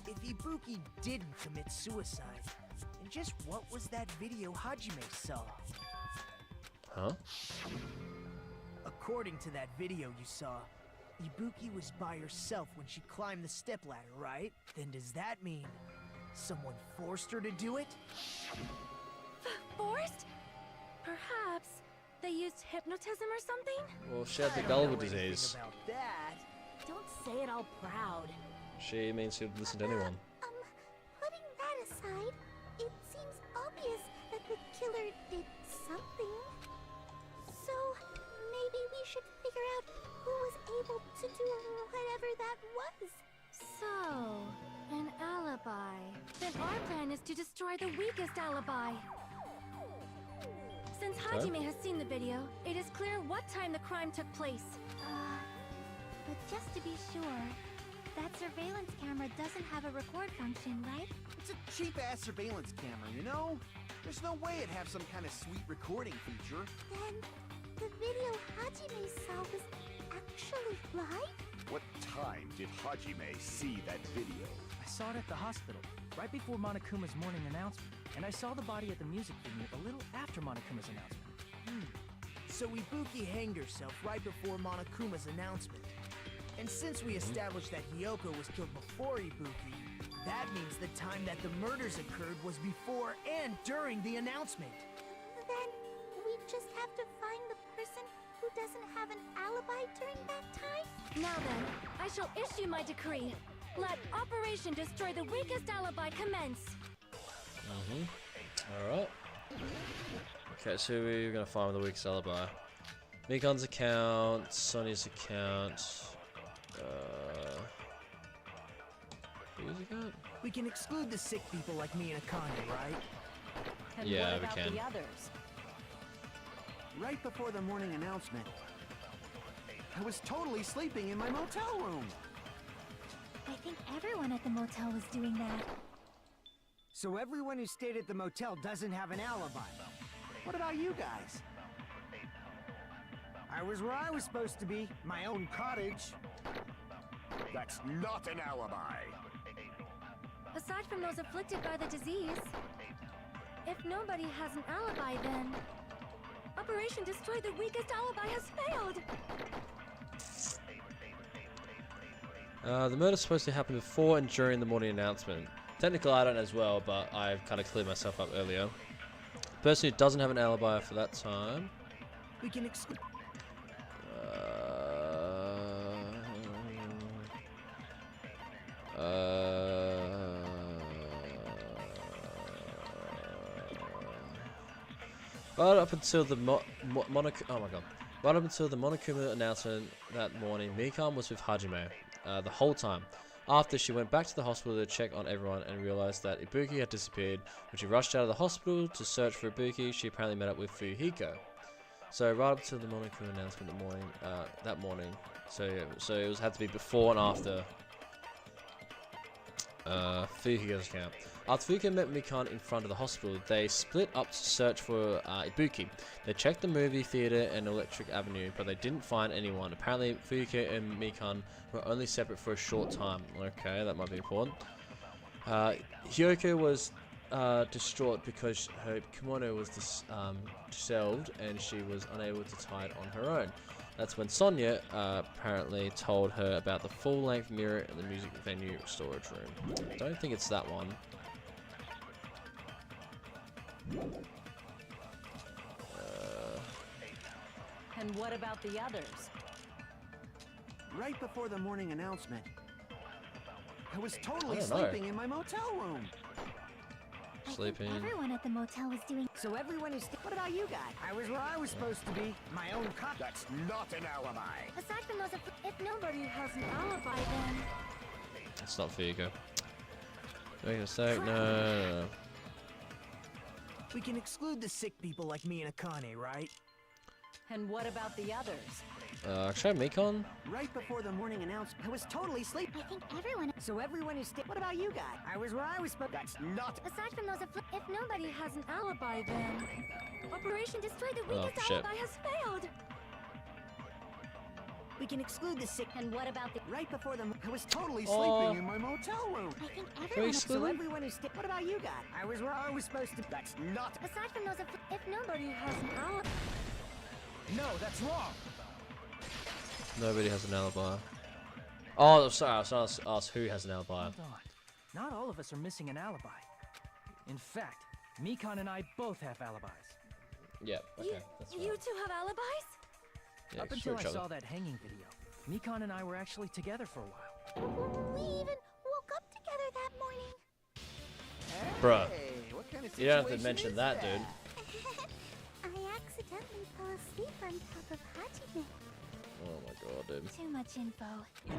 Speaker 3: If Ibuki didn't commit suicide, then just what was that video Hajime saw?
Speaker 1: Huh?
Speaker 3: According to that video you saw, Ibuki was by herself when she climbed the stepladder, right? Then does that mean someone forced her to do it?
Speaker 5: Forced? Perhaps they used hypnotism or something?
Speaker 1: Well, she had the
Speaker 3: I don't
Speaker 1: gullible
Speaker 3: know anything
Speaker 1: disease.
Speaker 3: about that.
Speaker 9: Don't say it all proud.
Speaker 1: She means she'd listen to anyone.
Speaker 6: Putting that aside, it seems obvious that the killer did something. So, maybe we should figure out who was able to do whatever that was.
Speaker 5: So, an alibi. Then our plan is to destroy the weakest alibi. Since Hajime has seen the video, it is clear what time the crime took place.
Speaker 6: But just to be sure, that surveillance camera doesn't have a record function, right?
Speaker 4: It's a cheap-ass surveillance camera, you know? There's no way it'd have some kind of sweet recording feature.
Speaker 6: Then the video Hajime saw was actually live?
Speaker 12: What time did Hajime see that video?
Speaker 10: I saw it at the hospital, right before Monokuma's morning announcement. And I saw the body at the music venue a little after Monokuma's announcement.
Speaker 3: So Ibuki hanged herself right before Monokuma's announcement. And since we established that Hiyoko was killed before Ibuki, that means the time that the murders occurred was before and during the announcement.
Speaker 6: Then we just have to find the person who doesn't have an alibi during that time?
Speaker 5: Now then, I shall issue my decree. Let Operation Destroy the Weakest Alibi commence.
Speaker 1: Alright. Okay, so we're gonna find the weakest alibi. Mikon's account, Sonya's account, whose account?
Speaker 3: We can exclude the sick people like me and Akane, right?
Speaker 9: And
Speaker 1: Yeah,
Speaker 9: what
Speaker 1: we
Speaker 9: about
Speaker 1: can.
Speaker 9: the others?
Speaker 4: Right before the morning announcement, I was totally sleeping in my motel room.
Speaker 6: I think everyone at the motel was doing that.
Speaker 11: So everyone who stayed at the motel doesn't have an alibi. What about you guys? I was where I was supposed to be, my own cottage.
Speaker 12: That's not an alibi.
Speaker 5: Aside from those afflicted by the disease, if nobody has an alibi, then Operation Destroy the Weakest Alibi has failed.
Speaker 1: The murder's supposed to happen before and during the morning announcement. Technically, I don't as well, but I've kind of cleared myself up earlier. The person who doesn't have an alibi for that time.
Speaker 3: We can exclude.
Speaker 1: Right up until the right up until the Monokuma announcement that morning, Mikan was with Hajime the whole time. After she went back to the hospital to check on everyone and realized that Ibuki had disappeared, when she rushed out of the hospital to search for Ibuki, she apparently met up with Fuyuhiko. So right up until the Monokuma announcement that morning. So it had to be before and after Fuyuhiko's account. After Fuyuhiko met Mikan in front of the hospital, they split up to search for Ibuki. They checked the movie theater and Electric Avenue, but they didn't find anyone. Apparently, Fuyuhiko and Mikan were only separate for a short time. Okay, that might be important. Hiyoko was distraught because her kimono was disheveled and she was unable to tie it on her own. That's when Sonya apparently told her about the full-length mirror in the music venue storage room. I don't think it's that one.
Speaker 9: And what about the others?
Speaker 4: Right before the morning announcement, I was totally
Speaker 1: I don't know.
Speaker 4: sleeping in my motel room.
Speaker 1: Sleeping.
Speaker 6: Everyone at the motel was doing.
Speaker 11: So everyone who stayed. What about you guys? I was where I was supposed to be, my own cottage.
Speaker 12: That's not an alibi.
Speaker 5: Aside from those, if nobody has an alibi, then
Speaker 1: It's not Fuyuhiko. Wait a sec. No.
Speaker 3: We can exclude the sick people like me and Akane, right?
Speaker 9: And what about the others?
Speaker 1: Actually, Mikan.
Speaker 4: Right before the morning announcement,
Speaker 11: I was totally sleeping.
Speaker 6: I think everyone.
Speaker 11: So everyone who stayed. What about you guys? I was where I was supposed.
Speaker 12: That's not.
Speaker 5: aside from those, if nobody has an alibi, then Operation Destroy the Weakest
Speaker 1: shit.
Speaker 5: Alibi has failed.
Speaker 11: We can exclude the sick.
Speaker 9: And what about the...
Speaker 4: right before the I was totally
Speaker 1: Oh.
Speaker 4: sleeping in my motel room.
Speaker 6: I think
Speaker 1: Can we
Speaker 6: everyone.
Speaker 1: exclude
Speaker 11: So
Speaker 1: him?
Speaker 11: everyone who stayed. What about you guys? I was where I was supposed to.
Speaker 12: That's not.
Speaker 5: Aside from those, if nobody has an alibi,
Speaker 3: No, that's wrong.
Speaker 1: Nobody has an alibi. Oh, sorry. I was trying to ask who has an alibi.
Speaker 10: Hold on. Not all of us are missing an alibi. In fact, Mikan and I both have alibis.
Speaker 1: Yep. Okay. That's
Speaker 5: you
Speaker 1: right.
Speaker 5: two have alibis?
Speaker 1: Yeah,
Speaker 10: Up
Speaker 1: screw
Speaker 10: until I
Speaker 1: each other.
Speaker 10: saw that hanging video, Mikan and I were actually together for a while.
Speaker 6: We even woke up together that morning.
Speaker 1: Bruh.
Speaker 4: Hey, what kind of
Speaker 1: You don't have to
Speaker 4: situation
Speaker 1: mention
Speaker 4: is
Speaker 1: that, dude.
Speaker 6: I accidentally fell asleep on top of Hajime.
Speaker 1: Oh my god, dude.
Speaker 5: Too much info.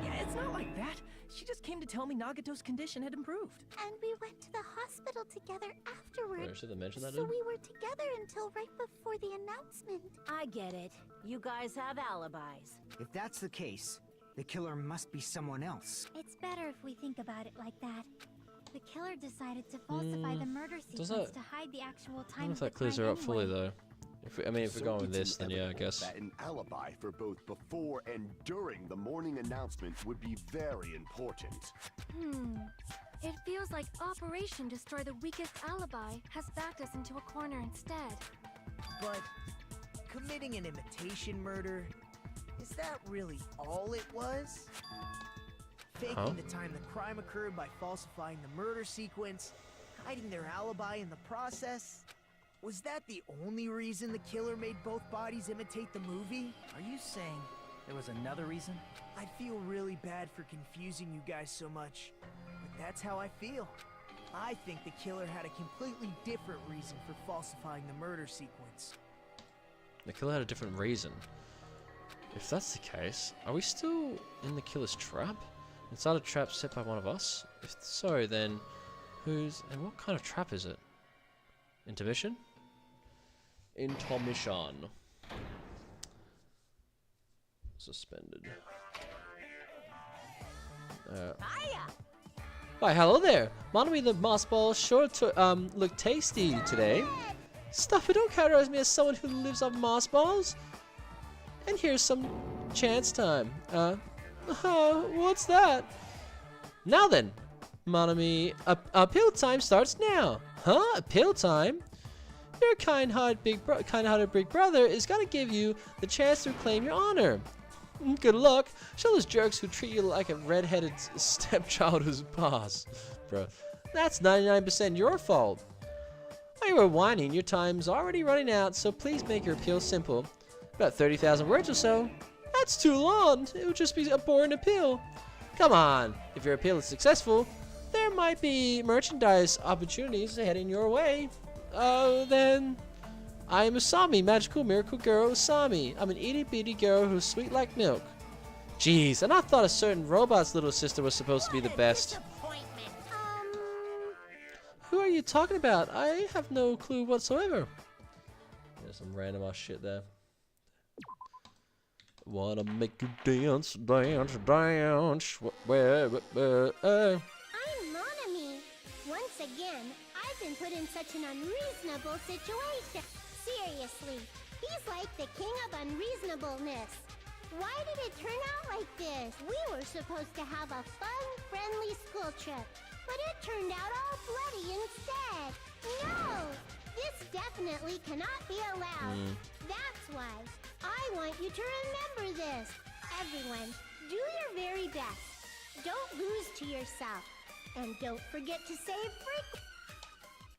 Speaker 10: Yeah, it's not like that. She just came to tell me Nagato's condition had improved.
Speaker 6: And we went to the hospital together afterward.
Speaker 1: Wait, should they mention that,
Speaker 6: So
Speaker 1: dude?
Speaker 6: we were together until right before the announcement.
Speaker 9: I get it. You guys have alibis.
Speaker 11: If that's the case, the killer must be someone else.
Speaker 5: It's better if we think about it like that. The killer decided to falsify the murder
Speaker 1: does
Speaker 5: sequence
Speaker 1: that-
Speaker 5: to hide the actual
Speaker 1: I don't
Speaker 5: time
Speaker 1: know
Speaker 5: of
Speaker 1: if
Speaker 5: the
Speaker 1: that clears
Speaker 5: crime
Speaker 1: her up fully,
Speaker 5: anyway.
Speaker 1: though. I mean, if we're going with
Speaker 12: it's
Speaker 1: this, then yeah, I
Speaker 12: inevitable
Speaker 1: guess.
Speaker 12: that an alibi for both before and during the morning announcement would be very important.
Speaker 5: It feels like Operation Destroy the Weakest Alibi has backed us into a corner instead.
Speaker 3: But committing an imitation murder, is that really all it was? Faking the time the crime occurred by falsifying the murder sequence, hiding their alibi in the process? Was that the only reason the killer made both bodies imitate the movie?
Speaker 10: Are you saying there was another reason?
Speaker 3: I feel really bad for confusing you guys so much, but that's how I feel. I think the killer had a completely different reason for falsifying the murder sequence.
Speaker 1: The killer had a different reason. If that's the case, are we still in the killer's trap? Inside a trap set by one of us? If so, then whose and what kind of trap is it? Intermission? Intermission. Suspended. Why, hello there. Monomi the moss ball sure to look tasty today. Stuff it, don't categorize me as someone who lives on moss balls. And here's some chance time. What's that? Now then, Monomi, appeal time starts now. Huh? Appeal time? Your kind-hearted big brother is gonna give you the chance to reclaim your honor. Good luck. Show those jerks who treat you like a red-headed stepchild who's boss. Bro, that's 99% your fault. While you were whining, your time's already running out, so please make your appeal simple. About 30,000 words or so. That's too long. It would just be a boring appeal. Come on. If your appeal is successful, there might be merchandise opportunities heading your way. Then I am Usami, magical miracle girl Usami. I'm an itty-bitty girl who's sweet like milk. Jeez, and I thought a certain robot's little sister was supposed to be the best. Who are you talking about? I have no clue whatsoever. There's some random ass shit there. Wanna make you dance, dance, dance.
Speaker 6: I'm Monami. Once again, I've been put in such an unreasonable situation. Seriously, he's like the king of unreasonableness. Why did it turn out like this? We were supposed to have a fun, friendly school trip, but it turned out all bloody instead. No! This definitely cannot be allowed. That's why I want you to remember this. Everyone, do your very best. Don't lose to yourself. And don't forget to save frequently.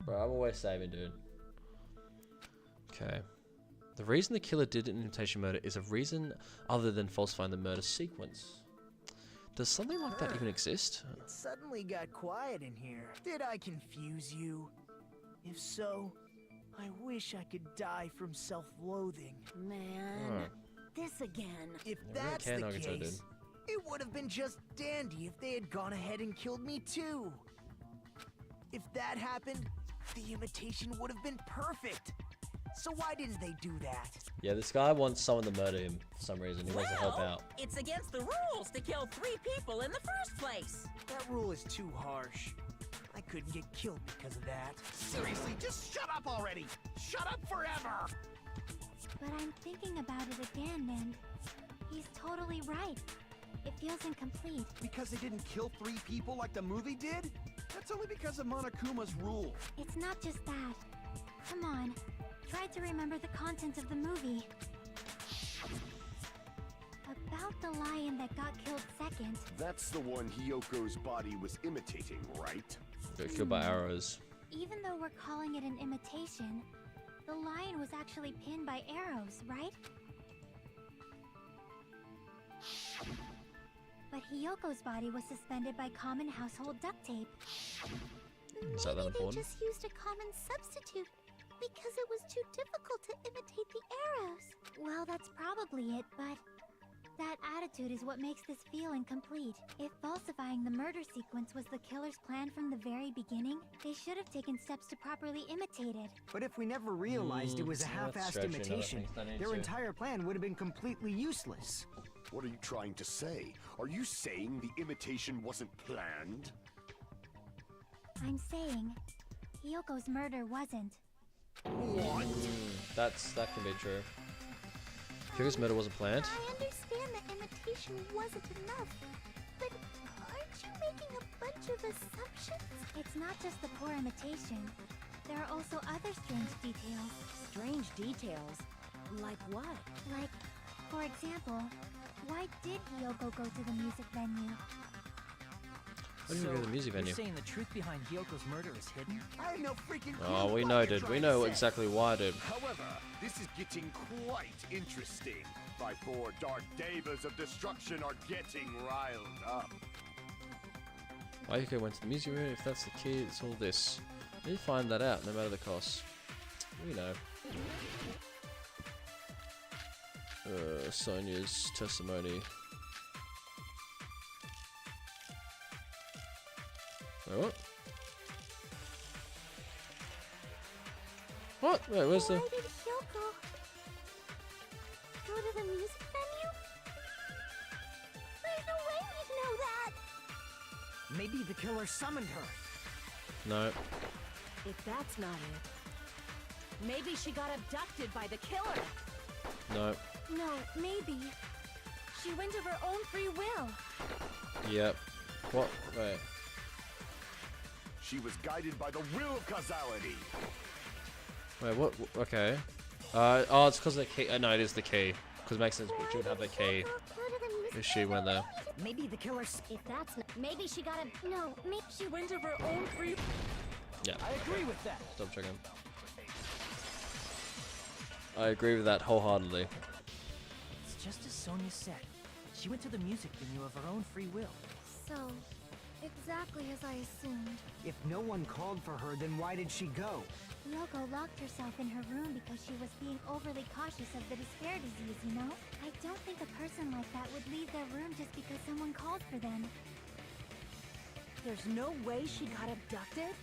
Speaker 1: Bro, I'm always saving, dude. Okay. The reason the killer did an imitation murder is a reason other than falsifying the murder sequence. Does something like that even exist?
Speaker 3: It suddenly got quiet in here. Did I confuse you? If so, I wish I could die from self-loathing.
Speaker 9: Man, this again.
Speaker 3: If
Speaker 1: I really
Speaker 3: that's
Speaker 1: can
Speaker 3: the
Speaker 1: Nagato, dude.
Speaker 3: case, it would have been just dandy if they had gone ahead and killed me too. If that happened, the imitation would have been perfect. So why didn't they do that?
Speaker 1: Yeah, this guy wants someone to murder him for some reason. He wants to help out.
Speaker 7: It's against the rules to kill 3 people in the first place.
Speaker 3: That rule is too harsh. I couldn't get killed because of that.
Speaker 4: Seriously, just shut up already! Shut up forever!
Speaker 5: But I'm thinking about it again, and he's totally right. It feels incomplete.
Speaker 4: Because they didn't kill 3 people like the movie did? That's only because of Monokuma's rule.
Speaker 5: It's not just that. Come on. Try to remember the content of the movie. About the lion that got killed second.
Speaker 12: That's the one Hyoko's body was imitating, right?
Speaker 1: Got killed by arrows.
Speaker 5: Even though we're calling it an imitation, the lion was actually pinned by arrows, right? But Hyoko's body was suspended by common household duct tape.
Speaker 1: Is that
Speaker 6: Maybe
Speaker 1: important?
Speaker 6: they just used a common substitute because it was too difficult to imitate the arrows.
Speaker 5: Well, that's probably it, but that attitude is what makes this feel incomplete. If falsifying the murder sequence was the killer's plan from the very beginning, they should have taken steps to properly imitate it.
Speaker 11: But if we never realized it was a
Speaker 1: that's
Speaker 11: half-assed
Speaker 1: stretching, I don't
Speaker 11: imitation,
Speaker 1: think that needs
Speaker 11: their
Speaker 1: to.
Speaker 11: entire plan would have been completely useless.
Speaker 12: What are you trying to say? Are you saying the imitation wasn't planned?
Speaker 5: I'm saying, Hyoko's murder wasn't.
Speaker 12: What?
Speaker 1: That can be true. Kyoko's murder was a plant.
Speaker 6: I understand that imitation wasn't enough, but aren't you making a bunch of assumptions?
Speaker 5: It's not just the poor imitation. There are also other strange details.
Speaker 9: Strange details? Like what?
Speaker 5: Like, for example, why did Hiyoko go to the music venue?
Speaker 1: Why did you go to the music venue?
Speaker 10: You're saying the truth behind Hyoko's murder is hidden?
Speaker 12: I have no freaking clue.
Speaker 1: Oh, we
Speaker 12: what
Speaker 1: know,
Speaker 12: you're
Speaker 1: dude. We
Speaker 12: trying
Speaker 1: know
Speaker 12: to say.
Speaker 1: exactly why, dude.
Speaker 12: However, this is getting quite interesting. My four dark devas of destruction are getting riled up.
Speaker 1: Why Hiyoko went to the music venue? If that's the key, it's all this. We need to find that out, no matter the cost. We know. Sonia's testimony. Wait, what? What? Wait, where's the...
Speaker 6: Why did Hiyoko go to the music venue? There's no way we'd know that!
Speaker 11: Maybe the killer summoned her.
Speaker 1: No.
Speaker 9: If that's not it, maybe she got abducted by the killer.
Speaker 1: No.
Speaker 5: No, maybe. She went of her own free will.
Speaker 1: Yep. What? Wait.
Speaker 12: She was guided by the will of causality.
Speaker 1: Wait, what? Okay. Oh, it's because of the key. No, it is the key. Because it makes sense. She would have the key if she went there.
Speaker 11: Maybe the killer's...
Speaker 6: If that's not... Maybe she got a... No, maybe
Speaker 5: She went of her own free...
Speaker 1: Yeah.
Speaker 10: I agree with that.
Speaker 1: Stop checking. I agree with that wholeheartedly.
Speaker 10: It's just as Sonia said. She went to the music venue of her own free will.
Speaker 5: So, exactly as I assumed.
Speaker 11: If no one called for her, then why did she go?
Speaker 5: Hiyoko locked herself in her room because she was being overly cautious of the despair disease, you know? I don't think a person like that would leave their room just because someone called for them.
Speaker 9: There's no way she got abducted?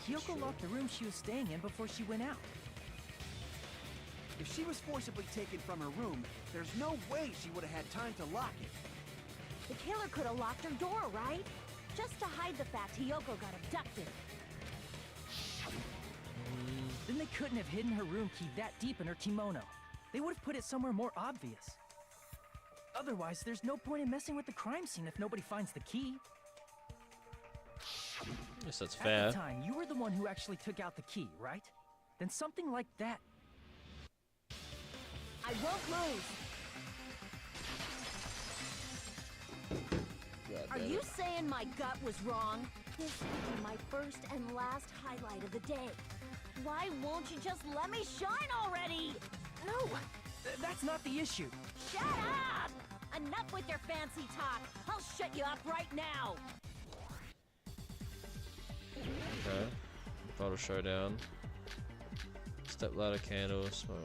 Speaker 10: Hiyoko locked the room she was staying in before she went out.
Speaker 4: If she was forcibly taken from her room, there's no way she would have had time to lock it.
Speaker 9: The killer could have locked her door, right? Just to hide the fact Hiyoko got abducted.
Speaker 10: Then they couldn't have hidden her room key that deep in her kimono. They would have put it somewhere more obvious. Otherwise, there's no point in messing with the crime scene if nobody finds the key.
Speaker 1: Yes, that's
Speaker 10: At
Speaker 1: fair.
Speaker 10: the time, you were the one who actually took out the key, right? Then something like that.
Speaker 9: I won't lose.
Speaker 1: God
Speaker 9: Are
Speaker 1: damn
Speaker 9: you
Speaker 1: it.
Speaker 9: saying my gut was wrong? This will be my first and last highlight of the day. Why won't you just let me shine already?
Speaker 10: No! That's not the issue.
Speaker 9: Shut up! Enough with your fancy talk. I'll shut you up right now.
Speaker 1: Okay. Bottle showdown. Step ladder candle. Smoke.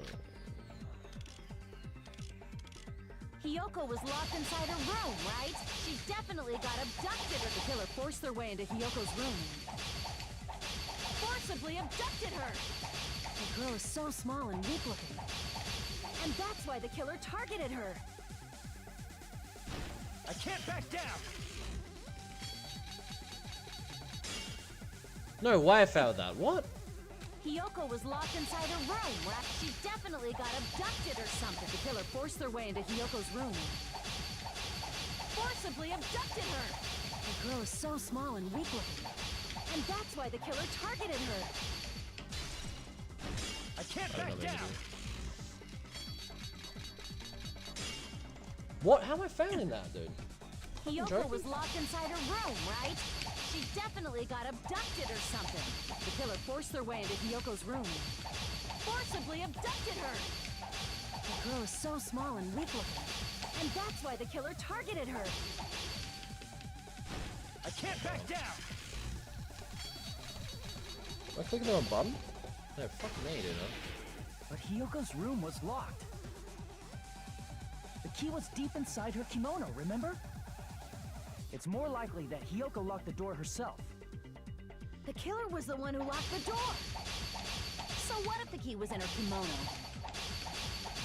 Speaker 9: Hiyoko was locked inside her room, right? She definitely got abducted, or the killer forced their way into Hiyoko's room. Forcibly abducted her! The girl is so small and weak looking. And that's why the killer targeted her.
Speaker 4: I can't back down!
Speaker 1: No way I failed that. What?
Speaker 9: Hiyoko was locked inside her room, right? She definitely got abducted or something. The killer forced their way into Hiyoko's room. Forcibly abducted her! The girl is so small and weak looking. And that's why the killer targeted her.
Speaker 4: I can't
Speaker 1: I don't know
Speaker 4: back
Speaker 1: what
Speaker 4: down!
Speaker 1: What? How am I failing that, dude?
Speaker 9: Hiyoko
Speaker 1: joking?
Speaker 9: was locked inside her room, right? She definitely got abducted or something. The killer forced their way into Hiyoko's room. Forcibly abducted her! The girl is so small and weak looking. And that's why the killer targeted her.
Speaker 4: I can't back down!
Speaker 1: Am I clicking the wrong button? No, fuck me, dude.
Speaker 10: But Hiyoko's room was locked. The key was deep inside her kimono, remember? It's more likely that Hiyoko locked the door herself.
Speaker 9: The killer was the one who locked the door. So what if the key was in her kimono?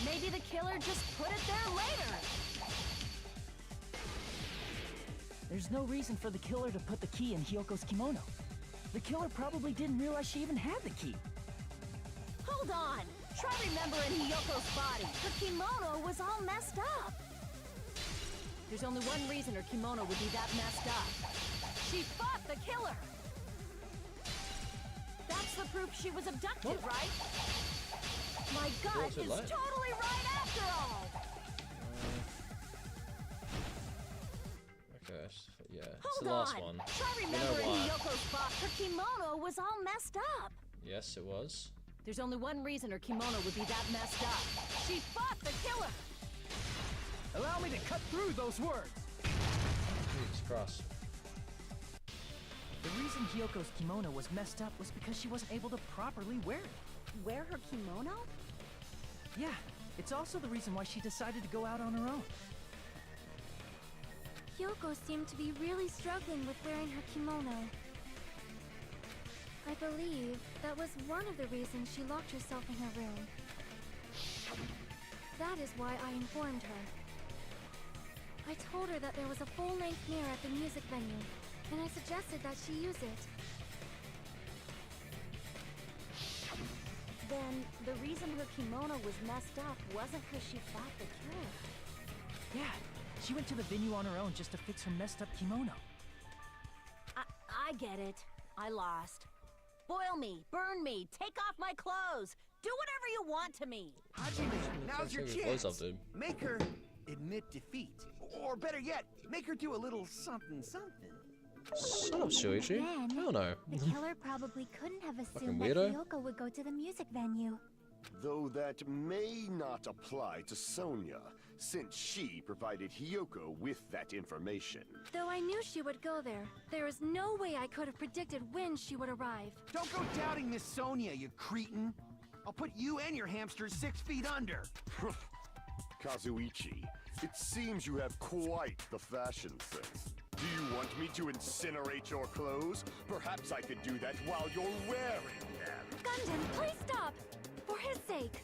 Speaker 9: Maybe the killer just put it there later.
Speaker 10: There's no reason for the killer to put the key in Hiyoko's kimono. The killer probably didn't realize she even had the key.
Speaker 9: Hold on! Try remembering Hiyoko's body.
Speaker 5: Her kimono was all messed up.
Speaker 9: There's only one reason her kimono would be that messed up. She fought the killer! That's the proof she was abducted, right? My gut is
Speaker 1: like?
Speaker 9: totally right after all!
Speaker 1: Okay, yeah, it's
Speaker 9: Hold
Speaker 1: the last
Speaker 9: on.
Speaker 1: one.
Speaker 9: Try
Speaker 1: You know
Speaker 9: remembering
Speaker 1: why?
Speaker 9: Hiyoko's body.
Speaker 5: Her kimono was all messed up.
Speaker 1: Yes, it was.
Speaker 9: There's only one reason her kimono would be that messed up. She fought the killer!
Speaker 10: Allow me to cut through those words.
Speaker 1: Jesus Christ.
Speaker 10: The reason Hiyoko's kimono was messed up was because she wasn't able to properly wear it.
Speaker 5: Wear her kimono?
Speaker 10: Yeah, it's also the reason why she decided to go out on her own.
Speaker 5: Kyoko seemed to be really struggling with wearing her kimono. I believe that was one of the reasons she locked herself in her room. That is why I informed her. I told her that there was a full-length mirror at the music venue, and I suggested that she use it. Then, the reason her kimono was messed up wasn't because she fought the killer.
Speaker 10: Yeah, she went to the venue on her own just to fix her messed up kimono.
Speaker 9: I get it. I lost. Boil me, burn me, take off my clothes. Do whatever you want to me.
Speaker 11: Hajime, now's your
Speaker 1: Take your clothes
Speaker 11: chance.
Speaker 1: off, dude.
Speaker 11: Make her admit defeat. Or better yet, make her do a little something something.
Speaker 1: Shut up, Shuichi.
Speaker 5: Then,
Speaker 1: Hell no.
Speaker 5: the killer probably couldn't have
Speaker 1: Fucking
Speaker 5: assumed that
Speaker 1: weirdo.
Speaker 5: Kyoko would go to the music venue.
Speaker 12: Though that may not apply to Sonia, since she provided Hiyoko with that information.
Speaker 5: Though I knew she would go there, there is no way I could have predicted when she would arrive.
Speaker 11: Don't go doubting Miss Sonia, you cretin. I'll put you and your hamsters 6 feet under.
Speaker 12: Kazuichi, it seems you have quite the fashion sense. Do you want me to incinerate your clothes? Perhaps I could do that while you're wearing them.
Speaker 5: Gundam, please stop! For his sake.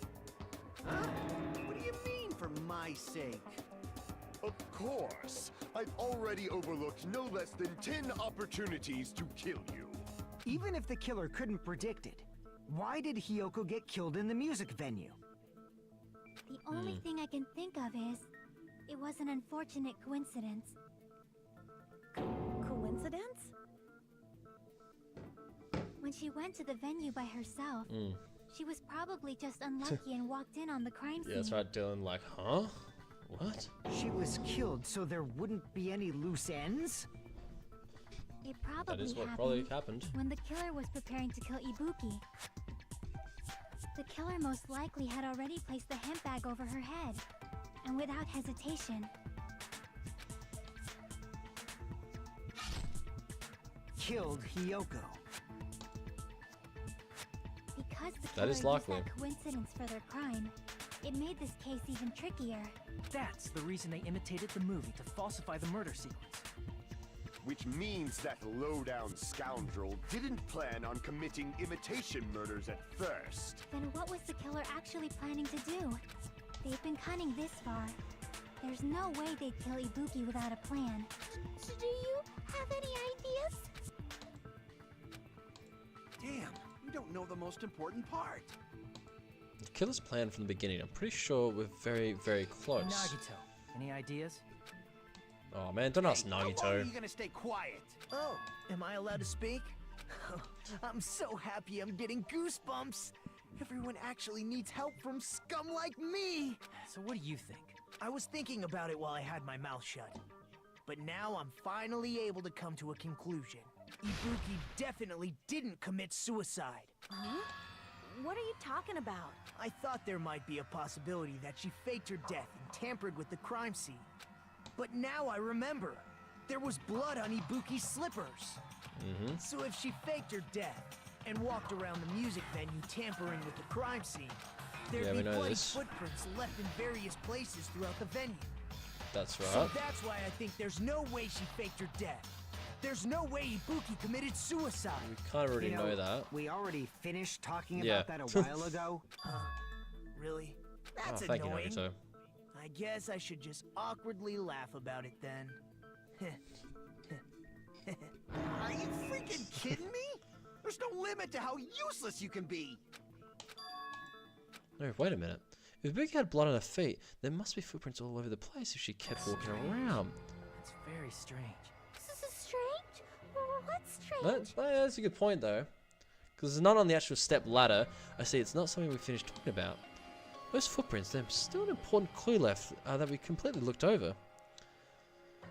Speaker 11: Huh? What do you mean, for my sake?
Speaker 12: Of course. I've already overlooked no less than 10 opportunities to kill you.
Speaker 11: Even if the killer couldn't predict it, why did Hiyoko get killed in the music venue?
Speaker 5: The only thing I can think of is, it was an unfortunate coincidence.
Speaker 9: Coincidence?
Speaker 5: When she went to the venue by herself, she was probably just unlucky and walked in on the crime scene.
Speaker 1: Yeah, that's right, Dylan. Like, huh? What?
Speaker 11: She was killed so there wouldn't be any loose ends?
Speaker 5: It probably
Speaker 1: That is what
Speaker 5: happened,
Speaker 1: probably happened.
Speaker 5: when the killer was preparing to kill Ibuki. The killer most likely had already placed the hemp bag over her head, and without hesitation,
Speaker 11: Killed Hiyoko.
Speaker 5: because the
Speaker 1: That
Speaker 5: killer
Speaker 1: is
Speaker 5: used
Speaker 1: likely.
Speaker 5: that coincidence for their crime, it made this case even trickier.
Speaker 10: That's the reason they imitated the movie to falsify the murder sequence.
Speaker 12: Which means that low-down scoundrel didn't plan on committing imitation murders at first.
Speaker 5: Then what was the killer actually planning to do? They've been cunning this far. There's no way they'd kill Ibuki without a plan.
Speaker 6: Do you have any ideas?
Speaker 4: Damn, you don't know the most important part.
Speaker 1: The killer's plan from the beginning. I'm pretty sure we're very, very close.
Speaker 10: Nagito, any ideas?
Speaker 1: Oh man, don't ask
Speaker 11: How long are
Speaker 1: Nagito.
Speaker 11: you gonna stay quiet?
Speaker 3: Oh, am I allowed to speak? I'm so happy I'm getting goosebumps. Everyone actually needs help from scum like me.
Speaker 10: So what do you think?
Speaker 3: I was thinking about it while I had my mouth shut. But now I'm finally able to come to a conclusion. Ibuki definitely didn't commit suicide.
Speaker 9: Huh? What are you talking about?
Speaker 3: I thought there might be a possibility that she faked her death and tampered with the crime scene. But now I remember. There was blood on Ibuki's slippers. So if she faked her death and walked around the music venue tampering with the crime scene, there'd
Speaker 1: Yeah, we
Speaker 3: be
Speaker 1: know
Speaker 3: bloody
Speaker 1: this.
Speaker 3: footprints left in various places throughout the venue.
Speaker 1: That's
Speaker 3: So
Speaker 1: right.
Speaker 3: that's why I think there's no way she faked her death. There's no way Ibuki committed suicide.
Speaker 1: We kind of already
Speaker 11: You
Speaker 1: know that.
Speaker 11: We already finished talking
Speaker 1: Yeah.
Speaker 11: about that a while ago.
Speaker 3: Really?
Speaker 1: Oh,
Speaker 3: That's
Speaker 1: thank you,
Speaker 3: annoying.
Speaker 1: Nagito.
Speaker 3: I guess I should just awkwardly laugh about it then.
Speaker 4: Are you freaking kidding me? There's no limit to how useless you can be.
Speaker 1: No, wait a minute. If Ibuki had blood on her feet, there must be footprints all over the place if she kept walking around.
Speaker 10: That's very strange.
Speaker 6: This is strange? What's strange?
Speaker 1: That's a good point, though. Because it's not on the actual step ladder. I see it's not something we finished talking about. Those footprints, there's still an important clue left that we completely looked over.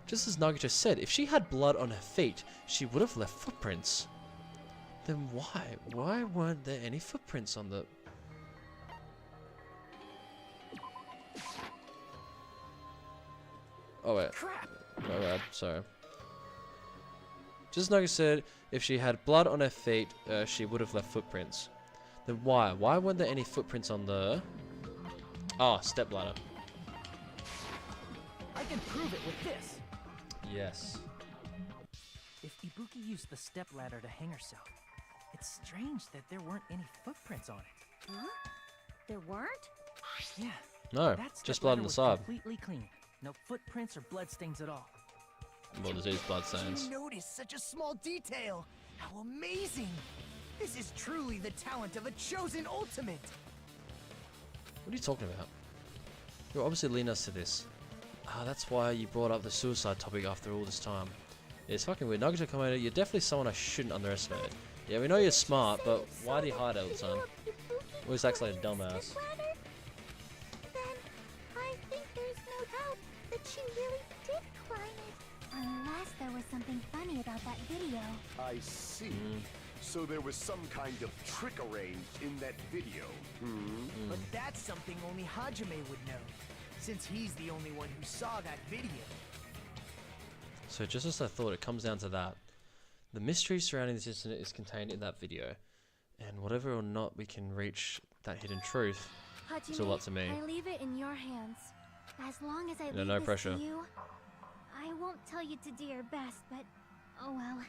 Speaker 1: Just as Nagito said, if she had blood on her feet, she would have left footprints. Then why? Why weren't there any footprints on the... Oh wait.
Speaker 10: Crap!
Speaker 1: My bad, sorry. Just as Nagito said, if she had blood on her feet, she would have left footprints. Then why? Why weren't there any footprints on the... Oh, step ladder.
Speaker 10: I can prove it with this.
Speaker 1: Yes.
Speaker 10: If Ibuki used the stepladder to hang herself, it's strange that there weren't any footprints on it.
Speaker 6: Huh? There weren't?
Speaker 10: Yeah.
Speaker 1: No,
Speaker 10: that
Speaker 1: just blood
Speaker 10: stepladder
Speaker 1: on the
Speaker 10: was
Speaker 1: side.
Speaker 10: completely clean. No footprints or bloodstains at all.
Speaker 1: Well, there's bloodstains.
Speaker 3: You noticed such a small detail. How amazing! This is truly the talent of a chosen ultimate.
Speaker 1: What are you talking about? You're obviously leading us to this. Ah, that's why you brought up the suicide topic after all this time. Yeah, it's fucking weird. Nagito Komodo, you're definitely someone I shouldn't underestimate. Yeah, we know you're smart, but why do you hide all the time? Always acts like a dumbass.
Speaker 6: Then I think there's no doubt that she really did climb it. Unless there was something funny about that video.
Speaker 12: I see. So there was some kind of trick arranged in that video.
Speaker 3: But that's something only Hajime would know, since he's the only one who saw that video.
Speaker 1: So just as I thought, it comes down to that. The mystery surrounding this incident is contained in that video. And whatever or not we can reach that hidden truth, it's all up to me.
Speaker 5: I leave it in your hands.
Speaker 6: As long as I
Speaker 1: No,
Speaker 6: leave
Speaker 1: no
Speaker 6: this
Speaker 1: pressure.
Speaker 6: to you, I won't tell you to do your best, but oh well.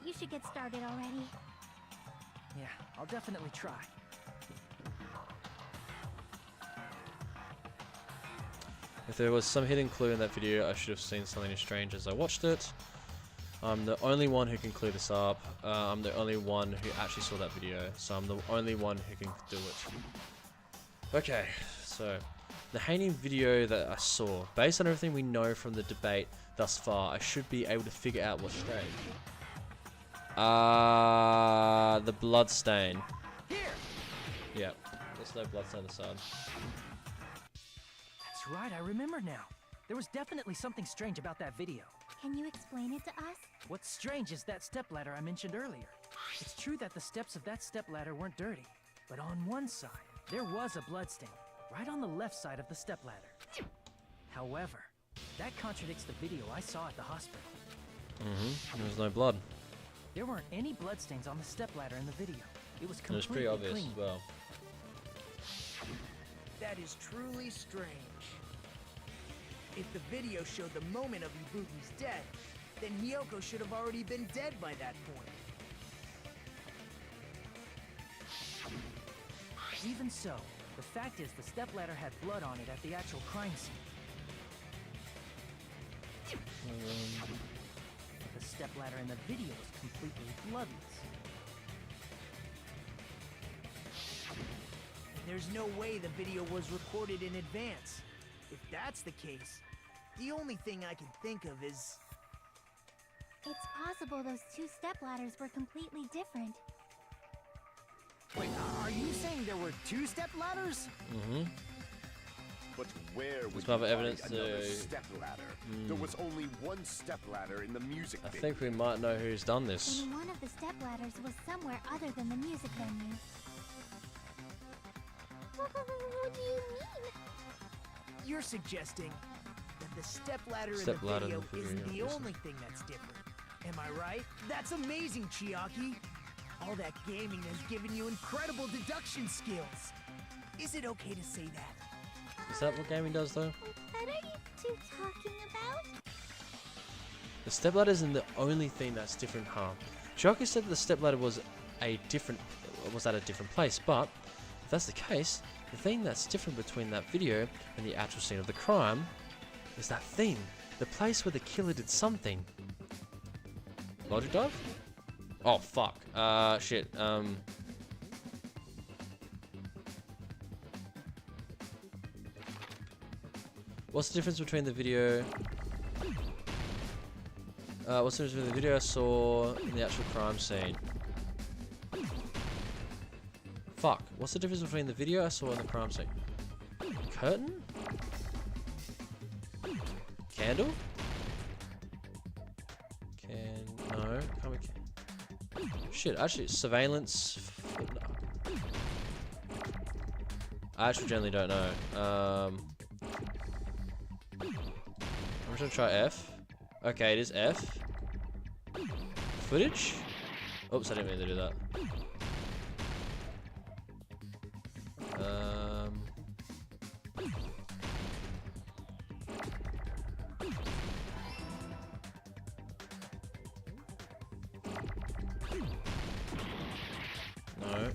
Speaker 6: You should get started already.
Speaker 10: Yeah, I'll definitely try.
Speaker 1: If there was some hidden clue in that video, I should have seen something strange as I watched it. I'm the only one who can clear this up. I'm the only one who actually saw that video, so I'm the only one who can do it. Okay, so the hanging video that I saw, based on everything we know from the debate thus far, I should be able to figure out what's strange. The blood stain.
Speaker 10: Here!
Speaker 1: Yep, there's no blood stain on the side.
Speaker 10: That's right, I remember now. There was definitely something strange about that video.
Speaker 6: Can you explain it to us?
Speaker 10: What's strange is that stepladder I mentioned earlier. It's true that the steps of that stepladder weren't dirty, but on one side, there was a bloodstain, right on the left side of the stepladder. However, that contradicts the video I saw at the hospital.
Speaker 1: There's no blood.
Speaker 10: There weren't any bloodstains on the stepladder in the video. It was
Speaker 1: And it's
Speaker 10: completely
Speaker 1: pretty obvious
Speaker 10: clean.
Speaker 1: as well.
Speaker 3: That is truly strange. If the video showed the moment of Ibuki's death, then Hiyoko should have already been dead by that point.
Speaker 10: Even so, the fact is the stepladder had blood on it at the actual crime scene. The stepladder in the video is completely bloodless.
Speaker 3: There's no way the video was recorded in advance. If that's the case, the only thing I can think of is...
Speaker 6: It's possible those two stepladders were completely different.
Speaker 11: Wait, are you saying there were two stepladders?
Speaker 12: But where would
Speaker 1: There's no
Speaker 12: you
Speaker 1: evidence
Speaker 12: find another
Speaker 1: to-
Speaker 12: stepladder? There was only one stepladder in the music
Speaker 1: I
Speaker 12: video.
Speaker 1: think we might know who's done this.
Speaker 6: And one of the stepladders was somewhere other than the music venue. What do you mean?
Speaker 3: You're suggesting that the stepladder in
Speaker 1: Stepladder
Speaker 3: the
Speaker 1: in
Speaker 3: video
Speaker 1: the video,
Speaker 3: isn't the
Speaker 1: yes.
Speaker 3: only thing that's different. Am I right? That's amazing, Chiaki! All that gaming has given you incredible deduction skills. Is it okay to say that?
Speaker 1: Is that what gaming does though?
Speaker 6: What are you two talking about?
Speaker 1: The stepladder isn't the only thing that's different, huh? Chiaki said that the stepladder was at a different place, but if that's the case, the thing that's different between that video and the actual scene of the crime is that thing, the place where the killer did something. Logic dive? Oh fuck. Shit. What's the difference between the video? What's the difference between the video I saw and the actual crime scene? Fuck. What's the difference between the video I saw and the crime scene? Curtain? Candle? No. Can't be shit, actually, surveillance. No. I actually generally don't know. I'm just gonna try F. Okay, it is F. Footage? Oops, I didn't mean to do that. No.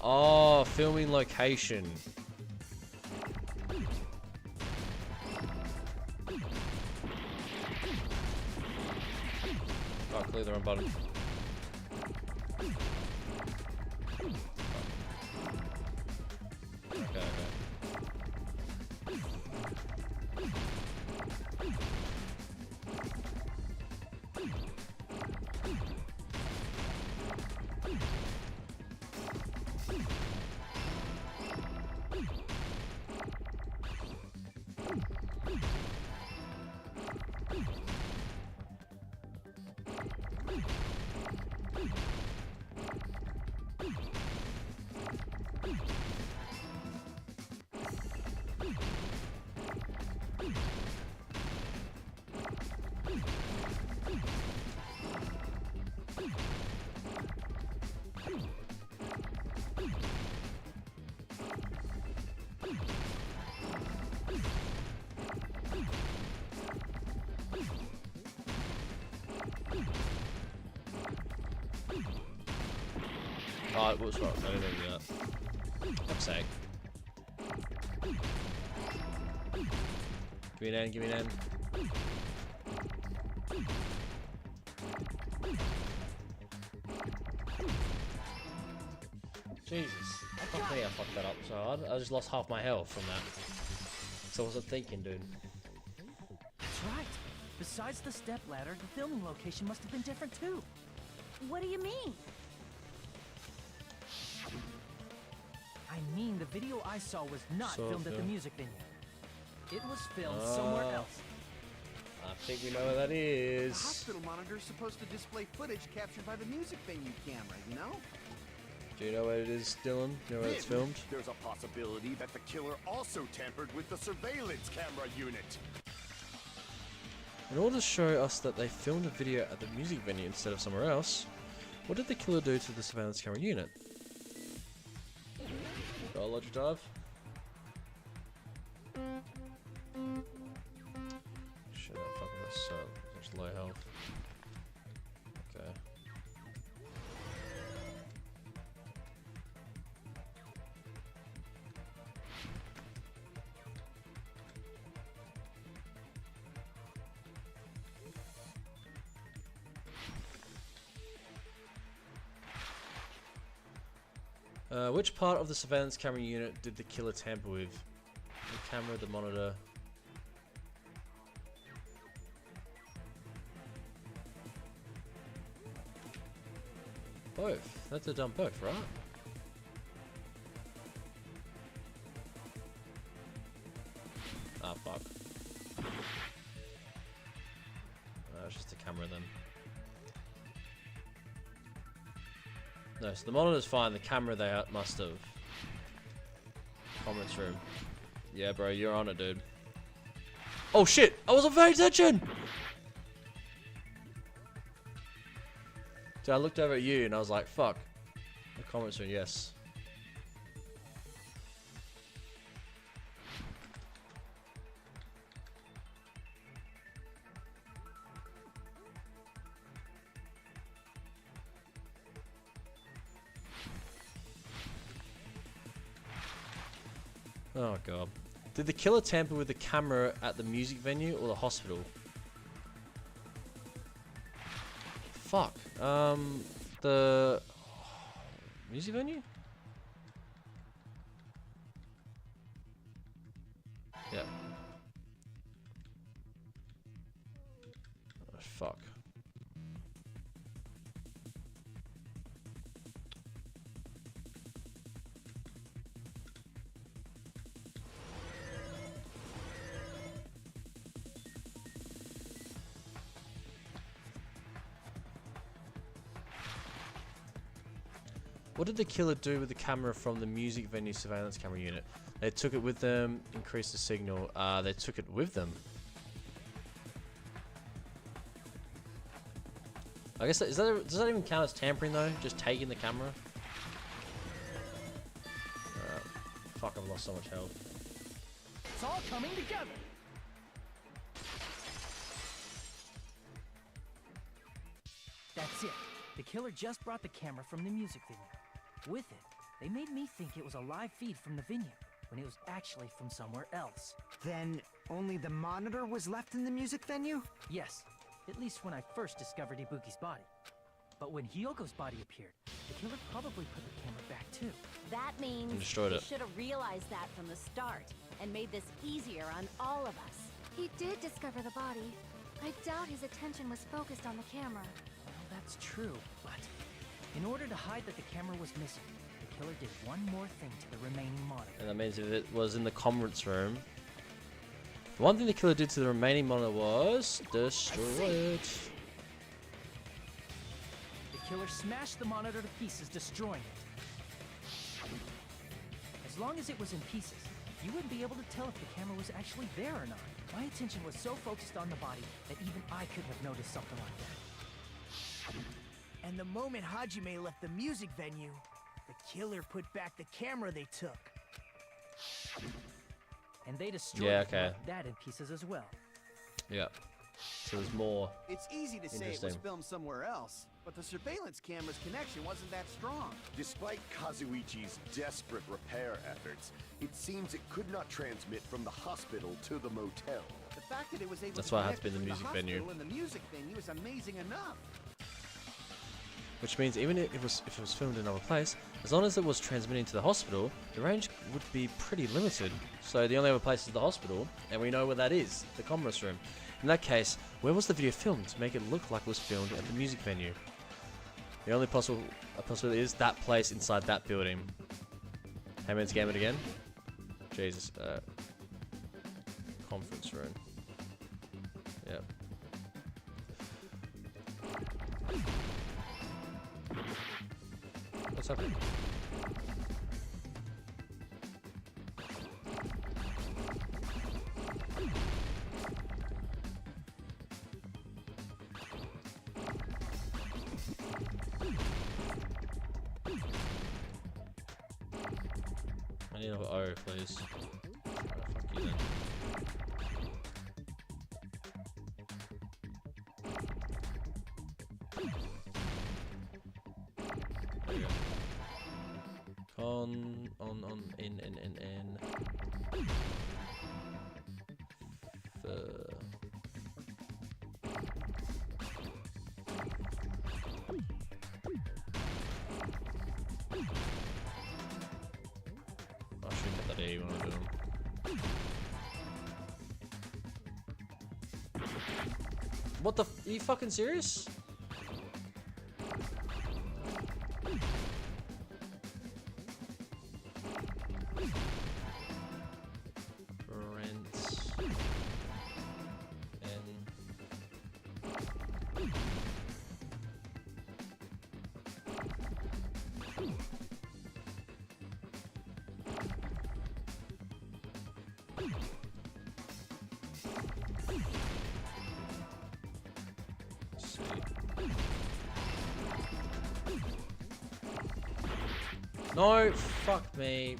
Speaker 1: Oh, filming location. Oh, clear the wrong button. Okay, okay. Oh, it was wrong. I didn't do that. Fuck's sake. Give me an end, give me an end. Jesus. Fuck me, I fucked that up so hard. I just lost half my health from that. So I wasn't thinking, dude.
Speaker 10: That's right. Besides the step ladder, the filming location must have been different too.
Speaker 9: What do you mean?
Speaker 10: I mean, the video I saw was not filmed at the music venue. It was filmed
Speaker 1: Oh.
Speaker 10: somewhere else.
Speaker 1: I think we know where that is.
Speaker 11: The hospital monitor is supposed to display footage captured by the music venue camera, you know?
Speaker 1: Do you know where it is, Dylan? Do you know where it's filmed?
Speaker 12: There's a possibility that the killer also tampered with the surveillance camera unit.
Speaker 1: In order to show us that they filmed a video at the music venue instead of somewhere else, what did the killer do to the surveillance camera unit? Got a logic dive? Shit, that fucking got so much low health. Okay. Which part of the surveillance camera unit did the killer tamper with? The camera, the monitor. Both. That's have done both, right? Ah, fuck. It's just the camera then. No, so the monitor's fine, the camera they must have. Comments room. Yeah, bro, you're on it, dude. Oh shit! I wasn't paying attention! Dude, I looked over at you and I was like, fuck. The comments room, yes. Oh god. Did the killer tamper with the camera at the music venue or the hospital? Fuck. The music venue? Yeah. Oh, fuck. What did the killer do with the camera from the music venue surveillance camera unit? They took it with them, increased the signal. They took it with them. I guess does that even count as tampering though? Just taking the camera? Fuck, I've lost so much health.
Speaker 10: It's all coming together. That's it. The killer just brought the camera from the music venue. With it, they made me think it was a live feed from the venue, when it was actually from somewhere else.
Speaker 11: Then only the monitor was left in the music venue?
Speaker 10: Yes, at least when I first discovered Ibuki's body. But when Hyogo's body appeared, the killer probably put the camera back too.
Speaker 9: That means
Speaker 1: And destroyed
Speaker 9: he
Speaker 1: it.
Speaker 9: should have realized that from the start and made this easier on all of us.
Speaker 5: He did discover the body. I doubt his attention was focused on the camera.
Speaker 10: Well, that's true, but in order to hide that the camera was missing, the killer did one more thing to the remaining monitor.
Speaker 1: And that means if it was in the conference room, the one thing the killer did to the remaining monitor was destroy it.
Speaker 10: The killer smashed the monitor to pieces, destroying it. As long as it was in pieces, you wouldn't be able to tell if the camera was actually there or not. My attention was so focused on the body that even I could have noticed something like that.
Speaker 3: And the moment Hajime left the music venue, the killer put back the camera they took.
Speaker 10: And they destroyed
Speaker 1: Yeah,
Speaker 10: it and
Speaker 1: okay.
Speaker 10: left that in pieces as well.
Speaker 1: Yeah. So there's more.
Speaker 13: It's easy to say it was
Speaker 1: Interesting.
Speaker 13: filmed somewhere else, but the surveillance camera's connection wasn't that strong.
Speaker 12: Despite Kazuichi's desperate repair efforts, it seems it could not transmit from the hospital to the motel.
Speaker 13: The fact that it was able
Speaker 1: That's
Speaker 13: to
Speaker 1: why it had
Speaker 13: connect
Speaker 1: to be the
Speaker 13: between
Speaker 1: music venue.
Speaker 13: hospital and the music venue is amazing enough.
Speaker 1: Which means even if it was filmed in another place, as long as it was transmitting to the hospital, the range would be pretty limited. So the only other place is the hospital, and we know where that is, the conference room. In that case, where was the video filmed to make it look like it was filmed at the music venue? The only possibility is that place inside that building. Hayman's game it again? Jesus. Conference room. Yep. What's happening? I need another O, please. Oh, fuck you then. There we go. In. I should get that A when I do them. What the are you fucking serious? Rents. No, fuck me.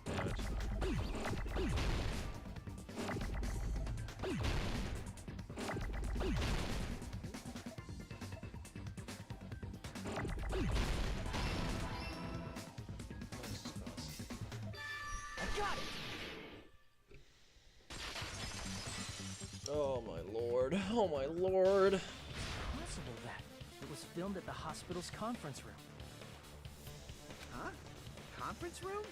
Speaker 1: Damn it.
Speaker 10: Got it!
Speaker 1: Oh my lord. Oh my lord.
Speaker 10: Possible that it was filmed at the hospital's conference room.
Speaker 13: Huh? Conference room?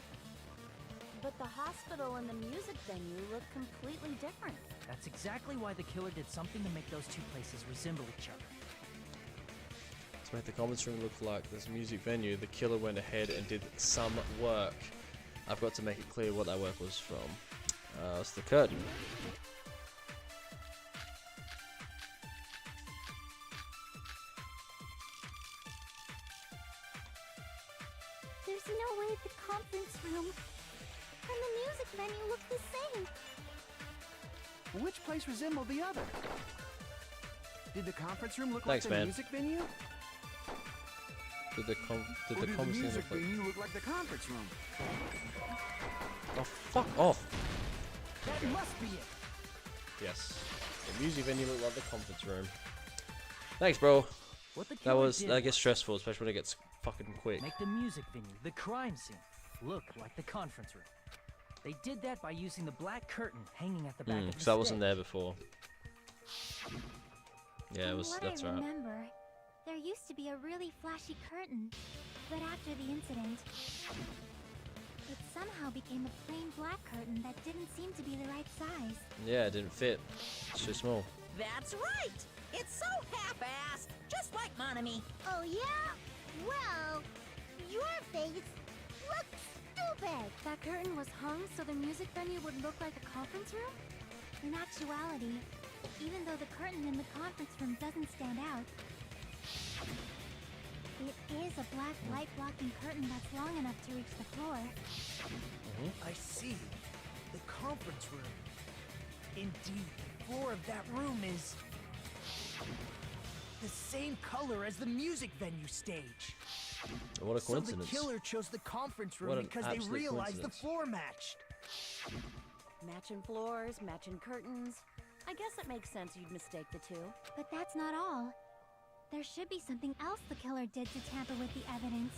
Speaker 9: But the hospital and the music venue look completely different.
Speaker 10: That's exactly why the killer did something to make those two places resemble each other.
Speaker 1: To make the conference room look like this music venue, the killer went ahead and did some work. I've got to make it clear what that work was from. It's the curtain.
Speaker 6: There's no way the conference room and the music venue look the same.
Speaker 13: Which place resembled the other? Did the conference room look
Speaker 1: Thanks,
Speaker 13: like the
Speaker 1: man.
Speaker 13: music venue?
Speaker 1: Did the
Speaker 13: Or did the
Speaker 1: conference room
Speaker 13: music
Speaker 1: look like...
Speaker 13: venue look like the conference room?
Speaker 1: Oh, fuck off.
Speaker 10: That must be it.
Speaker 1: Yes. The music venue looked like the conference room. Thanks, bro.
Speaker 10: What the
Speaker 1: That
Speaker 10: killer
Speaker 1: was...
Speaker 10: did
Speaker 1: That gets stressful, especially when it gets fucking quick.
Speaker 10: make the music venue, the crime scene, look like the conference room. They did that by using the black curtain hanging at the back of the
Speaker 1: Because that wasn't
Speaker 10: stage.
Speaker 1: there before. Yeah, it
Speaker 6: From
Speaker 1: was...
Speaker 6: what
Speaker 1: That's
Speaker 6: I
Speaker 1: right.
Speaker 6: remember, there used to be a really flashy curtain, but after the incident, it somehow became a plain black curtain that didn't seem to be the right size.
Speaker 1: Yeah, it didn't fit. It's too small.
Speaker 7: That's right! It's so half-assed, just like Monami.
Speaker 6: Oh yeah? Well, your face looks stupid.
Speaker 5: That curtain was hung so the music venue would look like a conference room?
Speaker 6: In actuality, even though the curtain in the conference room doesn't stand out, it is a black light blocking curtain that's long enough to reach the floor.
Speaker 3: I see. The conference room. Indeed, the floor of that room is the same color as the music venue stage.
Speaker 1: What a
Speaker 3: So the
Speaker 1: coincidence.
Speaker 3: killer chose the conference
Speaker 1: What
Speaker 3: room
Speaker 1: an
Speaker 3: because they
Speaker 1: absolute
Speaker 3: realized the
Speaker 1: coincidence.
Speaker 3: floor matched.
Speaker 9: Matching floors, matching curtains. I guess it makes sense you'd mistake the two.
Speaker 6: But that's not all. There should be something else the killer did to tamper with the evidence.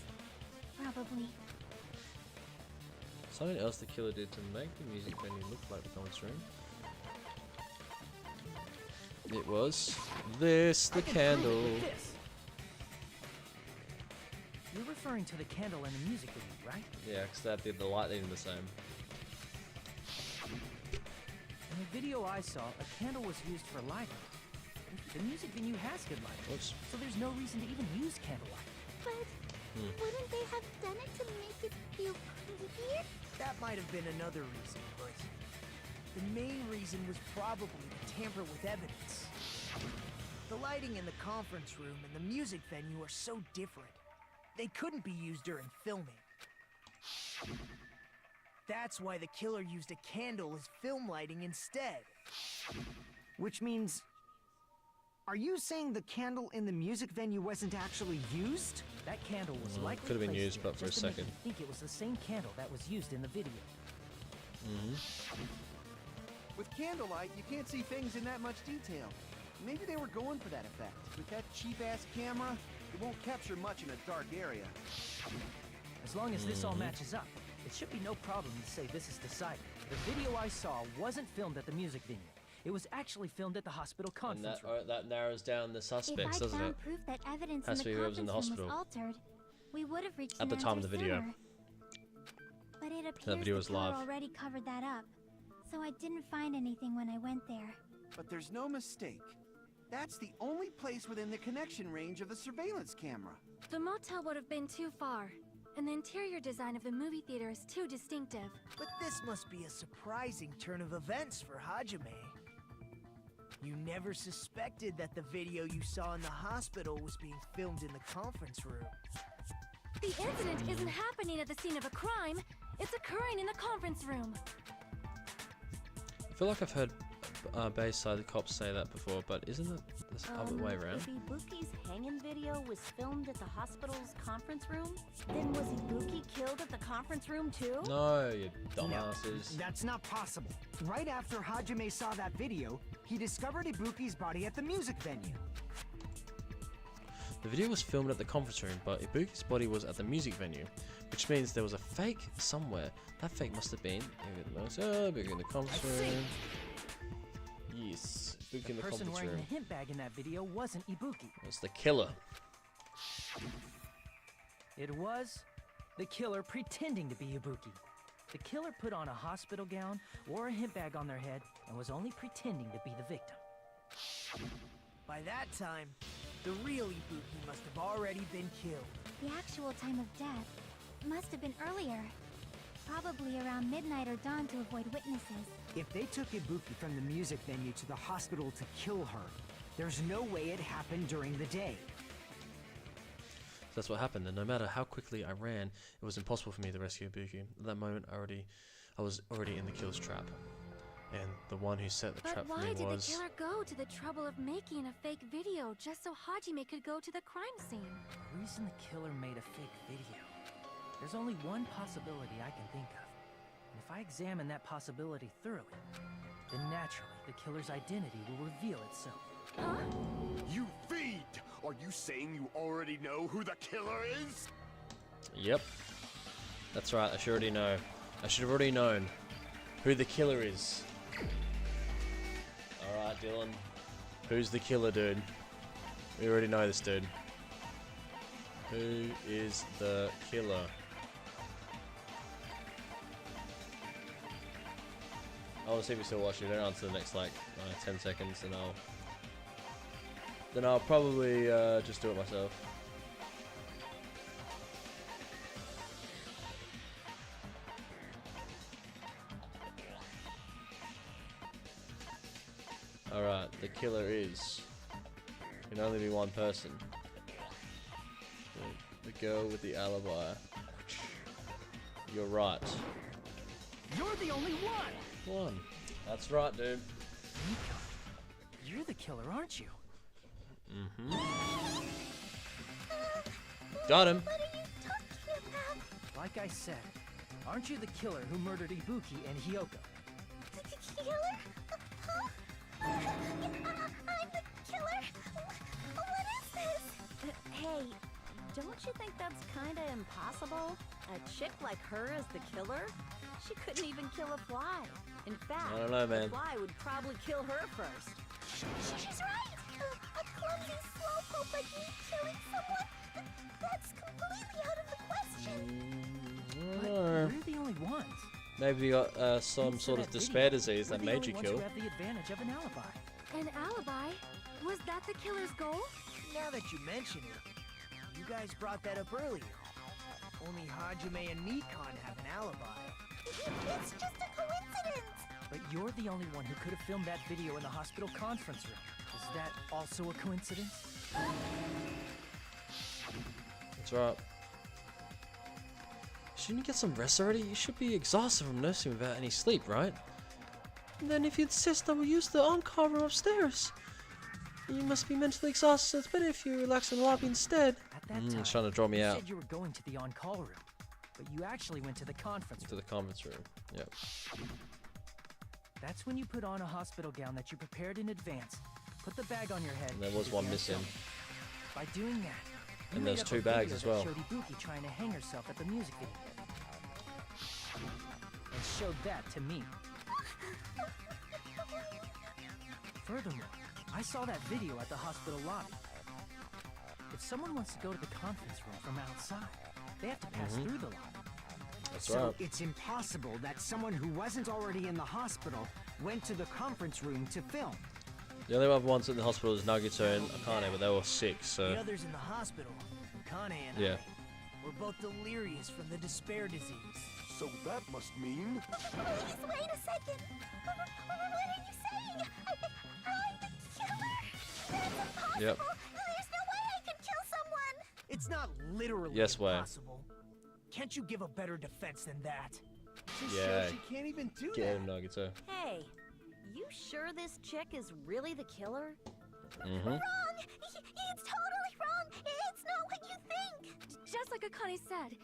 Speaker 6: Probably.
Speaker 1: Something else the killer did to make the music venue look like the conference room. It was this, the
Speaker 10: I can prove it
Speaker 1: candle.
Speaker 10: with this. You're referring to the candle in the music video, right?
Speaker 1: Yeah, because that did the lighting the same.
Speaker 10: In the video I saw, a candle was used for lighting. The music venue has good lighting,
Speaker 1: Oops.
Speaker 10: so there's no reason to even use candlelight.
Speaker 6: But wouldn't they have done it to make it feel creepier?
Speaker 3: That might have been another reason, but the main reason was probably to tamper with evidence. The lighting in the conference room and the music venue are so different. They couldn't be used during filming. That's why the killer used a candle as film lighting instead.
Speaker 11: Which means... Are you saying the candle in the music venue wasn't actually used?
Speaker 10: That candle was likely
Speaker 1: could have been
Speaker 10: placed
Speaker 1: used,
Speaker 10: there
Speaker 1: but for a
Speaker 10: just to make
Speaker 1: second.
Speaker 10: you think it was the same candle that was used in the video.
Speaker 13: With candlelight, you can't see things in that much detail. Maybe they were going for that effect. With that cheap-ass camera, it won't capture much in a dark area.
Speaker 10: As long as this all matches up, it should be no problem to say this is decided. The video I saw wasn't filmed at the music venue. It was actually filmed at the hospital
Speaker 1: And
Speaker 10: conference room.
Speaker 1: that narrows down the
Speaker 6: If
Speaker 1: suspects,
Speaker 6: I'd
Speaker 1: doesn't
Speaker 6: found
Speaker 1: it?
Speaker 6: proof that evidence
Speaker 1: Has
Speaker 6: in
Speaker 1: to
Speaker 6: the
Speaker 1: be whoever's in
Speaker 6: conference
Speaker 1: the
Speaker 6: room was
Speaker 1: hospital.
Speaker 6: altered, we would have reached
Speaker 1: At the
Speaker 6: an
Speaker 1: time of
Speaker 6: answer
Speaker 1: the video.
Speaker 6: sooner. But it appears
Speaker 1: video
Speaker 6: the
Speaker 1: was
Speaker 6: killer
Speaker 1: live.
Speaker 6: already covered that up, so I didn't find anything when I went there.
Speaker 13: But there's no mistake. That's the only place within the connection range of the surveillance camera.
Speaker 5: The motel would have been too far, and the interior design of the movie theater is too distinctive.
Speaker 3: But this must be a surprising turn of events for Hajime. You never suspected that the video you saw in the hospital was being filmed in the conference room.
Speaker 5: The incident isn't happening at the scene of a crime, it's occurring in the conference room.
Speaker 1: I feel like I've heard Bayside the cops say that before, but isn't it this other way around?
Speaker 9: If Ibuki's hanging video was filmed at the hospital's conference room, then was Ibuki killed at the conference room too?
Speaker 1: No, you dumbasses.
Speaker 11: That's not possible. Right after Hajime saw that video, he discovered Ibuki's body at the music venue.
Speaker 1: The video was filmed at the conference room, but Ibuki's body was at the music venue, which means there was a fake somewhere. That fake must have been Ibuki in the conference room. Yes, Ibuki in the
Speaker 10: The person
Speaker 1: conference
Speaker 10: wearing
Speaker 1: room.
Speaker 10: the hint bag in that video wasn't Ibuki.
Speaker 1: It's the killer.
Speaker 10: It was the killer pretending to be Ibuki. The killer put on a hospital gown, wore a hint bag on their head, and was only pretending to be the victim.
Speaker 3: By that time, the real Ibuki must have already been killed.
Speaker 6: The actual time of death must have been earlier. Probably around midnight or dawn to avoid witnesses.
Speaker 11: If they took Ibuki from the music venue to the hospital to kill her, there's no way it happened during the day.
Speaker 1: That's what happened, and no matter how quickly I ran, it was impossible for me to rescue Ibuki. At that moment, I was already in the killer's trap. And the one who set the trap for me
Speaker 5: But why did
Speaker 1: was...
Speaker 5: the killer go to the trouble of making a fake video just so Hajime could go to the crime scene?
Speaker 10: The reason the killer made a fake video. There's only one possibility I can think of. And if I examine that possibility thoroughly, then naturally the killer's identity will reveal itself.
Speaker 5: Huh?
Speaker 12: You fiend! Are you saying you already know who the killer is?
Speaker 1: Yep. That's right, I should already know. I should have already known who the killer is. Alright, Dylan. Who's the killer, dude? We already know this, dude. Who is the killer? I want to see if you're still watching. Don't answer the next, like, 10 seconds, and then I'll probably just do it myself. Alright, the killer is... Can only be one person. The girl with the alibi. You're right.
Speaker 10: You're the only one!
Speaker 1: One. That's right, dude.
Speaker 10: Mika, you're the killer, aren't you?
Speaker 1: Mm-hmm. Got him.
Speaker 6: What are you talking about?
Speaker 10: Like I said, aren't you the killer who murdered Ibuki and Hyoko?
Speaker 6: The killer? Huh? I'm the killer? What is this?
Speaker 9: Hey, don't you think that's kinda impossible? A chick like her as the killer? She couldn't even kill a fly. In fact,
Speaker 1: I don't know, man.
Speaker 9: the fly would probably kill her first.
Speaker 6: She's right! A clumsy slowpoke like me killing someone? That's completely out of the question!
Speaker 10: But we're the only ones.
Speaker 1: Maybe you got some
Speaker 10: Thanks to
Speaker 1: sort of
Speaker 10: that
Speaker 1: despair
Speaker 10: video,
Speaker 1: disease
Speaker 10: we're
Speaker 1: that
Speaker 10: the
Speaker 1: made
Speaker 10: only
Speaker 1: you
Speaker 10: ones
Speaker 1: kill.
Speaker 10: who have the advantage of an alibi.
Speaker 5: An alibi? Was that the killer's goal?
Speaker 3: Now that you mention it, you guys brought that up earlier. Only Hajime and Nikon have an alibi.
Speaker 6: It's just a coincidence!
Speaker 10: But you're the only one who could have filmed that video in the hospital conference room. Is that also a coincidence?
Speaker 1: That's right. Shouldn't you get some rest already? You should be exhausted from nursing without any sleep, right? And then if you insist, I will use the on-call room upstairs. You must be mentally exhausted, so it's better if you relax in the lobby instead.
Speaker 10: At that time,
Speaker 1: He's trying to draw me
Speaker 10: you
Speaker 1: out.
Speaker 10: said you were going to the on-call room, but you actually went to the conference room.
Speaker 1: To the conference room. Yep.
Speaker 10: That's when you put on a hospital gown that you prepared in advance. Put the bag on your head.
Speaker 1: And there was one missing.
Speaker 10: By doing that, you
Speaker 1: And
Speaker 10: made
Speaker 1: there's
Speaker 10: up
Speaker 1: two
Speaker 10: a video
Speaker 1: bags as
Speaker 10: that
Speaker 1: well.
Speaker 10: showed Ibuki trying to hang herself at the music video. And showed that to me. Furthermore, I saw that video at the hospital lobby. If someone wants to go to the conference room from outside, they have to pass through the lobby.
Speaker 1: That's
Speaker 11: So
Speaker 1: right.
Speaker 11: it's impossible that someone who wasn't already in the hospital went to the conference room to film.
Speaker 1: The only other ones in the hospital is Nagito and Akane, but they were sick,
Speaker 3: The
Speaker 1: so...
Speaker 3: others in the hospital, Kane and
Speaker 1: Yeah.
Speaker 3: I, were both delirious from the despair disease.
Speaker 12: So that must mean...
Speaker 6: Please, wait a second! What are you saying? I'm the killer? That's impossible!
Speaker 1: Yep.
Speaker 6: There's no way I could kill someone!
Speaker 3: It's not literally
Speaker 1: Yes way.
Speaker 3: impossible. Can't you give a better defense than that? She
Speaker 1: Yeah.
Speaker 3: shows she can't even do
Speaker 1: Get
Speaker 3: that.
Speaker 1: him, Nagito.
Speaker 9: Hey, you sure this chick is really the killer?
Speaker 1: Mm-hmm.
Speaker 6: Wrong! It's totally wrong! It's not what you think!
Speaker 5: Just like Akane said,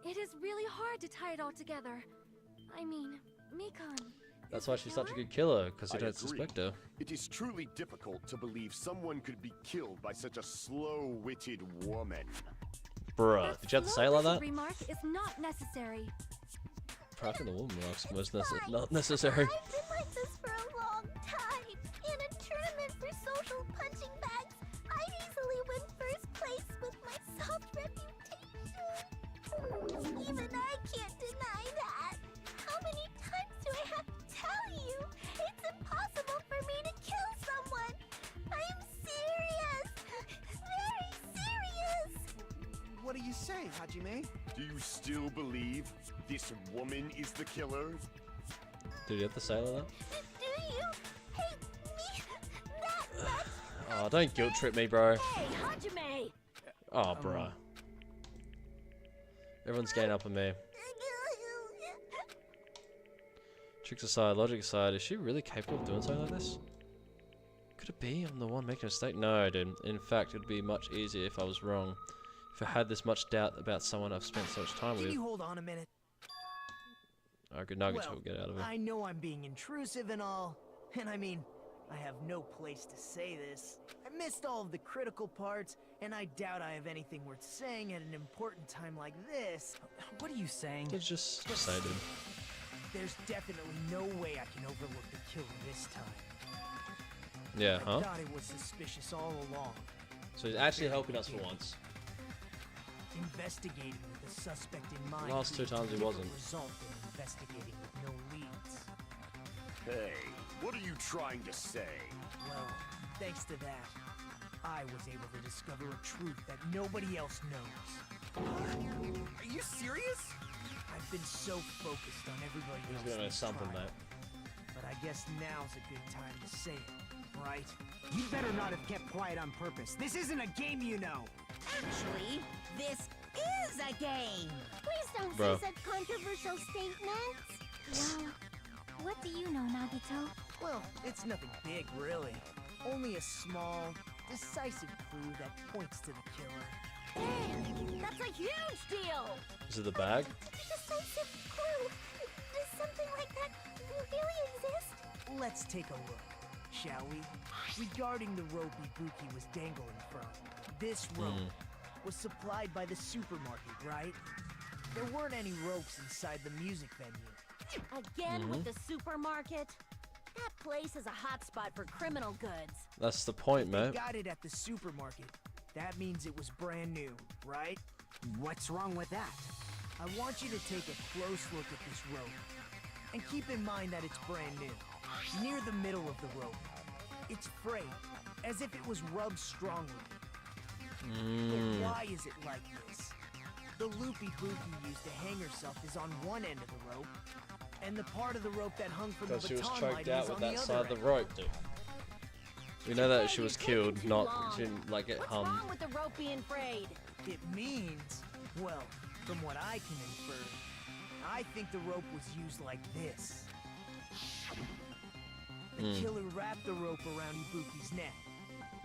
Speaker 5: it is really hard to tie it all together. I mean, Mikan.
Speaker 1: That's why she's such a good killer, because you
Speaker 12: I
Speaker 1: don't
Speaker 12: agree.
Speaker 1: suspect her.
Speaker 12: It is truly difficult to believe someone could be killed by such a slow-witted woman.
Speaker 1: Bruh, did you have to say it like that?
Speaker 5: Remark is not necessary.
Speaker 1: I think the woman remarks was not necessary.
Speaker 6: I've been like this for a long time. In a tournament for social punching bags, I'd easily win first place with my soft reputation. Even I can't deny that. How many times do I have to tell you? It's impossible for me to kill someone. I am serious. Very serious.
Speaker 13: What do you say, Hajime?
Speaker 12: Do you still believe this woman is the killer?
Speaker 1: Did you have to say it like that?
Speaker 6: Do you hate me that much?
Speaker 1: Oh, don't guilt trip me, bro.
Speaker 9: Hey, Hajime!
Speaker 1: Oh, bruh. Everyone's getting up on me. Tricks aside, logic aside, is she really capable of doing something like this? Could it be I'm the one making a mistake? No, dude. In fact, it would be much easier if I was wrong. If I had this much doubt about someone I've spent so much time
Speaker 3: Can
Speaker 1: with.
Speaker 3: you hold on a minute?
Speaker 1: Oh, good nuggets
Speaker 3: Well,
Speaker 1: will get out of it.
Speaker 3: I know I'm being intrusive and all, and I mean, I have no place to say this. I missed all of the critical parts, and I doubt I have anything worth saying at an important time like this.
Speaker 10: What are you saying?
Speaker 1: It's just say, dude.
Speaker 3: There's definitely no way I can overlook the killer this time.
Speaker 1: Yeah, huh?
Speaker 3: I thought it was suspicious all along.
Speaker 1: So he's actually helping us for once.
Speaker 3: Investigating with the suspect in mind.
Speaker 1: Last two
Speaker 3: leads to
Speaker 1: times he
Speaker 3: different
Speaker 1: wasn't.
Speaker 3: Result than investigating with no leads.
Speaker 12: Hey, what are you trying to say?
Speaker 3: Well, thanks to that, I was able to discover a truth that nobody else knows.
Speaker 13: Are you serious?
Speaker 3: I've been so focused on everybody
Speaker 1: He's
Speaker 3: else.
Speaker 1: gonna know
Speaker 3: this
Speaker 1: something,
Speaker 3: trial,
Speaker 1: mate.
Speaker 3: But I guess now's a good time to say it, right?
Speaker 11: You'd better not have kept quiet on purpose. This isn't a game, you know.
Speaker 7: Actually, this is a game.
Speaker 6: Please don't
Speaker 1: Bro.
Speaker 6: say such controversial statements.
Speaker 5: Well, what do you know, Nagito?
Speaker 3: Well, it's nothing big, really. Only a small, decisive clue that points to the killer.
Speaker 9: Dang, that's a huge deal!
Speaker 1: Is it the bag?
Speaker 6: Decisive clue. Does something like that really exist?
Speaker 3: Let's take a look, shall we? Regarding the rope Ibuki was dangling from, this rope was supplied by the supermarket, right? There weren't any ropes inside the music venue.
Speaker 9: Again with the supermarket? That place is a hotspot for criminal goods.
Speaker 1: That's the point,
Speaker 3: They
Speaker 1: mate.
Speaker 3: got it at the supermarket. That means it was brand new, right?
Speaker 11: What's wrong with that?
Speaker 3: I want you to take a close look at this rope. And keep in mind that it's brand new. Near the middle of the rope, it's frayed, as if it was rubbed strongly. But why is it like this? The loop Ibuki used to hang herself is on one end of the rope, and the part of the rope that hung from the
Speaker 1: Because she was
Speaker 3: baton
Speaker 1: choked
Speaker 3: lighting
Speaker 1: out
Speaker 3: is
Speaker 1: with
Speaker 3: on the
Speaker 1: that
Speaker 3: other
Speaker 1: side of the
Speaker 3: end.
Speaker 1: rope, dude. We know that she was killed, not she didn't like get
Speaker 9: What's
Speaker 1: hummed.
Speaker 9: wrong with the rope being frayed?
Speaker 3: It means, well, from what I can infer, I think the rope was used like this. The killer wrapped the rope around Ibuki's neck,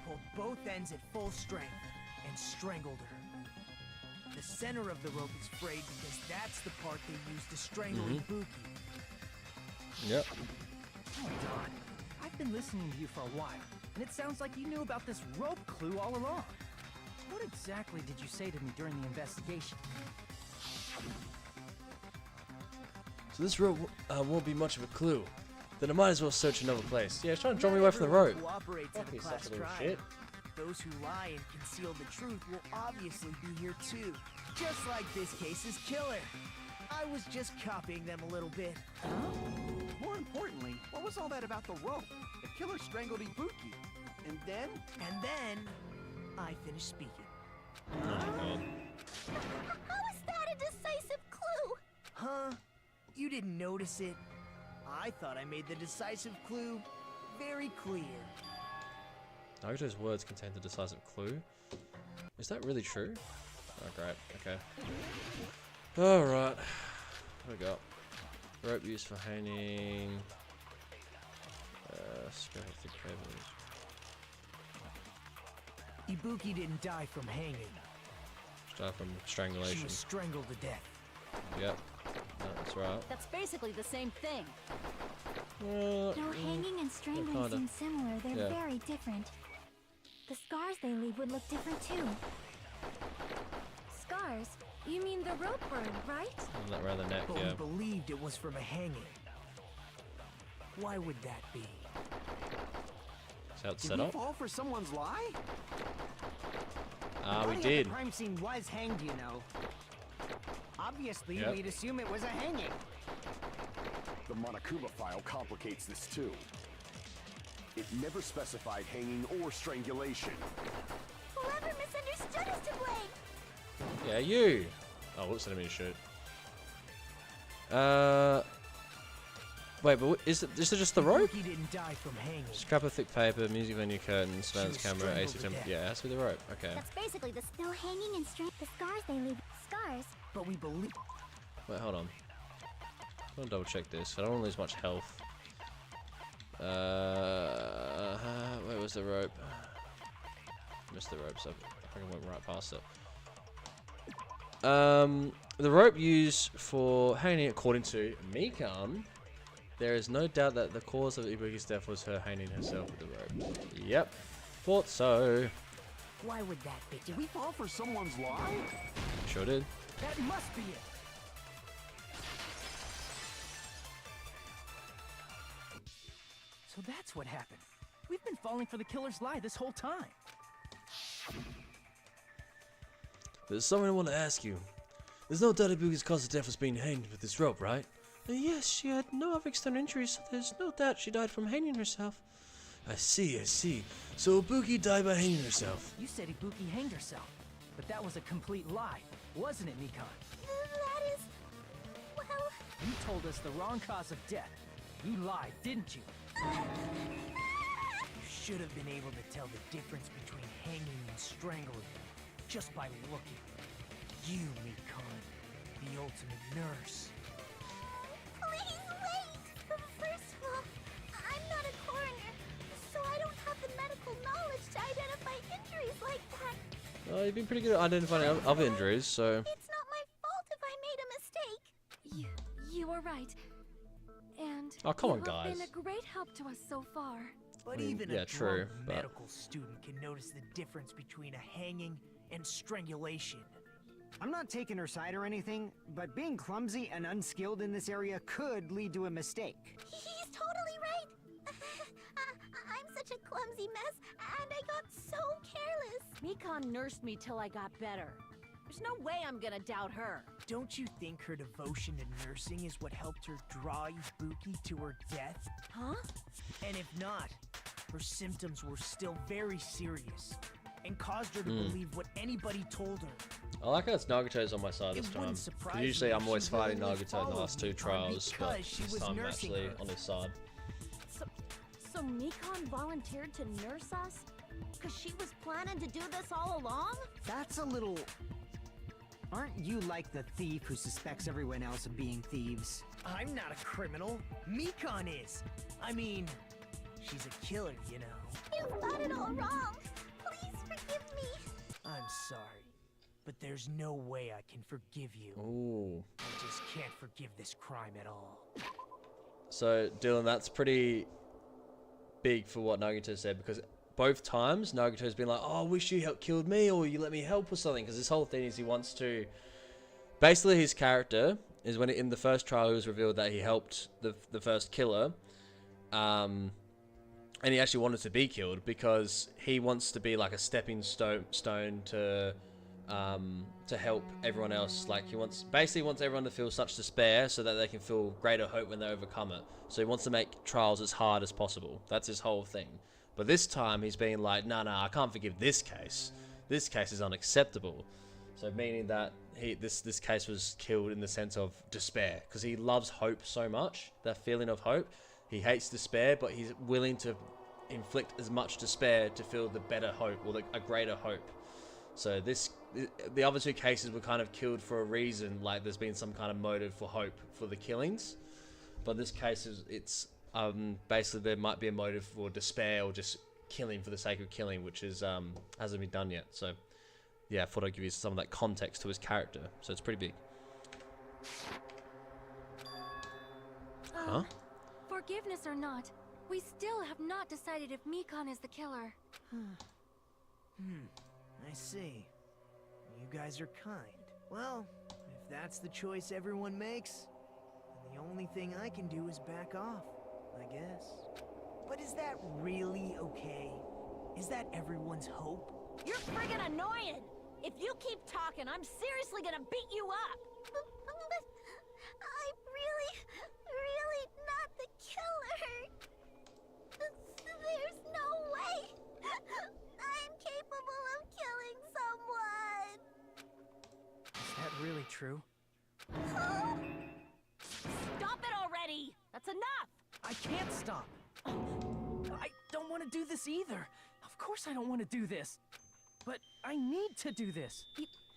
Speaker 3: pulled both ends at full strength, and strangled her. The center of the rope is frayed because that's the part they used to strangle Ibuki.
Speaker 1: Yep.
Speaker 10: Hold on. I've been listening to you for a while, and it sounds like you knew about this rope clue all along. What exactly did you say to me during the investigation?
Speaker 1: So this rope won't be much of a clue. Then I might as well search another place. Yeah, he's trying to draw me away from the rope.
Speaker 3: Cooperates at
Speaker 1: Fuck,
Speaker 3: a
Speaker 1: he's
Speaker 3: class
Speaker 1: such a little
Speaker 3: trial.
Speaker 1: shit.
Speaker 3: Those who lie and conceal the truth will obviously be here too. Just like this case's killer. I was just copying them a little bit.
Speaker 13: More importantly, what was all that about the rope? The killer strangled Ibuki. And then?
Speaker 3: And then, I finished speaking.
Speaker 1: Oh my god.
Speaker 6: How is that a decisive clue?
Speaker 3: Huh? You didn't notice it? I thought I made the decisive clue very clear.
Speaker 1: Naruto's words contain the decisive clue. Is that really true? Oh, great. Okay. Alright. What we got? Rope used for hanging. Spread the cables.
Speaker 3: Ibuki didn't die from hanging.
Speaker 1: Start from
Speaker 3: She
Speaker 1: strangulation.
Speaker 3: was strangled to death.
Speaker 1: Yep. That's right.
Speaker 9: That's basically the same thing.
Speaker 6: Though hanging and strangling
Speaker 1: kinda.
Speaker 6: seem similar, they're
Speaker 1: Yeah.
Speaker 6: very different. The scars they leave would look different too.
Speaker 5: Scars? You mean the rope burn, right?
Speaker 1: And that around the neck,
Speaker 10: But
Speaker 1: yeah.
Speaker 10: we believed it was from a hanging. Why would that be?
Speaker 1: That's how it's
Speaker 13: Did
Speaker 1: set
Speaker 13: we
Speaker 1: up.
Speaker 13: fall for someone's lie?
Speaker 11: The
Speaker 1: We
Speaker 11: body at
Speaker 1: did.
Speaker 11: The crime scene was hanged, you know. Obviously,
Speaker 1: Yep.
Speaker 11: we'd assume it was a hanging.
Speaker 12: The Monokuma file complicates this too. It never specified hanging or strangulation.
Speaker 6: Whoever misunderstood is to blame.
Speaker 1: Yeah, you. Oh, whoops! I didn't mean to shoot. Wait, but is it just the rope?
Speaker 10: He didn't die from hanging.
Speaker 1: Scrap of thick paper, music venue curtain, surveillance
Speaker 10: was
Speaker 1: camera, AC
Speaker 10: strangled to
Speaker 1: temp.
Speaker 10: death.
Speaker 1: Yeah, it has to be the rope. Okay.
Speaker 6: That's basically the still hanging and the scars they leave. Scars.
Speaker 10: But we believe.
Speaker 1: Wait, hold on. I'm gonna double check this. I don't want to lose much health. Where was the rope? Missed the rope, so I think I went right past it. The rope used for hanging, according to Mikan, there is no doubt that the cause of Ibuki's death was her hanging herself with the rope. Yep, thought so.
Speaker 11: Why would that be?
Speaker 13: Did we fall for someone's lie?
Speaker 1: Sure did.
Speaker 10: That must be it. So that's what happened. We've been falling for the killer's lie this whole time.
Speaker 1: There's something I want to ask you. There's no doubt Ibuki's cause of death was being hanged with this rope, right? Yes, she had no other external injuries, so there's no doubt she died from hanging herself. I see. So Ibuki died by hanging herself.
Speaker 10: You said Ibuki hanged herself, but that was a complete lie, wasn't it, Mikan?
Speaker 6: That is... well...
Speaker 10: You told us the wrong cause of death. You lied, didn't you? You should have been able to tell the difference between hanging and strangling just by looking. You, Mikan, the ultimate nurse.
Speaker 6: Please wait! First of all, I'm not a coroner, so I don't have the medical knowledge to identify injuries like that.
Speaker 1: You've been pretty good at identifying other injuries, so...
Speaker 6: It's not my fault if I made a mistake.
Speaker 5: You were right. And
Speaker 1: Oh, come on,
Speaker 5: you have
Speaker 1: guys.
Speaker 5: been a great help to us so far.
Speaker 10: But
Speaker 1: I mean,
Speaker 10: even
Speaker 1: yeah,
Speaker 10: a
Speaker 1: true,
Speaker 10: drunk
Speaker 1: but-
Speaker 10: medical student can notice the difference between a hanging and strangulation.
Speaker 11: I'm not taking her side or anything, but being clumsy and unskilled in this area could lead to a mistake.
Speaker 6: He's totally right. I'm such a clumsy mess, and I got so careless.
Speaker 9: Mikan nursed me till I got better. There's no way I'm gonna doubt her.
Speaker 10: Don't you think her devotion to nursing is what helped her draw Ibuki to her death?
Speaker 9: Huh?
Speaker 10: And if not, her symptoms were still very serious and caused her to
Speaker 1: Hmm.
Speaker 10: believe what anybody told her.
Speaker 1: I like how it's Nagato's on my side this
Speaker 10: It
Speaker 1: time.
Speaker 10: wouldn't surprise
Speaker 1: Usually
Speaker 10: me
Speaker 1: I'm
Speaker 10: if
Speaker 1: always
Speaker 10: she
Speaker 1: fighting
Speaker 10: willingly
Speaker 1: Nagato in the last two
Speaker 10: followed Mikan
Speaker 1: trials, but
Speaker 10: because she
Speaker 1: this
Speaker 10: was
Speaker 1: time I'm
Speaker 10: nursing
Speaker 1: actually
Speaker 10: her.
Speaker 1: on his side.
Speaker 9: So Mikan volunteered to nurse us? Cause she was planning to do this all along?
Speaker 11: That's a little... Aren't you like the thief who suspects everyone else of being thieves?
Speaker 10: I'm not a criminal. Mikan is. I mean, she's a killer, you know.
Speaker 6: You've got it all wrong. Please forgive me.
Speaker 10: I'm sorry, but there's no way I can forgive you.
Speaker 1: Ooh.
Speaker 10: I just can't forgive this crime at all.
Speaker 1: So, Dylan, that's pretty big for what Nagato said, because both times Nagato's been like, oh, I wish you killed me, or you let me help or something, because this whole thing is he wants to... Basically, his character is when in the first trial it was revealed that he helped the first killer, and he actually wanted to be killed because he wants to be like a stepping stone to help everyone else. Like he basically wants everyone to feel such despair so that they can feel greater hope when they overcome it. So he wants to make trials as hard as possible. That's his whole thing. But this time he's being like, no, I can't forgive this case. This case is unacceptable. So meaning that this case was killed in the sense of despair, because he loves hope so much, that feeling of hope. He hates despair, but he's willing to inflict as much despair to feel the better hope, or a greater hope. So the other two cases were kind of killed for a reason, like there's been some kind of motive for hope for the killings. But this case it's basically there might be a motive for despair or just killing for the sake of killing, which is hasn't been done yet. So yeah, I thought I'd give you some of that context to his character. So it's pretty big. Huh?
Speaker 5: Forgiveness or not, we still have not decided if Mikon is the killer.
Speaker 3: I see. You guys are kind. Well, if that's the choice everyone makes, then the only thing I can do is back off, I guess. But is that really okay? Is that everyone's hope?
Speaker 9: You're friggin' annoying! If you keep talking, I'm seriously gonna beat you up!
Speaker 6: But I'm really not the killer. There's no way I'm capable of killing someone.
Speaker 10: Is that really true?
Speaker 9: Stop it already! That's enough!
Speaker 10: I can't stop. I don't want to do this either. Of course I don't want to do this. But I need to do this.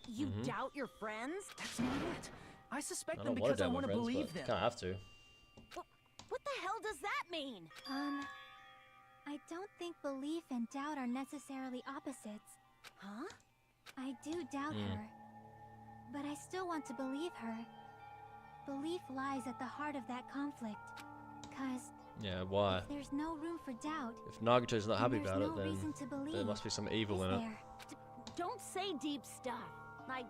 Speaker 9: You doubt your friends?
Speaker 10: That's not it. I suspect
Speaker 1: I
Speaker 10: them
Speaker 1: don't want
Speaker 10: because
Speaker 1: to
Speaker 10: I want to believe them.
Speaker 1: Can't have to.
Speaker 9: What the hell does that mean?
Speaker 5: I don't think belief and doubt are necessarily opposites.
Speaker 9: Huh?
Speaker 5: I do doubt her, but I still want to believe her. Belief lies at the heart of that conflict. 'Cause
Speaker 1: Yeah, why?
Speaker 5: if there's no room for doubt,
Speaker 1: If Nagato's not happy
Speaker 5: there's
Speaker 1: about
Speaker 5: no
Speaker 1: it, then
Speaker 5: reason to believe,
Speaker 1: there must be some evil
Speaker 5: is
Speaker 1: in it.
Speaker 5: there?
Speaker 9: Don't say deep stuff. I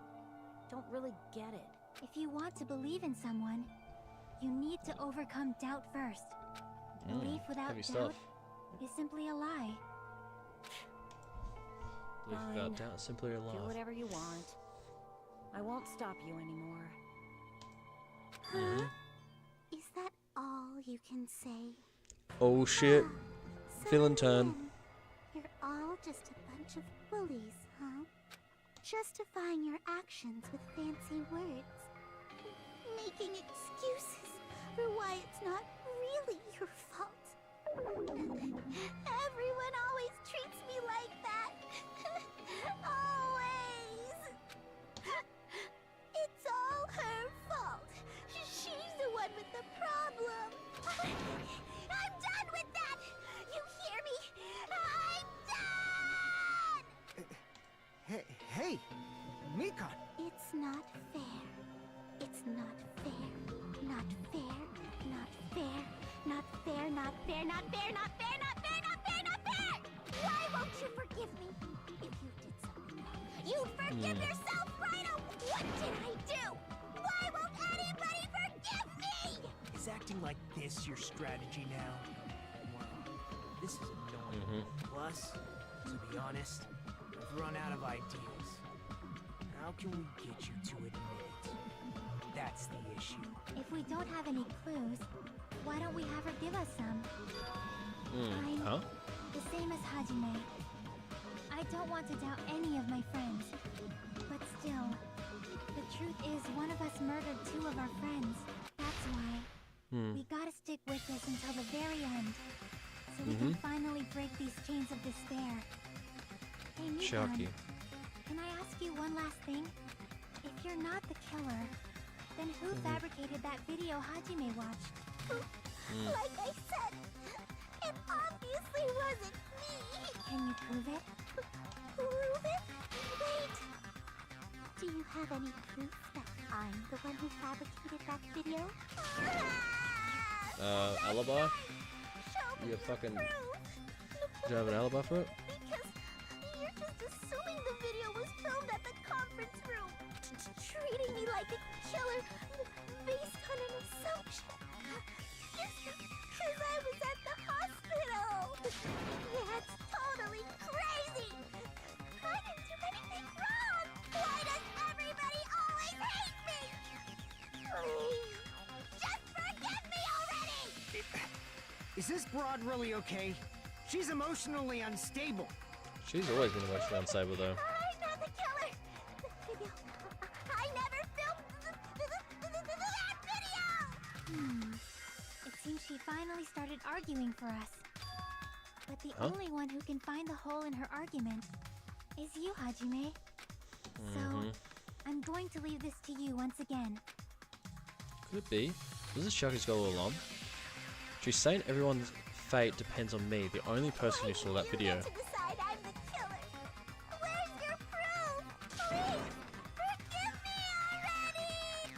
Speaker 9: don't really get it.
Speaker 5: If you want to believe in someone, you need to overcome doubt first. Belief without
Speaker 1: heavy
Speaker 5: doubt
Speaker 1: stuff.
Speaker 5: is simply a lie.
Speaker 1: Belief
Speaker 9: Fine.
Speaker 1: without doubt is simply a
Speaker 9: Do
Speaker 1: lie.
Speaker 9: whatever you want. I won't stop you anymore.
Speaker 6: Is that all you can say?
Speaker 1: Oh shit.
Speaker 6: So
Speaker 1: Villain turn.
Speaker 6: then, you're all just a bunch of bullies, huh? Justifying your actions with fancy words. Making excuses for why it's not really your fault. Everyone always treats me like that. Always. It's all her fault. She's the one with the problem. I'm done with that. You hear me? I'm done.
Speaker 11: Hey, Mikon.
Speaker 6: It's not fair. It's not fair. Not fair. Not fair. Not fair. Not fair. Not fair. Not fair. Not fair. Not fair. Not fair. Why won't you forgive me if you did something wrong? You forgive yourself, Rhino. What did I do? Why won't anybody forgive me?
Speaker 3: Is acting like this your strategy now? Well, this is annoying. Plus, to be honest, I've run out of ideas. How can we get you to admit it? That's the issue.
Speaker 5: If we don't have any clues, why don't we have her give us some? I'm
Speaker 1: Huh?
Speaker 5: the same as Hajime. I don't want to doubt any of my friends. But still, the truth is one of us murdered two of our friends. That's why we gotta stick with this until the very end. So we can finally break these chains of despair. Hey, Mikon,
Speaker 1: Chucky.
Speaker 5: can I ask you one last thing? If you're not the killer, then who fabricated that video Hajime watched?
Speaker 6: Like I said, it obviously wasn't me.
Speaker 5: Can you prove it?
Speaker 6: Prove it? Wait. Do you have any proof that I'm the one who fabricated that video?
Speaker 1: Alibi?
Speaker 6: Show me
Speaker 1: You fucking.
Speaker 6: proof.
Speaker 1: Do you have an alibi for it?
Speaker 6: Because you're just assuming the video was filmed at the conference room. Treating me like a killer based on an assumption. Because I was at the hospital. That's totally crazy. I didn't do anything wrong. Why does everybody always hate me? Please, just forgive me already.
Speaker 11: Is this broad really okay? She's emotionally unstable.
Speaker 1: She's always been emotionally unstable, though.
Speaker 6: I'm not the killer. The video. I never filmed that video.
Speaker 5: It seems she finally started arguing for us. But the only one who can find the hole in her argument is you, Hajime. So, I'm going to leave this to you once again.
Speaker 1: Could be. Was this Chucky's goal all along? She's saying everyone's fate depends on me, the only person who saw that video.
Speaker 6: You get to decide I'm the killer. Where's your proof? Please, forgive me already.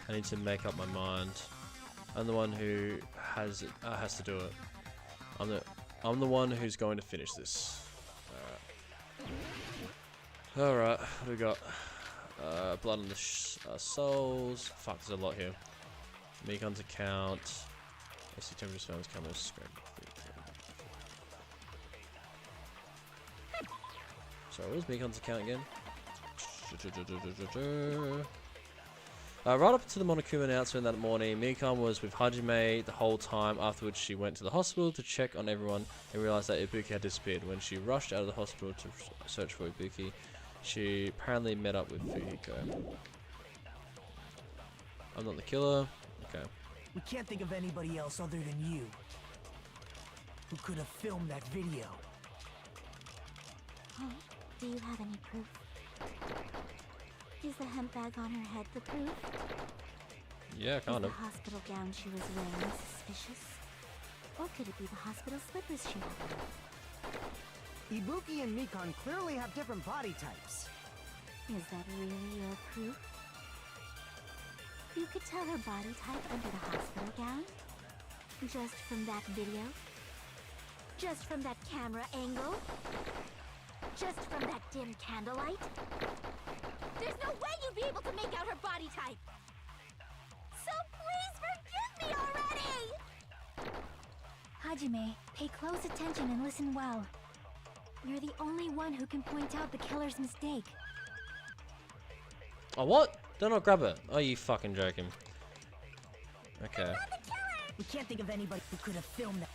Speaker 1: I need to make up my mind. I'm the one who has to do it. I'm the one who's going to finish this. Alright, what do we got? Blood on the souls. Fuck, there's a lot here. Mikon's account. AC temperature surveillance cameras. Screen. Sorry, what was Mikon's account again? Right up to the Monokuma announcement that morning, Mikon was with Hajime the whole time, after which she went to the hospital to check on everyone and realized that Ibuki had disappeared. When she rushed out of the hospital to search for Ibuki, she apparently met up with Fujiko. I'm not the killer. Okay.
Speaker 3: We can't think of anybody else other than you who could have filmed that video.
Speaker 6: Huh? Do you have any proof? Is the hemp bag on her head the proof?
Speaker 1: Yeah, kind of.
Speaker 6: Is the hospital gown she was wearing suspicious? Or could it be the hospital slippers she had on?
Speaker 11: Ibuki and Mikon clearly have different body types.
Speaker 6: Is that really your proof? You could tell her body type under the hospital gown? Just from that video? Just from that camera angle? Just from that dim candlelight?
Speaker 5: There's no way you'd be able to make out her body type! So please forgive me already! Hajime, pay close attention and listen well. You're the only one who can point out the killer's mistake.
Speaker 1: Oh, what? Do not grab it. Oh, you fucking joking. Okay.
Speaker 3: We can't think of anybody who could have filmed that.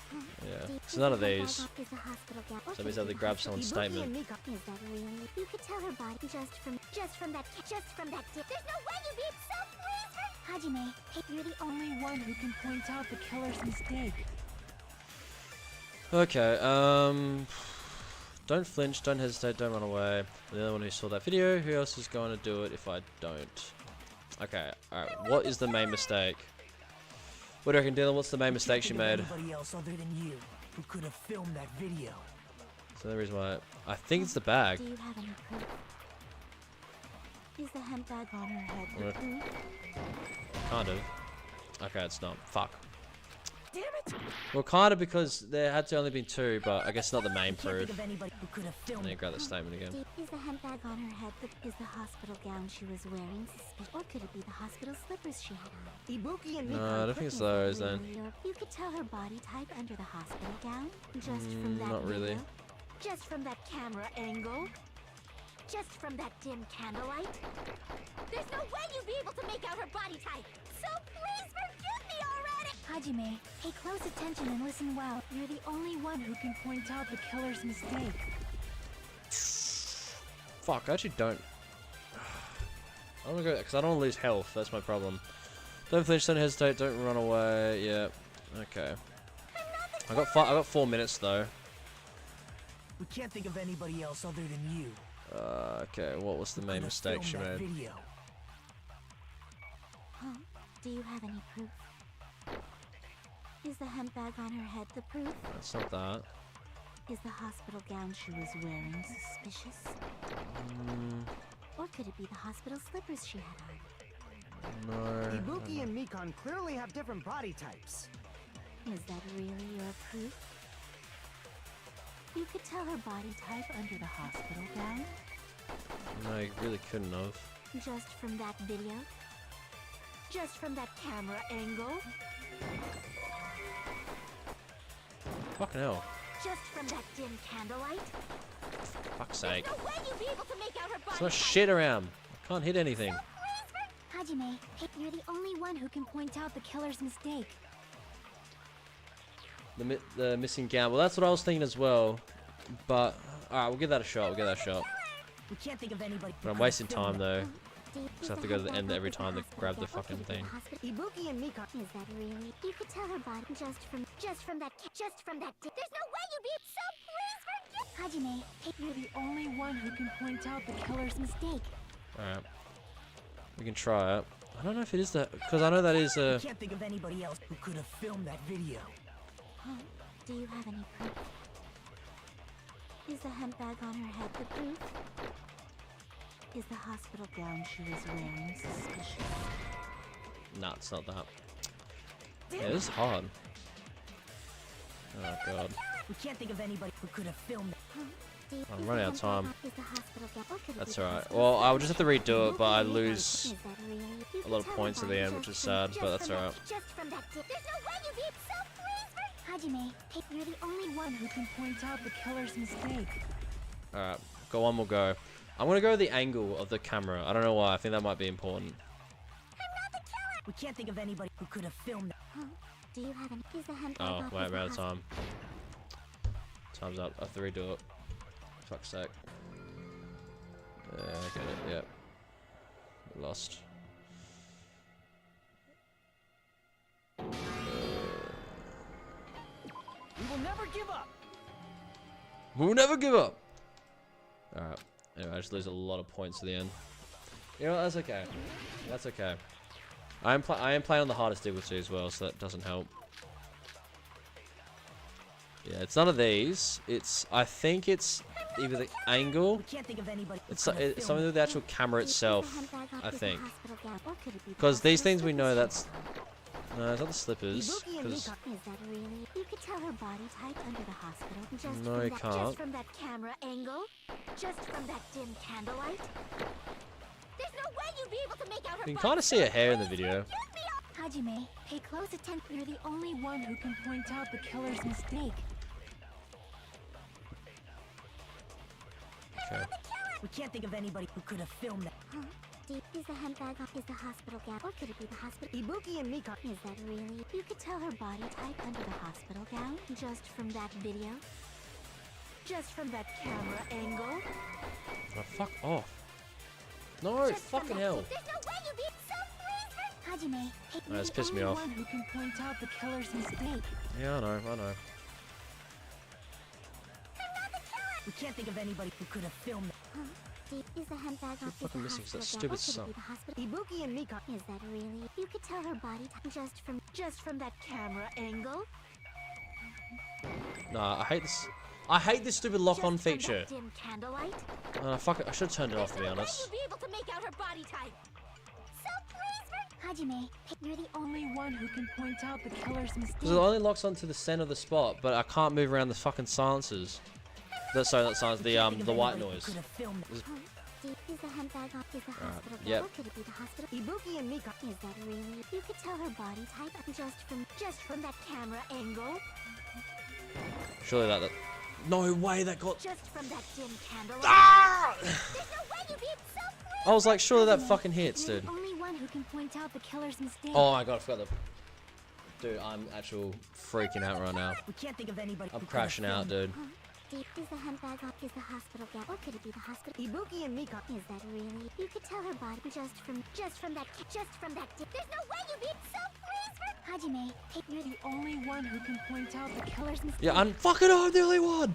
Speaker 1: Yeah. So none of these. So that means that they grab someone's statement.
Speaker 6: Is that really? You could tell her body just from that dip. There's no way you'd be so pleased. Hajime,
Speaker 9: You're the only one who can point out the killer's mistake.
Speaker 1: Okay, don't flinch, don't hesitate, don't run away. I'm the other one who saw that video. Who else is going to do it if I don't? Okay, alright, what is the main mistake? What do you reckon, Dylan? What's the main mistake she made?
Speaker 3: Anybody else other than you who could have filmed that video?
Speaker 1: So the reason why I think it's the bag.
Speaker 6: Do you have any proof? Is the hemp bag on her head the
Speaker 1: Yeah.
Speaker 6: proof?
Speaker 1: Kind of. Okay, it's not. Fuck.
Speaker 3: Damn it!
Speaker 1: Well, kind of, because there had to only been two, but I guess not the main
Speaker 3: Can't
Speaker 1: proof.
Speaker 3: think of anybody who could have
Speaker 1: I
Speaker 3: filmed
Speaker 1: need to grab that statement again.
Speaker 6: Is the hemp bag on her head is the hospital gown she was wearing suspicious? Or could it be the hospital slippers she had on?
Speaker 11: Ibuki and
Speaker 1: No, I don't think it's those then.
Speaker 6: You could tell her body type under the hospital gown just from that
Speaker 1: Not really.
Speaker 6: video, just from that camera angle, just from that dim candlelight.
Speaker 5: There's no way you'd be able to make out her body type! So please forgive me already!
Speaker 9: Hajime, pay close attention and listen well. You're the only one who can point out the killer's mistake.
Speaker 1: Fuck, I actually don't. I don't want to go, because I don't want to lose health. That's my problem. Don't flinch, don't hesitate, don't run away. Yeah. Okay. I got 4 minutes though.
Speaker 3: We can't think of anybody else other than you.
Speaker 1: Okay, what was the
Speaker 3: who
Speaker 1: main
Speaker 3: could have
Speaker 1: mistake she
Speaker 3: filmed that
Speaker 1: made?
Speaker 3: Video.
Speaker 6: Huh? Do you have any proof? Is the hemp bag on her head the proof?
Speaker 1: That's not that.
Speaker 6: Is the hospital gown she was wearing suspicious? Or could it be the hospital slippers she had on?
Speaker 1: No.
Speaker 11: Ibuki and Mikon clearly have different body types.
Speaker 6: Is that really your proof? You could tell her body type under the hospital gown
Speaker 1: No, you really couldn't have.
Speaker 6: just from that video, just from that camera angle,
Speaker 1: Fucking hell.
Speaker 6: just from that dim candlelight.
Speaker 1: Fuck's sake.
Speaker 5: No way you'd be able to make out her body
Speaker 1: There's no
Speaker 5: type!
Speaker 1: shit around. I can't hit anything.
Speaker 9: Hajime, you're the only one who can point out the killer's mistake.
Speaker 1: The missing gown. Well, that's what I was thinking as well. But, alright, we'll give that a shot. We'll give that a shot.
Speaker 3: We can't think of anybody.
Speaker 1: But I'm wasting time though. Just have to go to the end every time to grab the fucking thing.
Speaker 11: Ibuki and Mikon.
Speaker 6: Is that really? You could tell her body just from that. There's no way you'd be so pleased for
Speaker 9: Hajime, you're the only one who can point out the killer's mistake.
Speaker 1: Alright. We can try it. I don't know if it is that, because I know that is
Speaker 3: We can't think of anybody else who could have filmed that video.
Speaker 6: Huh? Do you have any proof? Is the hemp bag on her head the proof? Is the hospital gown she was wearing suspicious?
Speaker 1: Nah, it's not that. Yeah, this is hard. Oh god.
Speaker 7: We can't think of anybody who could have filmed that.
Speaker 1: I'm running out of time. That's alright. Well, I'll just have to redo it, but I lose a lot of points at the end, which is sad, but that's alright.
Speaker 6: Hajime, you're the only one who can point out the killer's mistake.
Speaker 1: Alright, got one more go. I'm gonna go with the angle of the camera. I don't know why. I think that might be important.
Speaker 7: We can't think of anybody who could have filmed that.
Speaker 6: Do you have an
Speaker 1: Oh, wait, we're out of time. Time's up. I have to redo it. Fuck's sake. Yeah, I get it, yep. Lost.
Speaker 10: We will never give up.
Speaker 1: We'll never give up! Alright. Anyway, I just lose a lot of points at the end. You know what, that's okay. That's okay. I am playing on the hardest difficulty as well, so that doesn't help. Yeah, it's none of these. It's, I think it's either the angle.
Speaker 7: We can't think of anybody who
Speaker 1: It's
Speaker 7: could have
Speaker 1: something
Speaker 7: filmed
Speaker 1: with the actual camera itself, I think. Because these things we know that's... No, it's not the slippers.
Speaker 6: Is that really? You could tell her body type under the hospital. Just
Speaker 1: No,
Speaker 6: from
Speaker 1: you
Speaker 6: that,
Speaker 1: can't.
Speaker 6: Just from that camera angle. Just from that dim candlelight. There's no way you'd be able to make out her
Speaker 1: You can
Speaker 6: body
Speaker 1: kind of see her hair in the video.
Speaker 6: Hajime, pay close attention. You're the only one who can point out the killer's mistake.
Speaker 1: Okay.
Speaker 7: We can't think of anybody who could have filmed that.
Speaker 6: Huh? Is the handbag off? Is the hospital gown? Or could it be the hospital?
Speaker 11: Ibuki and Mika.
Speaker 6: Is that really? You could tell her body type under the hospital gown just from that video. Just from that camera angle.
Speaker 1: Oh, fuck off. No,
Speaker 6: Just from
Speaker 1: fucking
Speaker 6: that
Speaker 1: hell.
Speaker 6: There's no way you'd be so pleased. Hajime,
Speaker 1: No, it's pissed me off.
Speaker 6: One who can point out the killer's mistake.
Speaker 1: Yeah, I know, I know.
Speaker 7: We can't think of anybody who could have filmed that.
Speaker 6: Huh? Is the handbag off?
Speaker 1: fucking
Speaker 6: the
Speaker 1: missing that
Speaker 6: hospital
Speaker 1: stupid
Speaker 6: gown? Or could it
Speaker 1: song.
Speaker 6: be the hospital?
Speaker 11: Ibuki and Mika.
Speaker 6: Is that really? You could tell her body type just from that camera angle.
Speaker 1: Nah, I hate this. I hate this stupid lock-on
Speaker 6: Just from
Speaker 1: feature.
Speaker 6: that dim candlelight.
Speaker 1: Fuck it, I should have turned it off, to be
Speaker 6: There's no way
Speaker 1: honest.
Speaker 6: you'd be able to make out her body type. So please, Hajime, you're the only one who can point out the killer's mistake.
Speaker 1: Because it only locks onto the center of the spot, but I can't move around the fucking silencers. Sorry, not silence, the white noise.
Speaker 7: Could have filmed that.
Speaker 6: Is the handbag off? Is the hospital gown?
Speaker 1: yep.
Speaker 6: Or could it be the hospital?
Speaker 11: Ibuki and Mika.
Speaker 6: Is that really? You could tell her body type just from that camera angle.
Speaker 1: Surely that... No way, that got...
Speaker 6: Just from that dim candlelight.
Speaker 1: Ah!
Speaker 6: There's no way you'd be so pleased.
Speaker 1: I was like, surely that fucking hits,
Speaker 6: You're
Speaker 1: dude.
Speaker 6: the only one who can point out the killer's mistake.
Speaker 1: Oh my god, I forgot the... Dude, I'm actual freaking out right now.
Speaker 7: We can't think of anybody
Speaker 1: I'm
Speaker 7: who could
Speaker 1: crashing
Speaker 7: have
Speaker 1: out,
Speaker 7: filmed
Speaker 1: dude.
Speaker 6: Is the handbag off? Is the hospital gown? Or could it be the hospital?
Speaker 11: Ibuki and Mika.
Speaker 6: Is that really? You could tell her body just from that. There's no way you'd be so pleased. Hajime, you're the only one who can point out the killer's mistake.
Speaker 1: Yeah, I'm fucking I'm the only one!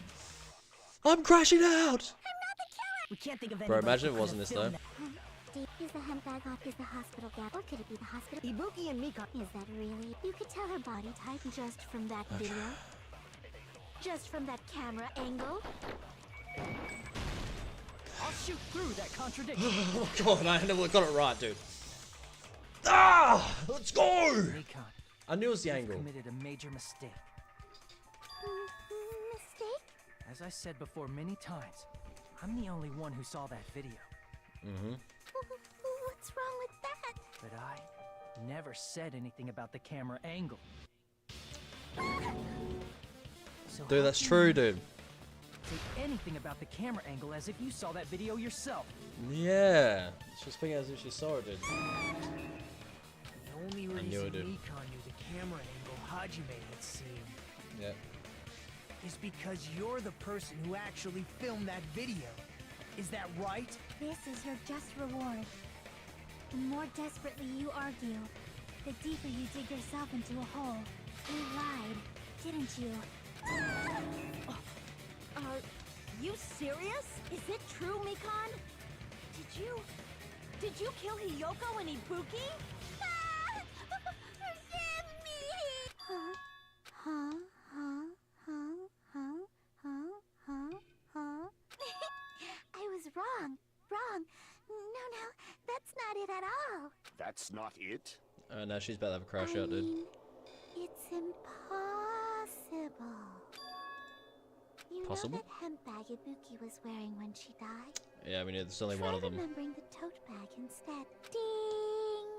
Speaker 1: I'm crashing out!
Speaker 7: We can't think of
Speaker 1: Bro,
Speaker 7: anybody
Speaker 1: imagine
Speaker 7: who
Speaker 1: it wasn't
Speaker 7: could
Speaker 1: this
Speaker 7: have
Speaker 1: though.
Speaker 7: filmed
Speaker 6: Is the handbag off? Is the hospital gown? Or could it be the hospital?
Speaker 11: Ibuki and Mika.
Speaker 6: Is that really? You could tell her body type just from that video. Just from that camera angle.
Speaker 10: I'll shoot through that contradiction.
Speaker 1: Oh god, I never got it right, dude. Ah! Let's go!
Speaker 10: Nikon,
Speaker 1: I knew it was the
Speaker 10: you've
Speaker 1: angle.
Speaker 10: committed a major mistake.
Speaker 6: Mistake?
Speaker 10: As I said before many times, I'm the only one who saw that video.
Speaker 1: Mm-hmm.
Speaker 6: What's wrong with that?
Speaker 10: But I never said anything about the camera angle. So
Speaker 1: Dude,
Speaker 10: how
Speaker 1: that's
Speaker 10: can
Speaker 1: true,
Speaker 10: you
Speaker 1: dude.
Speaker 10: say anything about the camera angle as if you saw that video yourself?
Speaker 1: Yeah. She's speaking as if she saw it, dude.
Speaker 3: The only
Speaker 1: I
Speaker 3: reason
Speaker 1: knew it, dude.
Speaker 3: Nikon knew the camera angle Hajime had seen
Speaker 1: Yeah.
Speaker 3: is because you're the person who actually filmed that video. Is that right?
Speaker 6: This is your just reward. The more desperately you argue, the deeper you dig yourself into a hole. You lied, didn't you?
Speaker 9: Are you serious? Is it true, Mikon? Did you kill Hiyoko and Ibuki?
Speaker 6: I was wrong. No, that's not it at all.
Speaker 12: That's not it?
Speaker 1: No, she's about to have a crash out, dude.
Speaker 6: It's impossible. You
Speaker 1: Possible?
Speaker 6: know that hemp bag Ibuki was wearing when she died?
Speaker 1: Yeah, I mean, there's only one of them.
Speaker 6: Remembering the tote bag instead. Ding!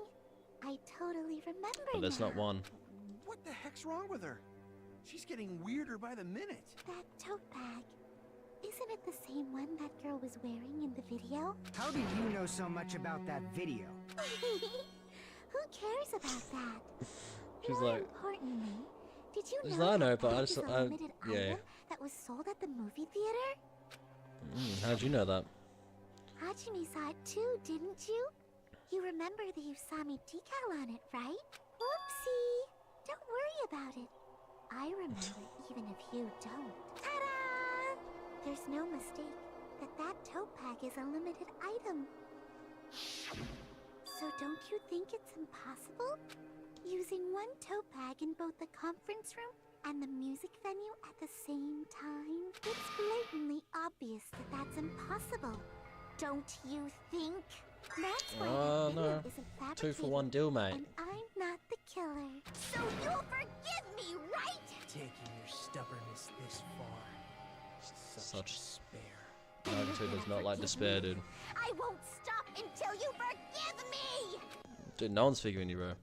Speaker 6: I totally remember
Speaker 1: But there's
Speaker 6: now.
Speaker 1: not one.
Speaker 13: What the heck's wrong with her? She's getting weirder by the minute.
Speaker 6: That tote bag. Isn't it the same one that girl was wearing in the video?
Speaker 11: How do you know so much about that video?
Speaker 6: Who cares about that?
Speaker 1: She's
Speaker 6: More
Speaker 1: like,
Speaker 6: importantly, did you
Speaker 1: There's
Speaker 6: know
Speaker 1: not, I know,
Speaker 6: that
Speaker 1: but I
Speaker 6: bag
Speaker 1: just-
Speaker 6: is a
Speaker 1: I-
Speaker 6: limited
Speaker 1: yeah.
Speaker 6: item that was sold at the movie theater?
Speaker 1: How'd you know that?
Speaker 6: Hajime saw it too, didn't you? You remember the Usami decal on it, right? Whoopsie! Don't worry about it. I remember even if you don't. Ta-da! There's no mistake that that tote bag is a limited item. So don't you think it's impossible? Using one tote bag in both the conference room and the music venue at the same time? It's blatantly obvious that that's impossible. Don't you think? That's why
Speaker 1: Oh,
Speaker 6: that video
Speaker 1: no.
Speaker 6: isn't
Speaker 1: 2 for
Speaker 6: fabricated,
Speaker 1: 1 deal, mate.
Speaker 6: and I'm not the killer. So you'll forgive me, right?
Speaker 10: Taking your stubbornness this far.
Speaker 1: Such
Speaker 10: despair.
Speaker 1: Naruto does not like despair, dude.
Speaker 6: I won't stop until you forgive me!
Speaker 1: Dude, no one's figuring you, bro.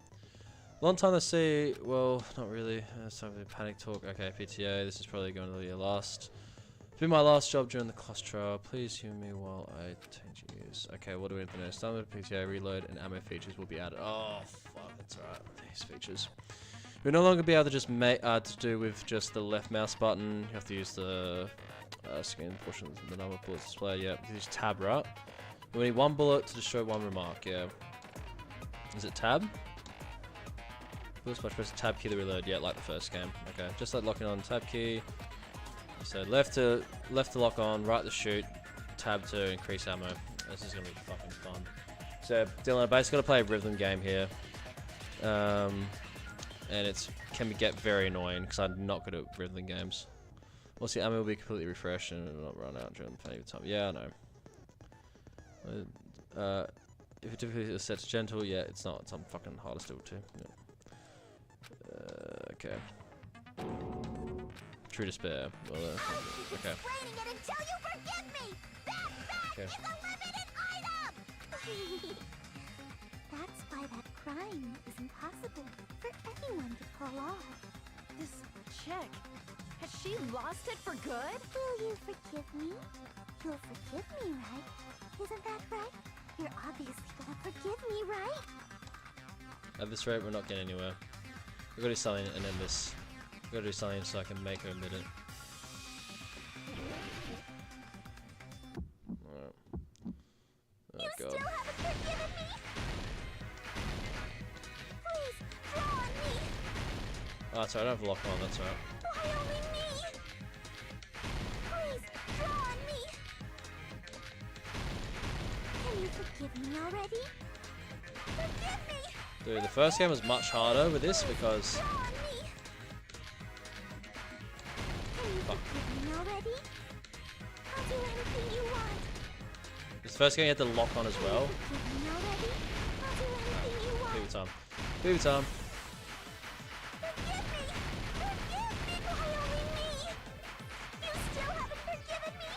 Speaker 1: Long time to see. Well, not really. It's time for panic talk. Okay, PTA. This is probably going to be your last. It's been my last job during the class trial. Please hear me while I change use. Okay, what do we need to know? Standard PTA reload and ammo features will be added. Oh, fuck. That's alright. These features. You'll no longer be able to just make to do with just the left mouse button. You have to use the skin portion of the number of bullets display. Yeah, use tab, right? We need 1 bullet to destroy 1 remark. Yeah. Is it tab? Bullet splash, press the tab key to reload. Yeah, like the first game. Okay, just like locking on tab key. So left to lock on, right to shoot, tab to increase ammo. This is gonna be fucking fun. So Dylan, I basically gotta play a rhythm game here, and it's can get very annoying because I'm not good at rhythm games. Also, ammo will be completely refreshed and it will not run out during plenty of time. Yeah, I know. If it difficulty is set to gentle, yeah, it's not. It's fucking hard still too. Yeah. Okay. True despair. Well, okay.
Speaker 6: Explaining it until you forgive me! That bag
Speaker 1: Okay.
Speaker 6: is a limited item! That's why that crime is impossible for anyone to pull off.
Speaker 9: This check, has she lost it for good?
Speaker 6: Will you forgive me? You'll forgive me, right? Isn't that right? You're obviously gonna forgive me, right?
Speaker 1: At this rate, we're not getting anywhere. We've got to do something and end this. We've got to do something so I can make her admit it. Alright. Oh,
Speaker 6: You
Speaker 1: God.
Speaker 6: still haven't forgiven me? Please, draw on me!
Speaker 1: Oh, that's alright, I don't have a lock on, that's alright.
Speaker 6: Why only me? Please, draw on me! Can you forgive me already? Forgive me!
Speaker 1: Dude, the first game was much harder with this because...
Speaker 6: Draw on me! Can you
Speaker 1: Fuck.
Speaker 6: forgive me already? I'll do anything you want.
Speaker 1: This first game you had to lock on as well.
Speaker 6: Forgive me already? I'll do anything you want.
Speaker 1: Booby time. Booby time.
Speaker 6: Forgive me! Forgive me! Why only me? You still haven't forgiven me?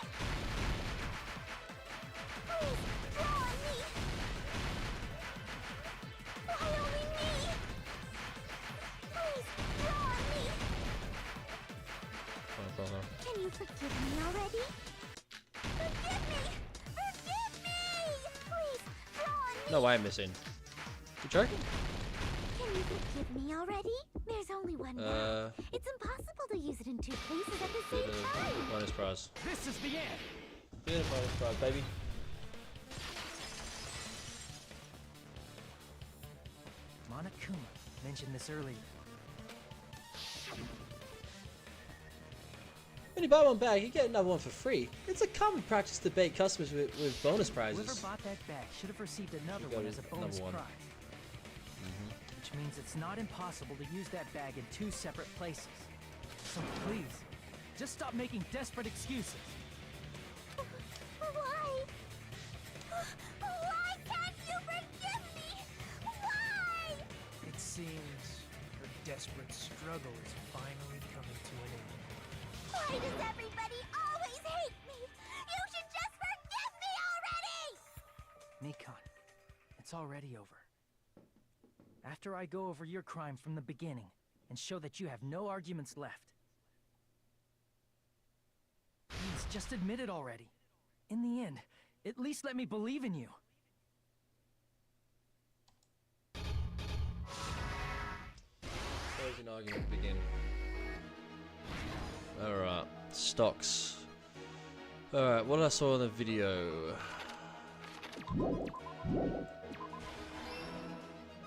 Speaker 6: Please, draw on me! Why only me? Please, draw on me! Can you forgive me already? Forgive me! Forgive me! Please, draw on me!
Speaker 1: No way I'm missing. You joking?
Speaker 6: Can you forgive me already? There's only one now. It's impossible to use it in 2 places at the same time.
Speaker 1: Bonus prize.
Speaker 10: This is the end.
Speaker 1: Bonus prize, baby.
Speaker 10: Monokuma mentioned this earlier.
Speaker 1: When you buy one bag, you get another one for free. It's a common practice to bait customers with bonus
Speaker 10: Whoever
Speaker 1: prizes.
Speaker 10: bought that bag should have received another
Speaker 1: You got
Speaker 10: one
Speaker 1: it,
Speaker 10: as a bonus
Speaker 1: number one.
Speaker 10: prize. Which means it's not impossible to use that bag in 2 separate places. So please, just stop making desperate excuses.
Speaker 6: Why? Why can't you forgive me? Why?
Speaker 10: It seems her desperate struggle is finally coming to an end.
Speaker 6: Why does everybody always hate me? You should just forgive me already!
Speaker 10: Mikon, it's already over. After I go over your crime from the beginning and show that you have no arguments left. Please, just admit it already. In the end, at least let me believe in you.
Speaker 1: Closing argument begin. Alright, stocks. Alright, what I saw in the video.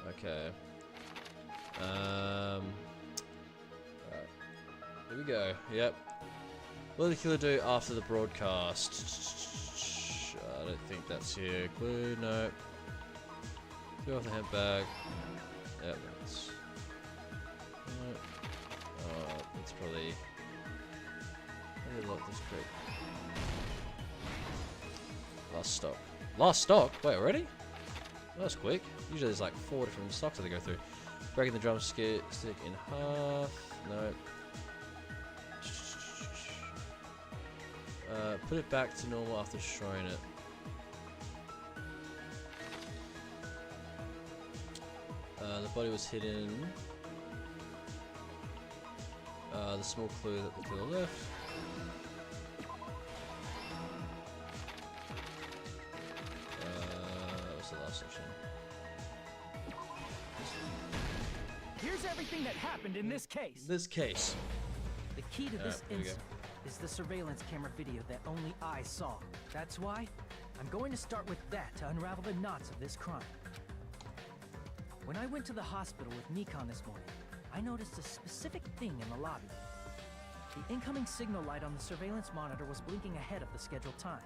Speaker 1: Okay. Alright. Here we go. Yep. What did the killer do after the broadcast? I don't think that's here. Clue, no. Threw off the handbag. Yep, that's... No. Oh, it's probably... Maybe lock this quick. Last stock. Last stock? Wait, already? That was quick. Usually there's like 4 different stocks that they go through. Breaking the drumstick in half. No. Put it back to normal after destroying it. The body was hidden. The small clue that the killer left. What's the last section?
Speaker 10: Here's everything that happened in this case.
Speaker 1: This case.
Speaker 10: The key to this
Speaker 1: here we go.
Speaker 10: incident is the surveillance camera video that only I saw. That's why I'm going to start with that to unravel the knots of this crime. When I went to the hospital with Mikon this morning, I noticed a specific thing in the lobby. The incoming signal light on the surveillance monitor was blinking ahead of the scheduled time.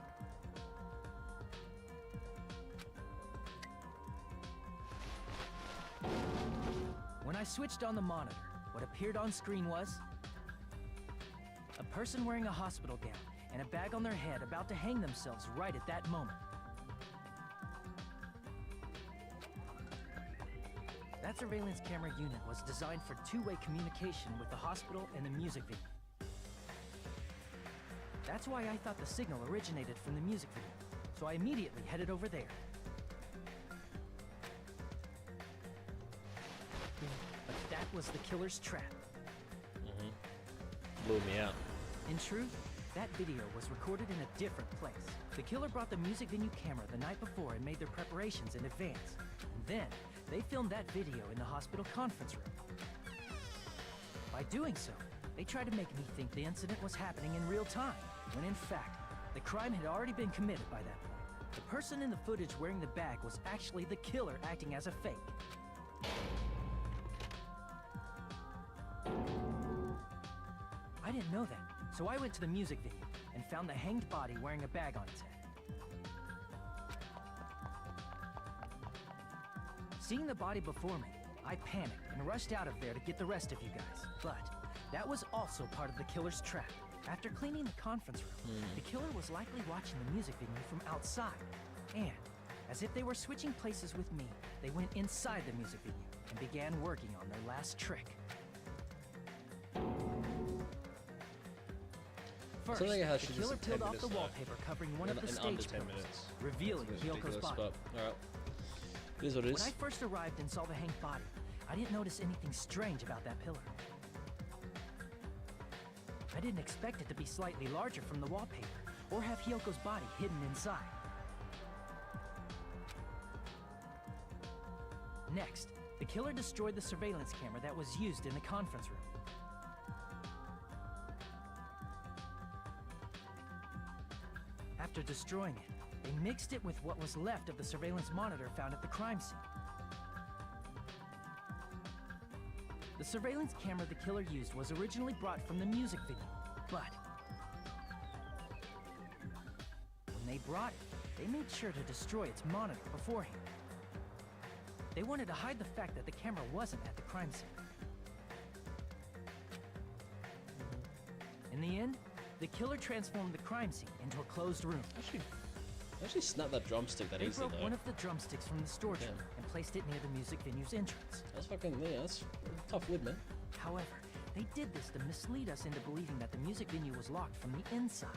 Speaker 10: When I switched on the monitor, what appeared on screen was a person wearing a hospital gown and a bag on their head about to hang themselves right at that moment. That surveillance camera unit was designed for two-way communication with the hospital and the music video. That's why I thought the signal originated from the music video, so I immediately headed over there. But that was the killer's trap.
Speaker 1: Blew me out.
Speaker 10: In truth, that video was recorded in a different place. The killer brought the music venue camera the night before and made their preparations in advance. And then, they filmed that video in the hospital conference room. By doing so, they tried to make me think the incident was happening in real time, when in fact, the crime had already been committed by that point. The person in the footage wearing the bag was actually the killer acting as a fake. I didn't know that, so I went to the music venue and found the hanged body wearing a bag on its head. Seeing the body before me, I panicked and rushed out of there to get the rest of you guys. But that was also part of the killer's trap. After cleaning the conference room, the killer was likely watching the music venue from outside. And, as if they were switching places with me, they went inside the music venue and began working on their last trick. First,
Speaker 1: Something how
Speaker 10: the
Speaker 1: she
Speaker 10: killer
Speaker 1: just
Speaker 10: peeled
Speaker 1: 10
Speaker 10: off the
Speaker 1: minutes,
Speaker 10: wallpaper covering one of the
Speaker 1: in
Speaker 10: stage
Speaker 1: under 10
Speaker 10: pillars,
Speaker 1: minutes.
Speaker 10: revealing
Speaker 1: It's a
Speaker 10: Hyoko's
Speaker 1: ridiculous
Speaker 10: body.
Speaker 1: Alright. It is what it is.
Speaker 10: When I first arrived and saw the hanged body, I didn't notice anything strange about that pillar. I didn't expect it to be slightly larger from the wallpaper, or have Hyoko's body hidden inside. Next, the killer destroyed the surveillance camera that was used in the conference room. After destroying it, they mixed it with what was left of the surveillance monitor found at the crime scene. The surveillance camera the killer used was originally brought from the music venue, but when they brought it, they made sure to destroy its monitor beforehand. They wanted to hide the fact that the camera wasn't at the crime scene. In the end, the killer transformed the crime scene into a closed room.
Speaker 1: Actually snapped that drumstick that
Speaker 10: They
Speaker 1: easily
Speaker 10: broke
Speaker 1: though.
Speaker 10: one of the drumsticks from the storage room and placed it near the music venue's entrance.
Speaker 1: That's fucking, yeah, that's tough wood, man.
Speaker 10: However, they did this to mislead us into believing that the music venue was locked from the inside.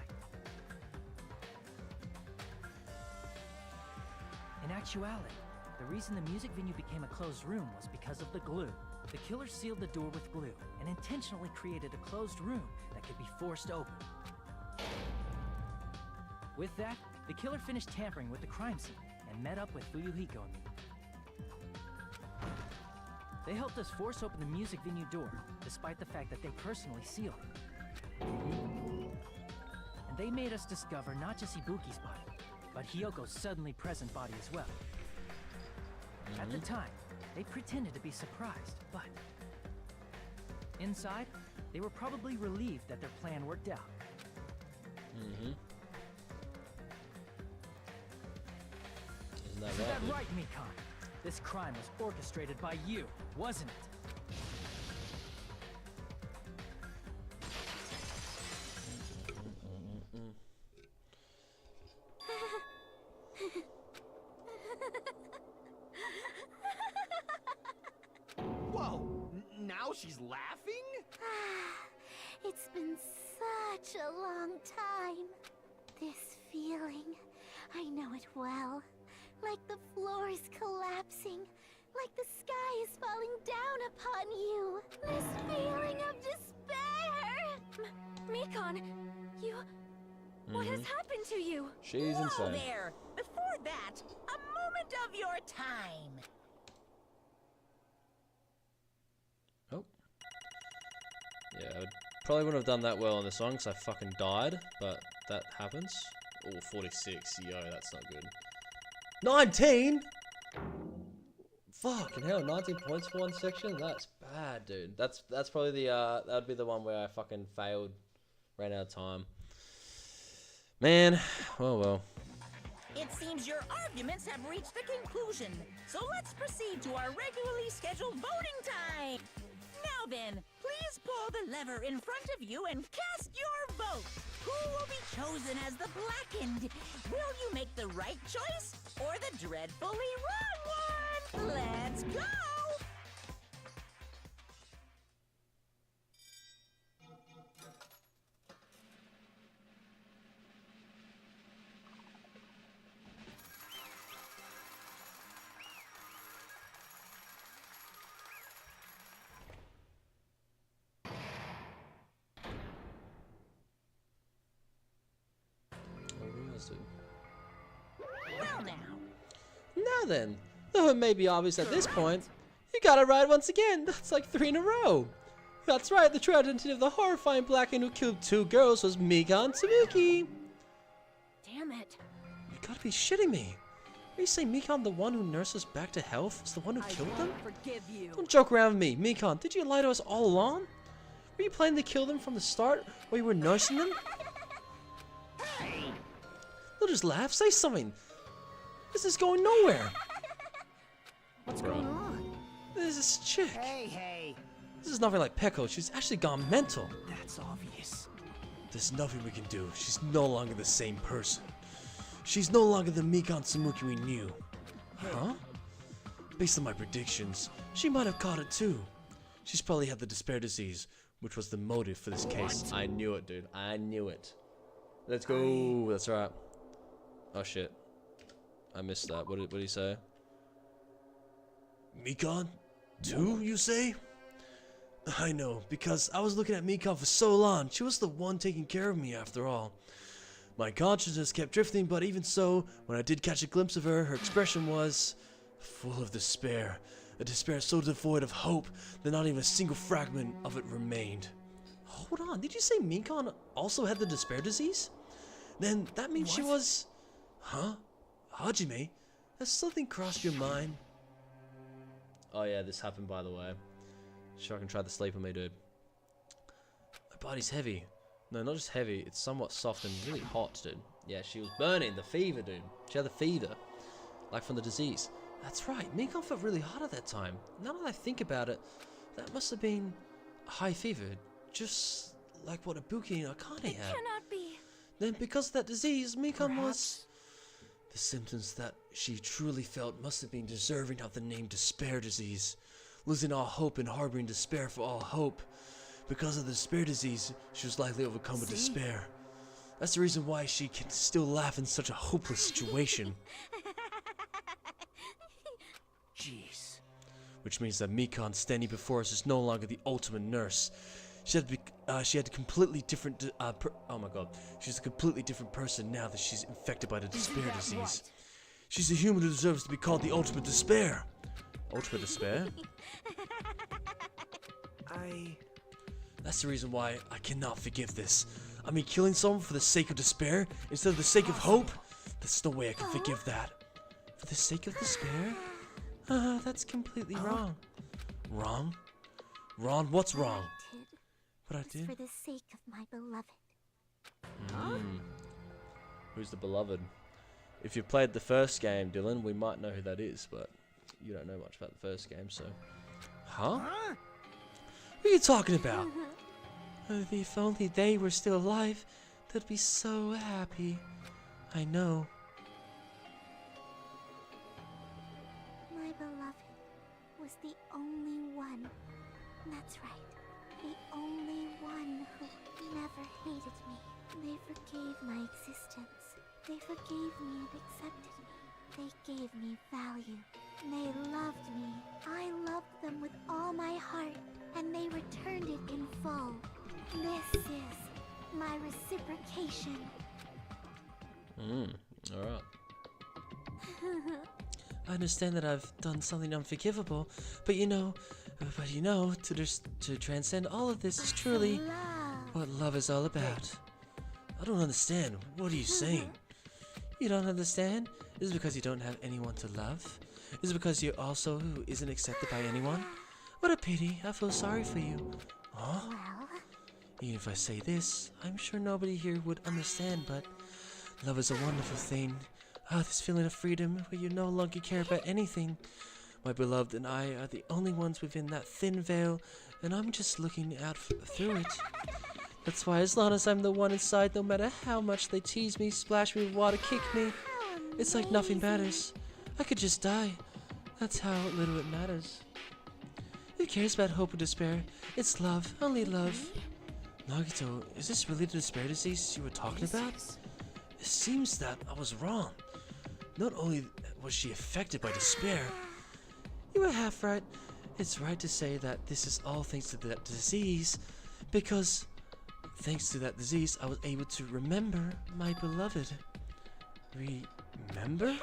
Speaker 10: In actuality, the reason the music venue became a closed room was because of the glue. The killer sealed the door with glue and intentionally created a closed room that could be forced open. With that, the killer finished tampering with the crime scene and met up with Fuyuhiko and me. They helped us force open the music venue door, despite the fact that they personally sealed it. And they made us discover not just Ibuki's body, but Hyoko's suddenly present body as well. At the time, they pretended to be surprised, but inside, they were probably relieved that their plan worked out.
Speaker 1: Isn't
Speaker 10: Is
Speaker 1: that
Speaker 10: that
Speaker 1: right?
Speaker 10: right, Mikon? This crime was orchestrated by you, wasn't it?
Speaker 13: Whoa! Now she's laughing?
Speaker 6: It's been such a long time. This feeling, I know it well. Like the floor is collapsing, like the sky is falling down upon you. This feeling of despair.
Speaker 5: Mikon, you... What has happened to you?
Speaker 1: She's
Speaker 7: Whoa
Speaker 1: insane.
Speaker 7: there! Before that, a moment of your time.
Speaker 1: Oh. Yeah, I probably wouldn't have done that well on the song because I fucking died, but that happens. Oh, 46. Yo, that's not good. 19? Fucking hell, 19 points for one section? That's bad, dude. That's probably the, that'd be the one where I fucking failed. Ran out of time. Man, well.
Speaker 7: It seems your arguments have reached a conclusion, so let's proceed to our regularly scheduled voting time. Now then, please pull the lever in front of you and cast your vote. Who will be chosen as the blackened? Will you make the right choice or the dreadfully wrong one? Let's go! Well now.
Speaker 1: Now then, though it may be obvious at this point, you got it right once again. That's like 3 in a row. That's right, the true identity of the horrifying blackened who killed 2 girls was Mikon Tsubuki.
Speaker 5: Damn it.
Speaker 1: You gotta be shitting me. Are you saying Mikon, the one who nursed us back to health, is the one who killed them?
Speaker 9: Forgive you.
Speaker 1: Don't joke around with me. Mikon, did you lie to us all along? Were you planning to kill them from the start while you were nursing them? Don't just laugh, say something. This is going nowhere.
Speaker 11: What's going on?
Speaker 1: There's this chick.
Speaker 11: Hey.
Speaker 1: This is nothing like Peko. She's actually gone mental.
Speaker 11: That's obvious.
Speaker 1: There's nothing we can do. She's no longer the same person. She's no longer the Mikon Tsubuki we knew. Huh? Based on my predictions, she might have caught it too. She's probably had the despair disease, which was the motive for this case. I knew it, dude. I knew it. Let's go. That's right. Oh shit. I missed that. What did he say? Mikon? Too, you say? I know, because I was looking at Mikon for so long. She was the one taking care of me after all. My consciousness kept drifting, but even so, when I did catch a glimpse of her, her expression was full of despair. A despair so devoid of hope that not even a single fragment of it remained. Hold on, did you say Mikon also had the despair disease? Then that means she was... Huh? Hajime? Has something crossed your mind? Oh yeah, this happened by the way. Sure, I can try to sleep on me, dude. My body's heavy. No, not just heavy, it's somewhat soft and really hot, dude. Yeah, she was burning, the fever, dude. She had the fever. Like from the disease. That's right, Mikon felt really hot at that time. Now that I think about it, that must have been a high fever. Just like what Ibuki and Akane had.
Speaker 5: Cannot be.
Speaker 1: Then because of that disease, Mikon was... symptoms that she truly felt must have been deserving of the name despair disease. Losing all hope and harboring despair for all hope. Because of the despair disease, she was likely overcome with despair. That's the reason why she can still laugh in such a hopeless situation.
Speaker 10: Jeez.
Speaker 1: Which means that Mikan standing before us is no longer the ultimate nurse. She had a completely different. Oh my god, she's a completely different person now that she's infected by the despair disease. Right? She's a human who deserves to be called the ultimate despair. Ultimate despair? That's the reason why I cannot forgive this. I mean, killing someone for the sake of despair instead of the sake of hope? There's no way I can forgive that. For the sake of despair? That's completely wrong. Wrong? Ron, what's wrong? What I did?
Speaker 6: For the sake of my beloved.
Speaker 1: Who's the beloved? If you played the first game, Dylan, we might know who that is, but you don't know much about the first game, so... Huh? What are you talking about? If only they were still alive, they'd be so happy. I know.
Speaker 6: My beloved was the only one. That's right. The only one who never hated me. They forgave my existence. They forgave me and accepted me. They gave me value. They loved me. I loved them with all my heart, and they returned it in full. This is my reciprocation.
Speaker 1: Alright. I understand that I've done something unforgivable, but you know, to transcend all of this is truly what love is all about. I don't understand. What are you saying? You don't understand? Is it because you don't have anyone to love? Is it because you're also who isn't accepted by anyone? What a pity. I feel sorry for you. Huh? Even if I say this, I'm sure nobody here would understand, but love is a wonderful thing. This feeling of freedom where you no longer care about anything. My beloved and I are the only ones within that thin veil, and I'm just looking out through it. That's why as long as I'm the one inside, no matter how much they tease me, splash me with water, kick me, it's like nothing matters. I could just die. That's how little it matters. Who cares about hope or despair? It's love, only love. Nagito, is this really the despair disease you were talking about? It seems that I was wrong. Not only was she affected by despair, you were half right. It's right to say that this is all thanks to that disease, because thanks to that disease, I was able to remember my beloved. Remember?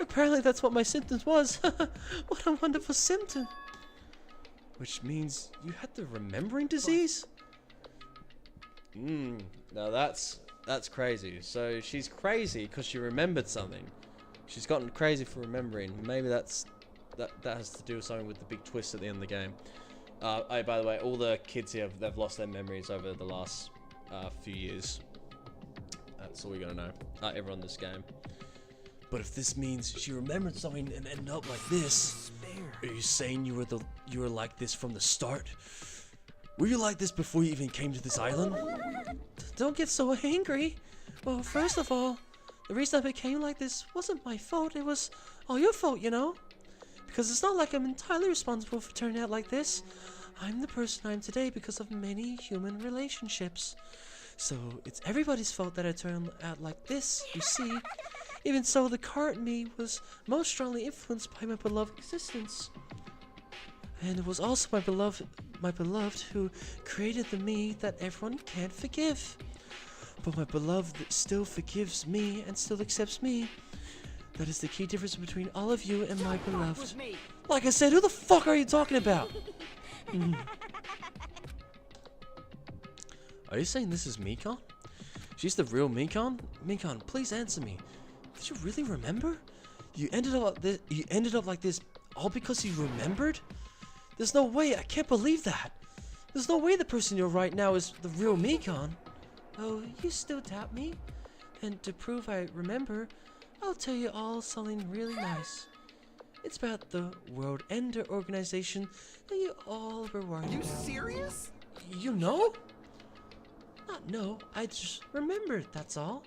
Speaker 1: Apparently that's what my symptoms was. What a wonderful symptom. Which means you had the remembering disease? Now that's crazy. So she's crazy because she remembered something. She's gotten crazy for remembering. Maybe that has to do with something with the big twist at the end of the game. Oh, by the way, all the kids here, they've lost their memories over the last few years. That's all we're gonna know. Everyone in this game. But if this means she remembered something and ended up like this, are you saying you were like this from the start? Were you like this before you even came to this island? Don't get so angry. Well, first of all, the reason I became like this wasn't my fault. It was all your fault, you know? Because it's not like I'm entirely responsible for turning out like this. I'm the person I am today because of many human relationships. So it's everybody's fault that I turned out like this, you see. Even so, the current me was most strongly influenced by my beloved existence. And it was also my beloved who created the me that everyone can't forgive. But my beloved still forgives me and still accepts me. That is the key difference between all of you and my beloved. Like I said, who the fuck are you talking about? Are you saying this is Mikan? She's the real Mikan? Mikan, please answer me. Did you really remember? You ended up like this all because you remembered? There's no way. I can't believe that. There's no way the person you're right now is the real Mikan. Oh, you still doubt me? And to prove I remember, I'll tell you all something really nice. It's about the World Ender organization that you all were worried about.
Speaker 13: You serious?
Speaker 1: You know? Not know, I just remembered, that's all.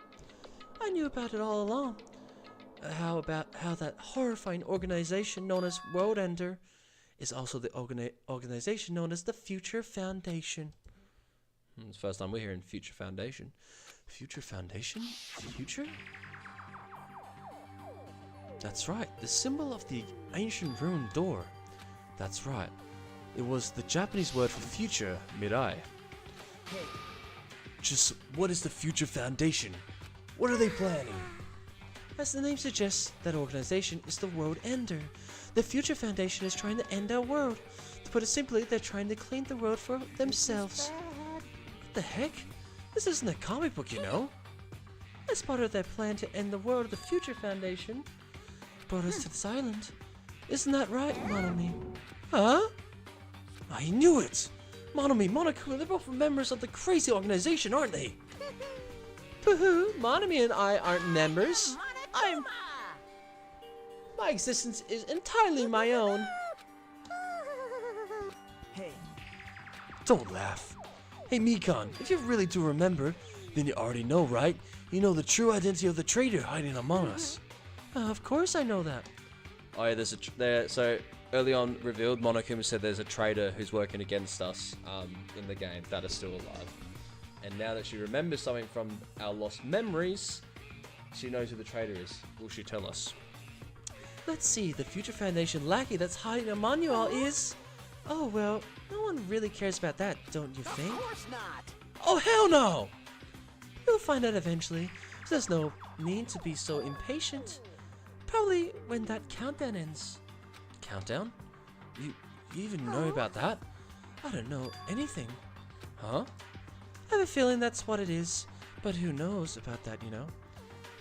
Speaker 1: I knew about it all along. How about how that horrifying organization known as World Ender is also the organization known as the Future Foundation? It's the first time we're hearing Future Foundation. Future Foundation? Future? That's right, the symbol of the ancient ruined door. That's right. It was the Japanese word for future, mirai. Just what is the Future Foundation? What are they planning? As the name suggests, that organization is the World Ender. The Future Foundation is trying to end our world. To put it simply, they're trying to clean the world for themselves. What the heck? This isn't a comic book, you know. As part of their plan to end the world, the Future Foundation brought us to this island. Isn't that right, Monomi? Huh? I knew it! Monomi, Monokuma, they're both members of the crazy organization, aren't they? Pooh, Monomi and I aren't members. My existence is entirely my own.
Speaker 3: Hey.
Speaker 1: Don't laugh. Hey, Mikan, if you really do remember, then you already know, right? You know the true identity of the traitor hiding among us. Of course I know that. Oh yeah, so early on revealed, Monokuma said there's a traitor who's working against us in the game that is still alive. And now that she remembers something from our lost memories, she knows who the traitor is. Will she tell us? Let's see, the Future Foundation lackey that's hiding among you all is... Oh, well, no one really cares about that, don't you think?
Speaker 3: Of course not.
Speaker 1: Oh, hell no! You'll find out eventually, so there's no need to be so impatient. Probably when that countdown ends. Countdown? You even know about that? I don't know anything. Huh? I have a feeling that's what it is, but who knows about that, you know?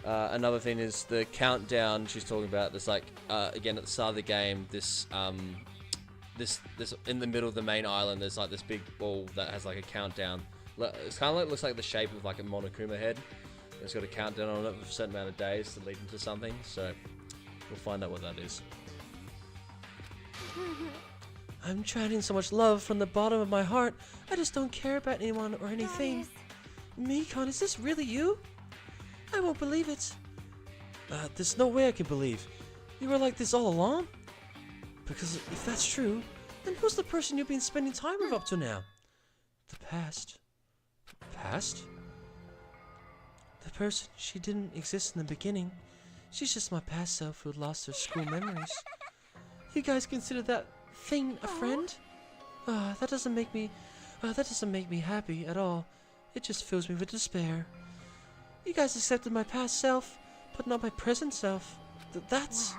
Speaker 1: Another thing is the countdown she's talking about. There's like, again at the start of the game, this in the middle of the main island, there's like this big ball that has like a countdown. It's kind of like, looks like the shape of like a Monokuma head. It's got a countdown on it for a certain amount of days to lead into something, so we'll find out what that is. I'm chanting so much love from the bottom of my heart. I just don't care about anyone or anything. Mikan, is this really you? I won't believe it. There's no way I can believe. You were like this all along? Because if that's true, then who's the person you've been spending time with up to now? The past. Past? The person, she didn't exist in the beginning. She's just my past self who lost her school memories. You guys consider that thing a friend? That doesn't make me happy at all. It just fills me with despair. You guys accepted my past self, but not my present self. That's...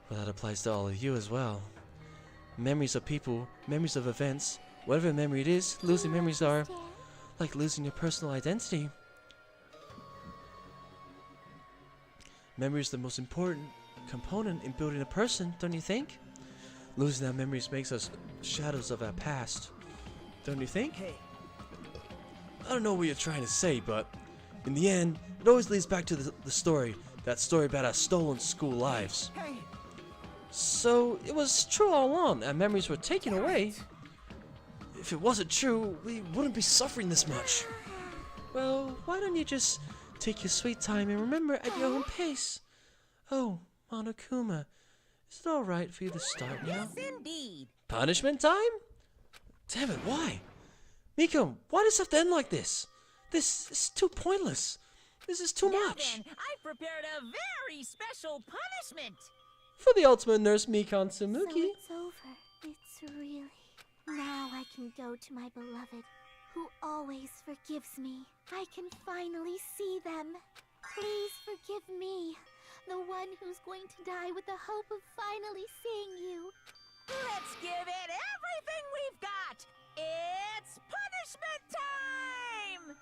Speaker 1: Well, that applies to all of you as well. Memories of people, memories of events, whatever memory it is, losing memories are like losing your personal identity. Memory is the most important component in building a person, don't you think? Losing our memories makes us shadows of our past, don't you think? I don't know what you're trying to say, but in the end, it always leads back to the story. That story about our stolen school lives. So, it was true all along. Our memories were taken away. If it wasn't true, we wouldn't be suffering this much. Well, why don't you just take your sweet time and remember at your own pace? Oh, Monokuma, is it alright for you to start now?
Speaker 7: Yes, indeed.
Speaker 1: Punishment time? Damn it, why? Miko, why does it have to end like this? This is too pointless. This is too much.
Speaker 7: Then, I prepared a very special punishment.
Speaker 1: For the ultimate nurse, Mikan Tsumuki.
Speaker 6: So it's over. It's really... Now I can go to my beloved, who always forgives me. I can finally see them. Please forgive me, the one who's going to die with the hope of finally seeing you.
Speaker 7: Let's give it everything we've got. It's punishment time!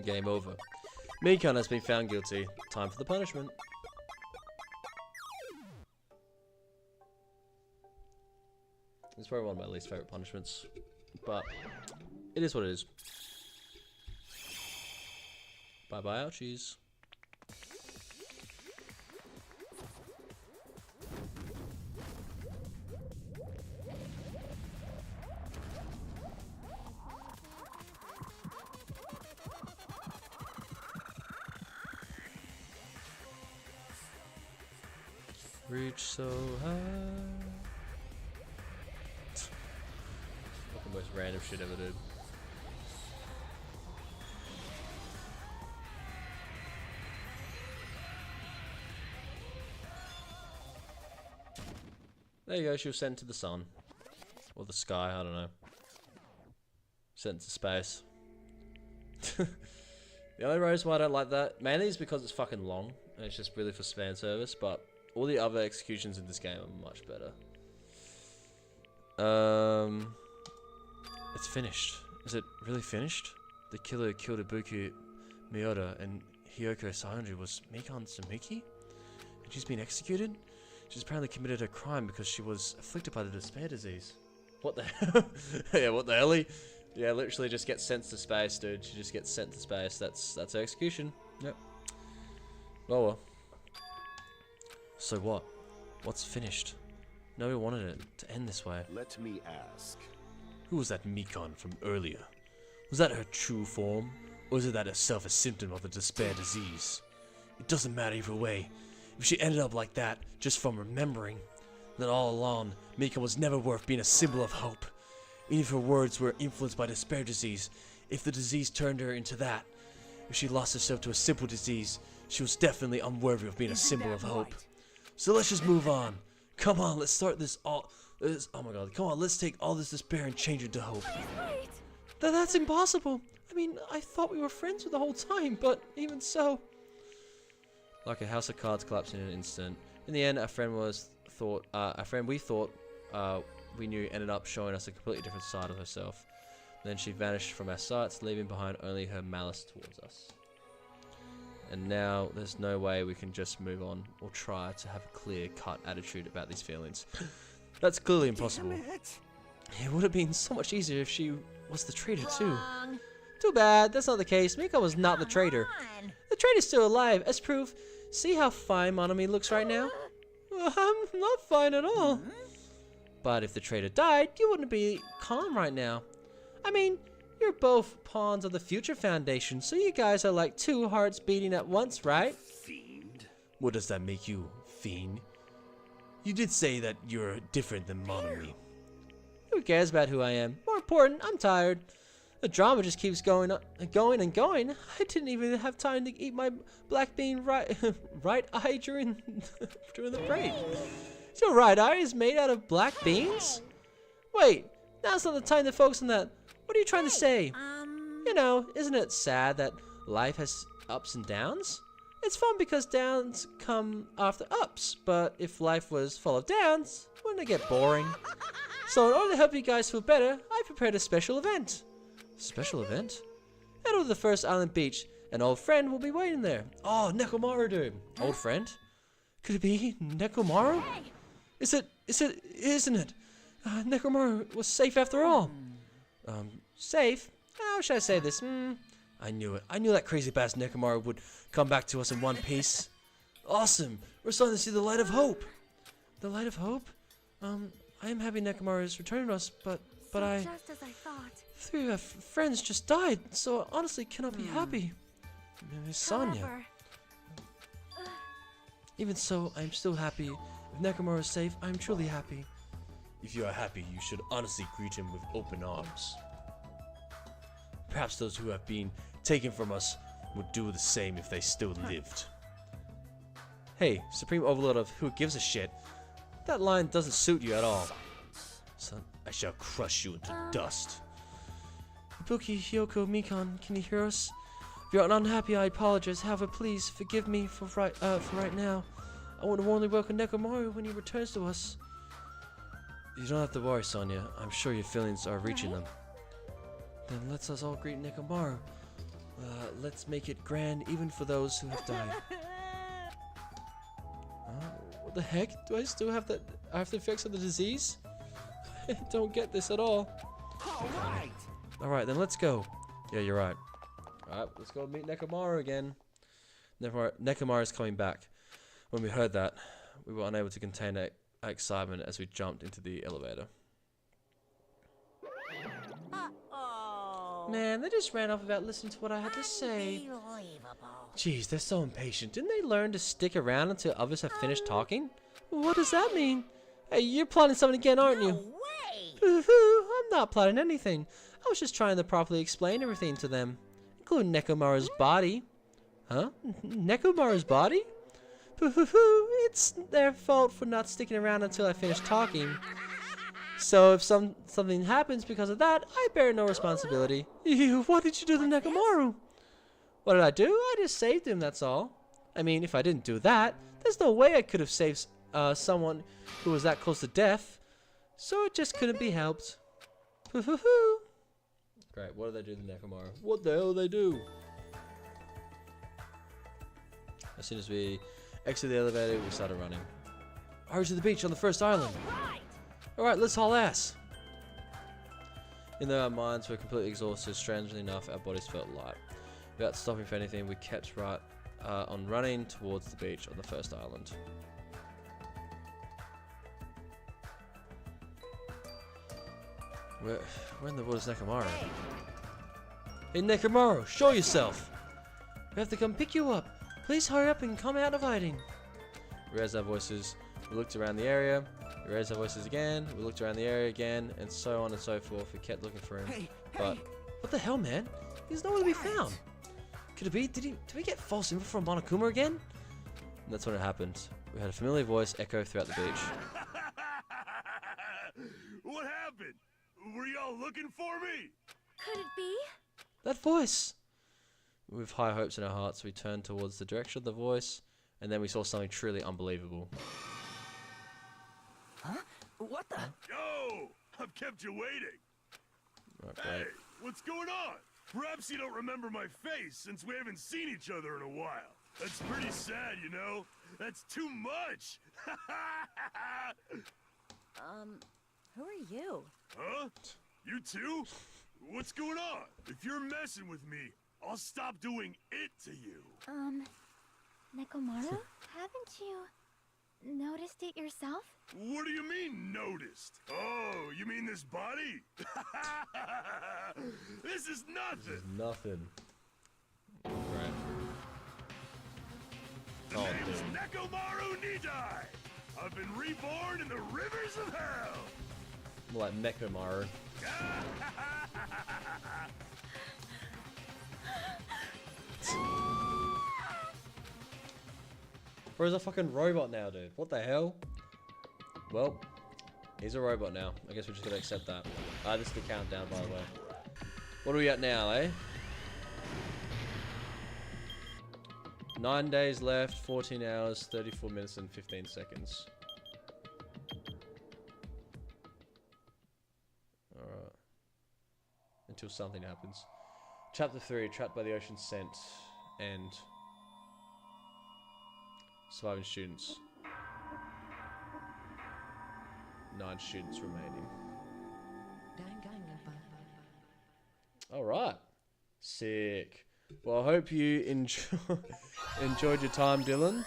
Speaker 1: Game over. Mikan has been found guilty. Time for the punishment. It's probably one of my least favorite punishments, but it is what it is. Bye bye, ouchies. Reach so high. Fucking most random shit ever, dude. There you go, she was sent to the sun. Or the sky, I don't know. Sent to space. The only reason why I don't like that, mainly is because it's fucking long, and it's just really for fan service, but all the other executions in this game are much better. It's finished. Is it really finished? The killer who killed Ibuki Miyoda and Hiyoko Sayonji was Mikan Sumiki? And she's been executed? She's apparently committed a crime because she was afflicted by the despair disease. What the hell? Yeah, what the hell? Yeah, literally just gets sent to space, dude. She just gets sent to space. That's her execution. Yep. Well. So what? What's finished? Nobody wanted it to end this way.
Speaker 12: Let me ask.
Speaker 1: Who was that Mikan from earlier? Was that her true form? Or is it that herself a symptom of the despair disease? It doesn't matter either way. If she ended up like that, just from remembering, then all along, Mikan was never worth being a symbol of hope. Even if her words were influenced by despair disease, if the disease turned her into that, if she lost herself to a simple disease, she was definitely unworthy of being a symbol of hope. So let's just move on. Come on, let's start this all. Oh my god, come on, let's take all this despair and change it to hope.
Speaker 5: Wait.
Speaker 1: That's impossible. I mean, I thought we were friends for the whole time, but even so. Like a house of cards collapsed in an instant. In the end, our friend we thought we knew ended up showing us a completely different side of herself. Then she vanished from our sights, leaving behind only her malice towards us. And now there's no way we can just move on or try to have a clear-cut attitude about these feelings. That's clearly impossible. It would have been so much easier if she was the traitor too. Too bad, that's not the case. Miko was not the traitor. The traitor's still alive, as proof. See how fine Monomi looks right now? I'm not fine at all. But if the traitor died, you wouldn't be calm right now. I mean, you're both pawns of the Future Foundation, so you guys are like two hearts beating at once, right?
Speaker 12: Fiend?
Speaker 1: What does that make you, fiend? You did say that you're different than Monomi. Who cares about who I am? More important, I'm tired. The drama just keeps going and going. I didn't even have time to eat my black bean right eye during the break. Your right eye is made out of black beans? Wait, now's not the time to focus on that. What are you trying to say? You know, isn't it sad that life has ups and downs? It's fun because downs come after ups, but if life was full of downs, wouldn't it get boring? So in order to help you guys feel better, I prepared a special event. Special event? Head over to the first island beach. An old friend will be waiting there. Oh, Nekomaru, dude. Old friend? Could it be Nekomaru? Isn't it? Nekomaru was safe after all. Safe? How should I say this? I knew it. I knew that crazy bastard Nekomaru would come back to us in one piece. Awesome. We're starting to see the light of hope. The light of hope? I am happy Nekomaru is returning to us, but I...
Speaker 5: Just as I thought.
Speaker 1: Three of our friends just died, so I honestly cannot be happy. Miss Sonia.
Speaker 5: However,
Speaker 1: Even so, I am still happy. If Nekomaru is safe, I am truly happy. If you are happy, you should honestly greet him with open arms. Perhaps those who have been taken from us would do the same if they still lived. Hey, Supreme Overlord of Who Gives a Shit. That line doesn't suit you at all. Son, I shall crush you into dust. Ibuki, Hiyoko, Mikan, can you hear us? If you're unhappy, I apologize. However, please forgive me for right now. I want to warmly welcome Nekomaru when he returns to us. You don't have to worry, Sonia. I'm sure your feelings are reaching them. Then let's us all greet Nekomaru. Let's make it grand even for those who have died. What the heck? Do I still have the after effects of the disease? I don't get this at all. Alright, then let's go. Yeah, you're right. Alright, let's go meet Nekomaru again. Nekomaru is coming back. When we heard that, we were unable to contain our excitement as we jumped into the elevator. Man, they just ran off without listening to what I had to say. Jeez, they're so impatient. Didn't they learn to stick around until others have finished talking? What does that mean? Hey, you're plotting something again, aren't you?
Speaker 7: No way!
Speaker 1: I'm not plotting anything. I was just trying to properly explain everything to them, including Nekomaru's body. Huh? Nekomaru's body? It's their fault for not sticking around until I finish talking. So if something happens because of that, I bear no responsibility. What did you do to Nekomaru? What did I do? I just saved him, that's all. I mean, if I didn't do that, there's no way I could have saved someone who was that close to death. So it just couldn't be helped. Great, what did they do to Nekomaru? What the hell did they do? As soon as we exited the elevator, we started running. Hurry to the beach on the first island. Alright, let's haul ass. Even though our minds were completely exhausted, strangely enough, our bodies felt light. Without stopping for anything, we kept right on running towards the beach on the first island. Where in the world is Nekomaru? Hey Nekomaru, show yourself! We have to come pick you up. Please hurry up and come out of hiding. We raised our voices. We looked around the area. We raised our voices again. We looked around the area again, and so on and so forth. We kept looking for him. But what the hell, man? He's nowhere to be found. Could it be? Did we get false info from Monokuma again? And that's when it happened. We had a familiar voice echo throughout the beach.
Speaker 12: What happened? Were y'all looking for me?
Speaker 5: Could it be?
Speaker 1: That voice! With high hopes in our hearts, we turned towards the direction of the voice, and then we saw something truly unbelievable.
Speaker 10: Huh? What the?
Speaker 12: Yo! I've kept you waiting. Hey, what's going on? Perhaps you don't remember my face since we haven't seen each other in a while. That's pretty sad, you know? That's too much!
Speaker 9: Who are you?
Speaker 12: Huh? You too? What's going on? If you're messing with me, I'll stop doing it to you.
Speaker 6: Nekomaru? Haven't you noticed it yourself?
Speaker 12: What do you mean, noticed? Oh, you mean this body? This is nothing.
Speaker 1: This is nothing. Right.
Speaker 12: The name's Nekomaru Nidai. I've been reborn in the rivers of hell.
Speaker 1: More like Nekomaru. Where's a fucking robot now, dude? What the hell? Well, he's a robot now. I guess we're just gonna accept that. This is the countdown, by the way. What are we at now, eh? 9 days left, 14 hours, 34 minutes, and 15 seconds. Alright. Until something happens. Chapter 3, Trapped by the Ocean's Scent. End. Surviving students. 9 students remaining. Alright. Sick. Well, I hope you enjoyed your time, Dylan.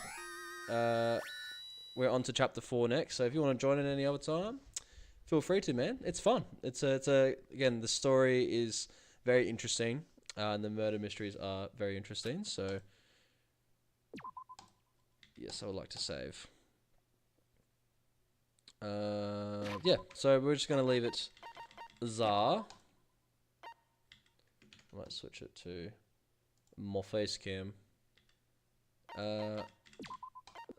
Speaker 1: We're on to chapter 4 next, so if you want to join in any other time, feel free to, man. It's fun. Again, the story is very interesting, and the murder mysteries are very interesting, so yes, I would like to save. Yeah, so we're just going to leave it Zar. I might switch it to more face cam. Let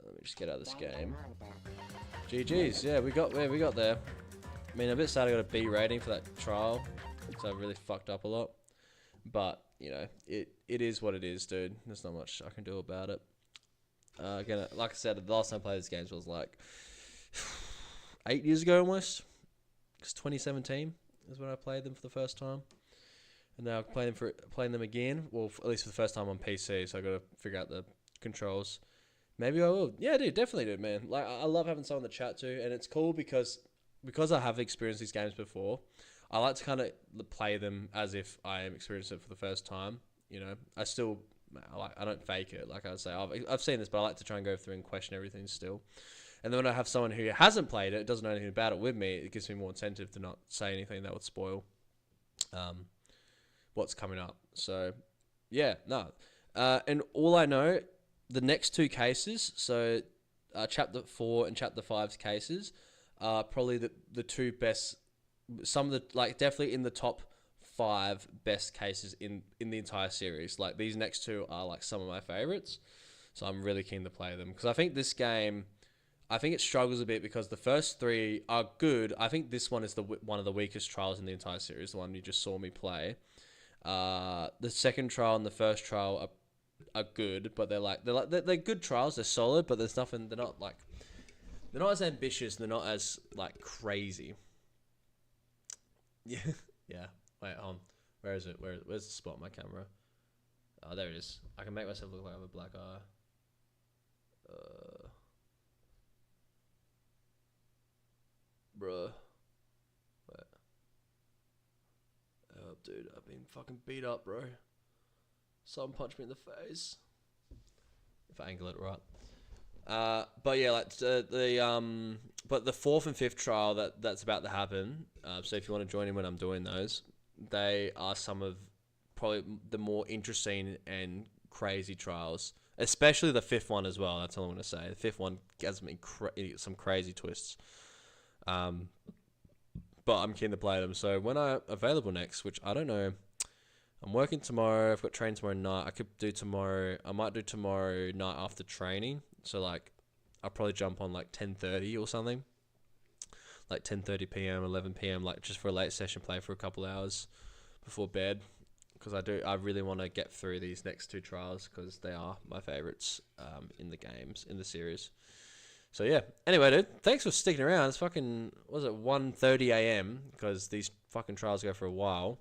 Speaker 1: me just get out of this game. GG's, yeah, we got there. I mean, a bit sad I got a B rating for that trial, so I really fucked up a lot. But, you know, it is what it is, dude. There's not much I can do about it. Again, like I said, the last time I played these games was like 8 years ago almost. Because 2017 is when I played them for the first time. And now I'm playing them again. Well, at least for the first time on PC, so I got to figure out the controls. Maybe I will. Yeah, dude, definitely, dude, man. Like, I love having someone to chat to, and it's cool because I have experienced these games before. I like to kind of play them as if I am experiencing it for the first time. You know, I don't fake it. Like I say, I've seen this, but I like to try and go through and question everything still. And then when I have someone who hasn't played it, doesn't know anything about it with me, it gives me more incentive to not say anything that would spoil what's coming up. So, yeah, no. And all I know, the next 2 cases, so Chapter 4 and Chapter 5's cases are probably the two best. Some of the like definitely in the top 5 best cases in the entire series. Like these next two are like some of my favorites, so I'm really keen to play them because I think this game, I think it struggles a bit because the first 3 are good. I think this one is one of the weakest trials in the entire series, the one you just saw me play. The second trial and the first trial are good, but they're good trials. They're solid, but there's nothing. They're not as ambitious. They're not as like crazy. Yeah, yeah. Wait, where is it? Where's the spot on my camera? Oh, there it is. I can make myself look like I have a black eye. Bruh. Wait. Oh, dude, I've been fucking beat up, bro. Someone punched me in the face. If I angle it right. But yeah, like but the 4th and 5th trial that's about to happen. So if you want to join in when I'm doing those, they are some of probably the more interesting and crazy trials. Especially the 5th one as well. That's all I'm gonna say. The 5th one gives me some crazy twists. But I'm keen to play them. So when I'm available next, which I don't know, I'm working tomorrow. I've got training tomorrow night. I could do tomorrow. I might do tomorrow night after training. So like, I'll probably jump on like 10:30 or something. Like 10:30 p.m., 11 p.m. Like just for a late session play for a couple hours before bed. Because I really want to get through these next 2 trials because they are my favorites in the games, in the series. So yeah. Anyway, dude, thanks for sticking around. It's fucking, what was it, 1:30 a.m. because these fucking trials go for a while.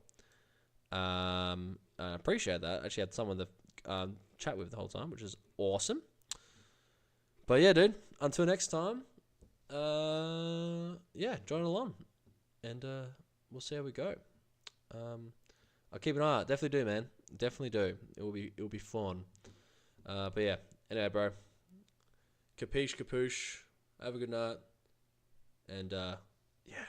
Speaker 1: I appreciate that. I actually had someone to chat with the whole time, which is awesome. But yeah, dude, until next time, yeah, join along, and we'll see how we go. I'll keep an eye out. Definitely do, man. Definitely do. It will be fun. But yeah. Anyway, bro. Capiche, capuche. Have a good night. And yeah.